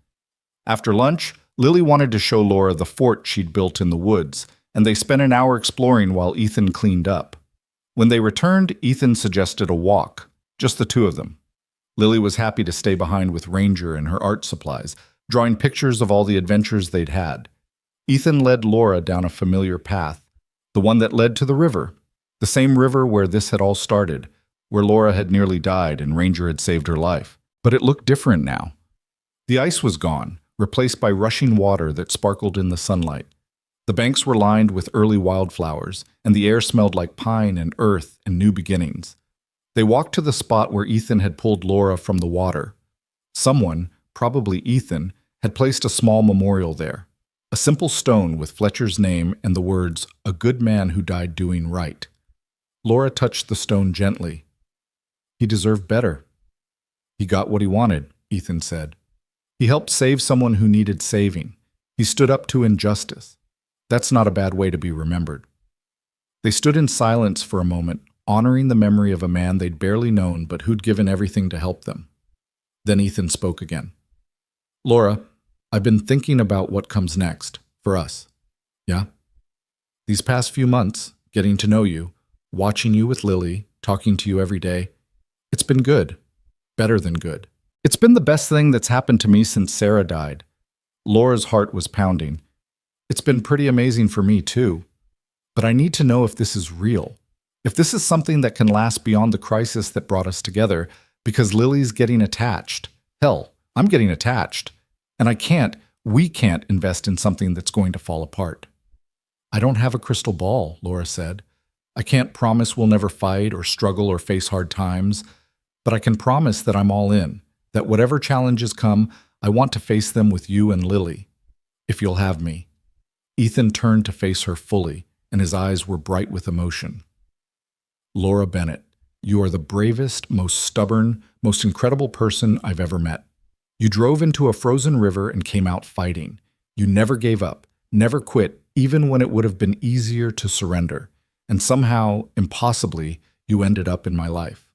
A: After lunch, Lily wanted to show Laura the fort she'd built in the woods, and they spent an hour exploring while Ethan cleaned up. When they returned, Ethan suggested a walk, just the two of them. Lily was happy to stay behind with Ranger and her art supplies, drawing pictures of all the adventures they'd had. Ethan led Laura down a familiar path, the one that led to the river, the same river where this had all started, where Laura had nearly died and Ranger had saved her life. But it looked different now. The ice was gone, replaced by rushing water that sparkled in the sunlight. The banks were lined with early wildflowers, and the air smelled like pine and earth and new beginnings. They walked to the spot where Ethan had pulled Laura from the water. Someone, probably Ethan, had placed a small memorial there, a simple stone with Fletcher's name and the words, "A good man who died doing right." Laura touched the stone gently. "He deserved better." "He got what he wanted," Ethan said. "He helped save someone who needed saving. He stood up to injustice. That's not a bad way to be remembered." They stood in silence for a moment, honoring the memory of a man they'd barely known but who'd given everything to help them. Then Ethan spoke again. Laura, I've been thinking about what comes next for us. Yeah? These past few months, getting to know you, watching you with Lily, talking to you every day, it's been good. Better than good. It's been the best thing that's happened to me since Sarah died. Laura's heart was pounding. It's been pretty amazing for me, too. But I need to know if this is real. If this is something that can last beyond the crisis that brought us together, because Lily's getting attached. Hell, I'm getting attached. And we can't invest in something that's going to fall apart. I don't have a crystal ball, Laura said. I can't promise we'll never fight or struggle or face hard times, but I can promise that I'm all in, that whatever challenges come, I want to face them with you and Lily, if you'll have me. Ethan turned to face her fully, and his eyes were bright with emotion. Laura Bennett, you are the bravest, most stubborn, most incredible person I've ever met. You drove into a frozen river and came out fighting. You never gave up, never quit, even when it would have been easier to surrender. And somehow, impossibly, you ended up in my life.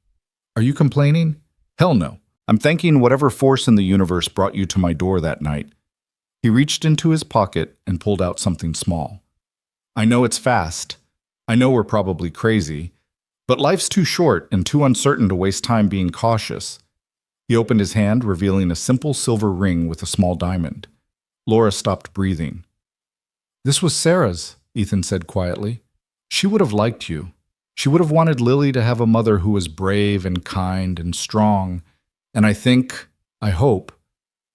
A: Are you complaining? Hell no. I'm thanking whatever force in the universe brought you to my door that night. He reached into his pocket and pulled out something small. I know it's fast. I know we're probably crazy. But life's too short and too uncertain to waste time being cautious. He opened his hand, revealing a simple silver ring with a small diamond. Laura stopped breathing. This was Sarah's, Ethan said quietly. She would have liked you. She would have wanted Lily to have a mother who was brave and kind and strong. And I hope,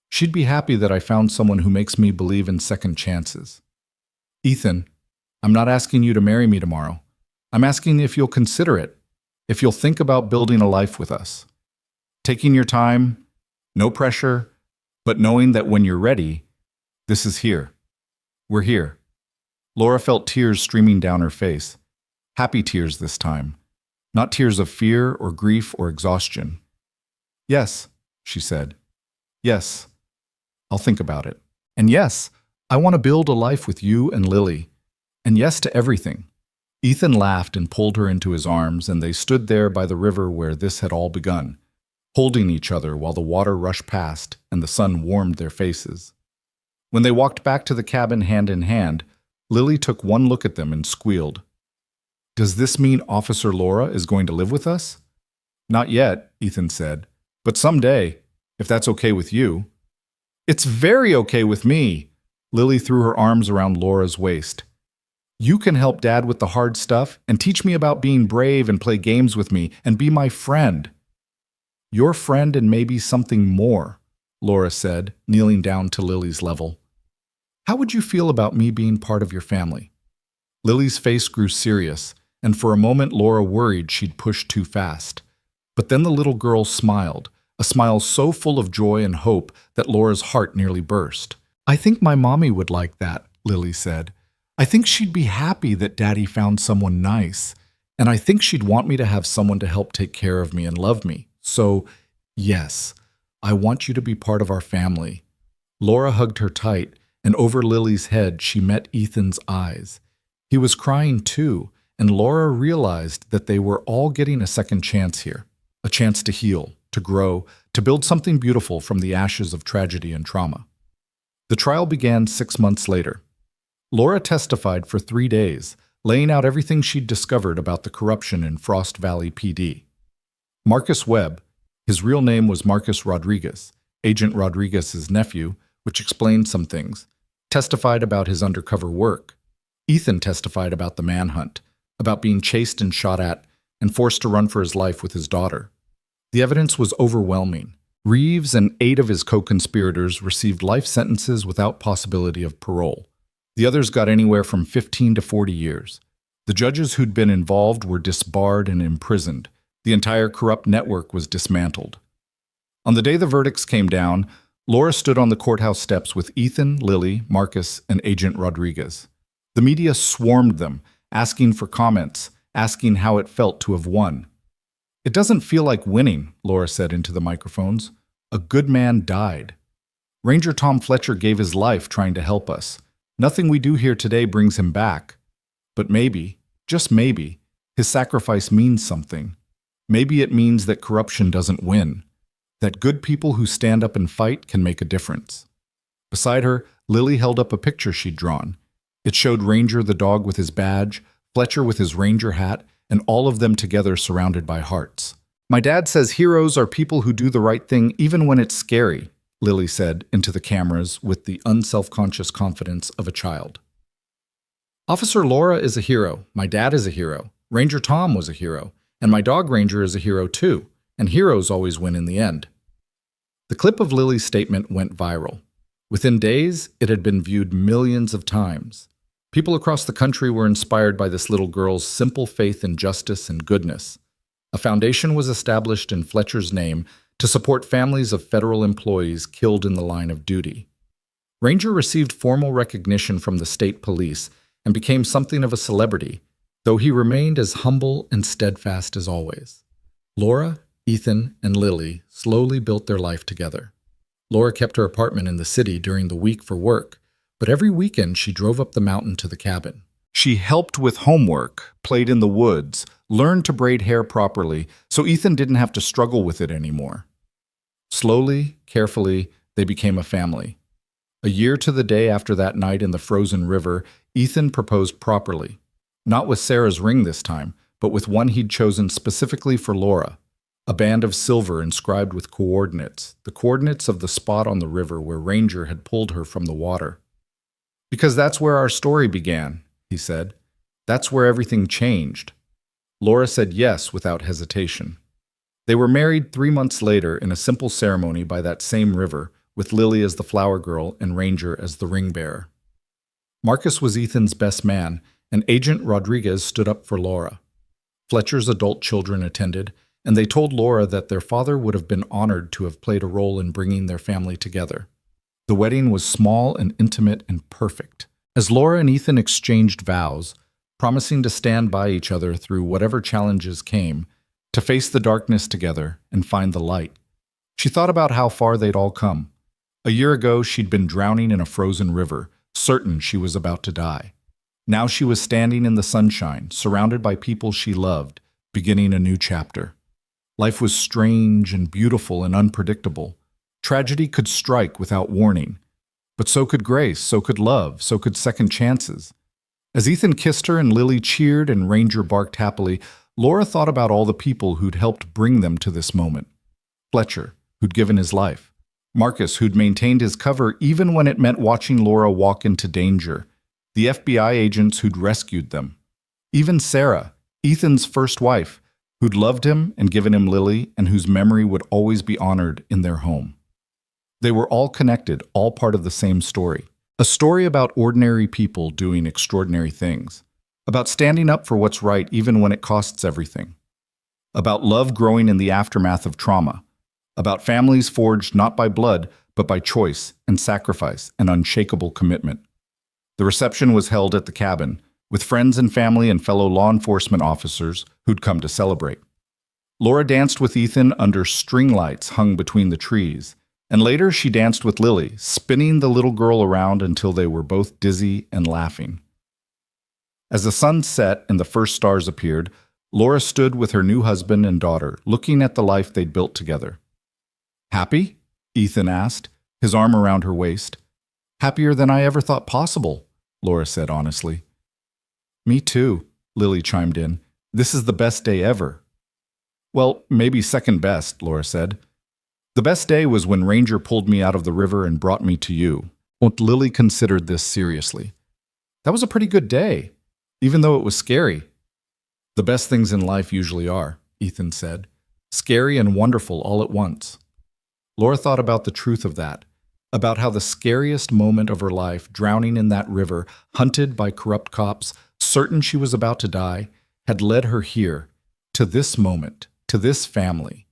A: she'd be happy that I found someone who makes me believe in second chances. Ethan, I'm not asking you to marry me tomorrow. I'm asking if you'll consider it, if you'll think about building a life with us. Taking your time, no pressure, but knowing that when you're ready, this is here. We're here. Laura felt tears streaming down her face. Happy tears this time, not tears of fear or grief or exhaustion. Yes, she said. Yes, I'll think about it. And yes, I want to build a life with you and Lily. And yes to everything. Ethan laughed and pulled her into his arms, and they stood there by the river where this had all begun, holding each other while the water rushed past and the sun warmed their faces. When they walked back to the cabin hand in hand, Lily took one look at them and squealed. Does this mean Officer Laura is going to live with us? Not yet, Ethan said, but someday, if that's okay with you. It's very okay with me. Lily threw her arms around Laura's waist. You can help Dad with the hard stuff and teach me about being brave and play games with me and be my friend. Your friend and maybe something more, Laura said, kneeling down to Lily's level. How would you feel about me being part of your family? Lily's face grew serious, and for a moment Laura worried she'd pushed too fast. But then the little girl smiled, a smile so full of joy and hope that Laura's heart nearly burst. I think my mommy would like that, Lily said. I think she'd be happy that Daddy found someone nice, and I think she'd want me to have someone to help take care of me and love me. So, yes, I want you to be part of our family. Laura hugged her tight, and over Lily's head she met Ethan's eyes. He was crying too, and Laura realized that they were all getting a second chance here, a chance to heal, to grow, to build something beautiful from the ashes of tragedy and trauma. The trial began 6 months later. Laura testified for 3 days, laying out everything she'd discovered about the corruption in Frost Valley PD. Marcus Webb, his real name was Marcus Rodriguez, Agent Rodriguez's nephew, which explained some things, testified about his undercover work. Ethan testified about the manhunt, about being chased and shot at, and forced to run for his life with his daughter. The evidence was overwhelming. Reeves and 8 of his co-conspirators received life sentences without possibility of parole. The others got anywhere from 15 to 40 years. The judges who'd been involved were disbarred and imprisoned. The entire corrupt network was dismantled. On the day the verdicts came down, Laura stood on the courthouse steps with Ethan, Lily, Marcus, and Agent Rodriguez. The media swarmed them, asking for comments, asking how it felt to have won. It doesn't feel like winning, Laura said into the microphones. A good man died. Ranger Tom Fletcher gave his life trying to help us. Nothing we do here today brings him back. But maybe, just maybe, his sacrifice means something. Maybe it means that corruption doesn't win. that good people who stand up and fight can make a difference. Beside her, Lily held up a picture she'd drawn. It showed Ranger the dog with his badge, Fletcher with his ranger hat, and all of them together surrounded by hearts. "My dad says heroes are people who do the right thing even when it's scary," Lily said into the cameras with the unselfconscious confidence of a child. "Officer Laura is a hero, my dad is a hero, Ranger Tom was a hero, and my dog Ranger is a hero too, and heroes always win in the end." The clip of Lily's statement went viral. Within days, it had been viewed millions of times. People across the country were inspired by this little girl's simple faith in justice and goodness. A foundation was established in Fletcher's name to support families of federal employees killed in the line of duty. Ranger received formal recognition from the state police and became something of a celebrity, though he remained as humble and steadfast as always. Laura, Ethan, and Lily slowly built their life together. Laura kept her apartment in the city during the week for work, but every weekend she drove up the mountain to the cabin. She helped with homework, played in the woods, learned to braid hair properly, so Ethan didn't have to struggle with it anymore. Slowly, carefully, they became a family. A year to the day after that night in the frozen river, Ethan proposed properly. Not with Sarah's ring this time, but with one he'd chosen specifically for Laura. A band of silver inscribed with coordinates, the coordinates of the spot on the river where Ranger had pulled her from the water. "Because that's where our story began," he said. "That's where everything changed." Laura said yes without hesitation. They were married 3 months later in a simple ceremony by that same river, with Lily as the flower girl and Ranger as the ring bearer. Marcus was Ethan's best man, and Agent Rodriguez stood up for Laura. Fletcher's adult children attended, and they told Laura that their father would have been honored to have played a role in bringing their family together. The wedding was small and intimate and perfect. As Laura and Ethan exchanged vows, promising to stand by each other through whatever challenges came, to face the darkness together and find the light, she thought about how far they'd all come. A year ago, she'd been drowning in a frozen river, certain she was about to die. Now she was standing in the sunshine, surrounded by people she loved, beginning a new chapter. Life was strange and beautiful and unpredictable. Tragedy could strike without warning. But so could grace, so could love, so could second chances. As Ethan kissed her and Lily cheered and Ranger barked happily, Laura thought about all the people who'd helped bring them to this moment. Fletcher, who'd given his life. Marcus, who'd maintained his cover even when it meant watching Laura walk into danger. The FBI agents who'd rescued them. Even Sarah, Ethan's first wife, who'd loved him and given him Lily and whose memory would always be honored in their home. They were all connected, all part of the same story. A story about ordinary people doing extraordinary things. About standing up for what's right even when it costs everything. About love growing in the aftermath of trauma. About families forged not by blood, but by choice and sacrifice and unshakable commitment. The reception was held at the cabin, with friends and family and fellow law enforcement officers who'd come to celebrate. Laura danced with Ethan under string lights hung between the trees, and later she danced with Lily, spinning the little girl around until they were both dizzy and laughing. As the sun set and the first stars appeared, Laura stood with her new husband and daughter, looking at the life they'd built together. "Happy?" Ethan asked, his arm around her waist. "Happier than I ever thought possible," Laura said honestly. "Me too," Lily chimed in. "This is the best day ever." "Well, maybe second best," Laura said. "The best day was when Ranger pulled me out of the river and brought me to you." And Lily considered this seriously. "That was a pretty good day, even though it was scary." "The best things in life usually are," Ethan said. "Scary and wonderful all at once." Laura thought about the truth of that, about how the scariest moment of her life, drowning in that river, hunted by corrupt cops, certain she was about to die, had led her here, to this moment, to this family.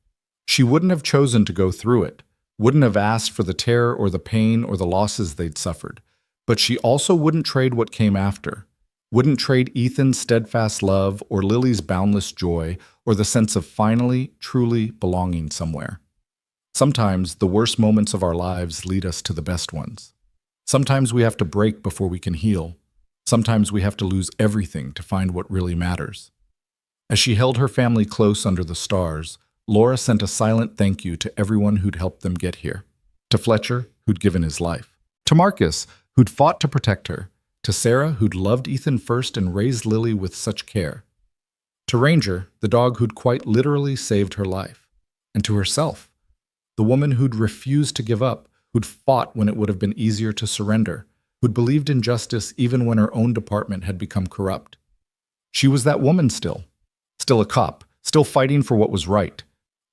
A: She wouldn't have chosen to go through it, wouldn't have asked for the terror or the pain or the losses they'd suffered, but she also wouldn't trade what came after, wouldn't trade Ethan's steadfast love or Lily's boundless joy or the sense of finally, truly belonging somewhere. Sometimes the worst moments of our lives lead us to the best ones. Sometimes we have to break before we can heal. Sometimes we have to lose everything to find what really matters. As she held her family close under the stars, Laura sent a silent thank you to everyone who'd helped them get here. To Fletcher, who'd given his life. To Marcus, who'd fought to protect her. To Sarah, who'd loved Ethan first and raised Lily with such care. To Ranger, the dog who'd quite literally saved her life. And to herself, the woman who'd refused to give up, who'd fought when it would have been easier to surrender, who'd believed in justice even when her own department had become corrupt. She was that woman still a cop, still fighting for what was right.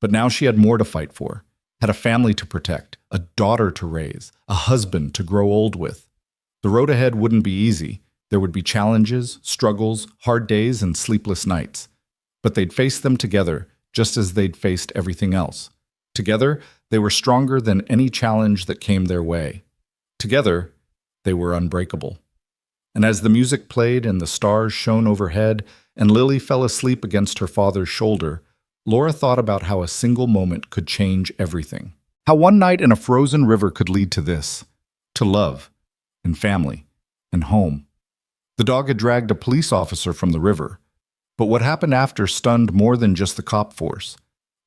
A: But now she had more to fight for, had a family to protect, a daughter to raise, a husband to grow old with. The road ahead wouldn't be easy. There would be challenges, struggles, hard days, and sleepless nights. But they'd face them together, just as they'd faced everything else. Together, they were stronger than any challenge that came their way. Together, they were unbreakable. And as the music played and the stars shone overhead, and Lily fell asleep against her father's shoulder, Laura thought about how a single moment could change everything. How one night in a frozen river could lead to this, to love, and family, and home. The dog had dragged a police officer from the river, but what happened after stunned more than just the cop force.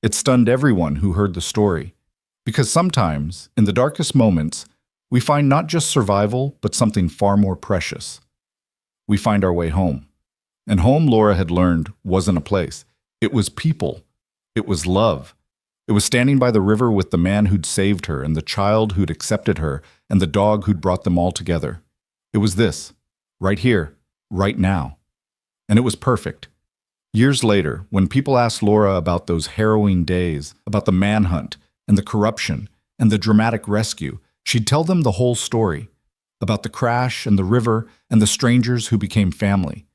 A: It stunned everyone who heard the story. Because sometimes, in the darkest moments, we find not just survival, but something far more precious. We find our way home. And home, Laura had learned, wasn't a place. It was people. It was love. It was standing by the river with the man who'd saved her and the child who'd accepted her and the dog who'd brought them all together. It was this, right here, right now. And it was perfect. Years later, when people asked Laura about those harrowing days, about the manhunt and the corruption and the dramatic rescue, she'd tell them the whole story, about the crash and the river and the strangers who became family,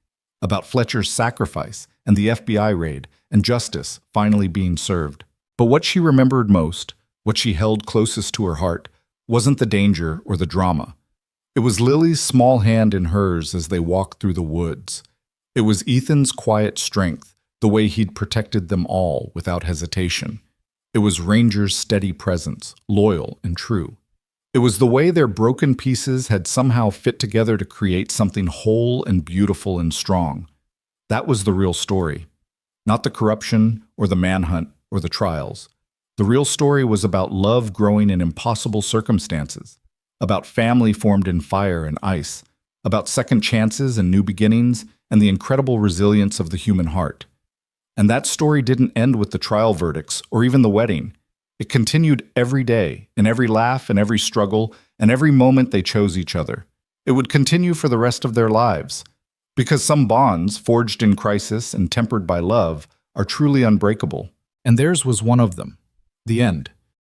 A: about Fletcher's sacrifice and the FBI raid and justice finally being served. But what she remembered most, what she held closest to her heart, wasn't the danger or the drama. It was Lily's small hand in hers as they walked through the woods. It was Ethan's quiet strength, the way he'd protected them all without hesitation. It was Ranger's steady presence, loyal and true. It was the way their broken pieces had somehow fit together to create something whole and beautiful and strong. That was the real story. Not the corruption or the manhunt or the trials. The real story was about love growing in impossible circumstances, about family formed in fire and ice, about second chances and new beginnings, and the incredible resilience of the human heart. And that story didn't end with the trial verdicts or even the wedding. It continued every day, in every laugh and every struggle, and every moment they chose each other. It would continue for the rest of their lives. Because some bonds, forged in crisis and tempered by love, are truly unbreakable. And theirs was one of them. The end.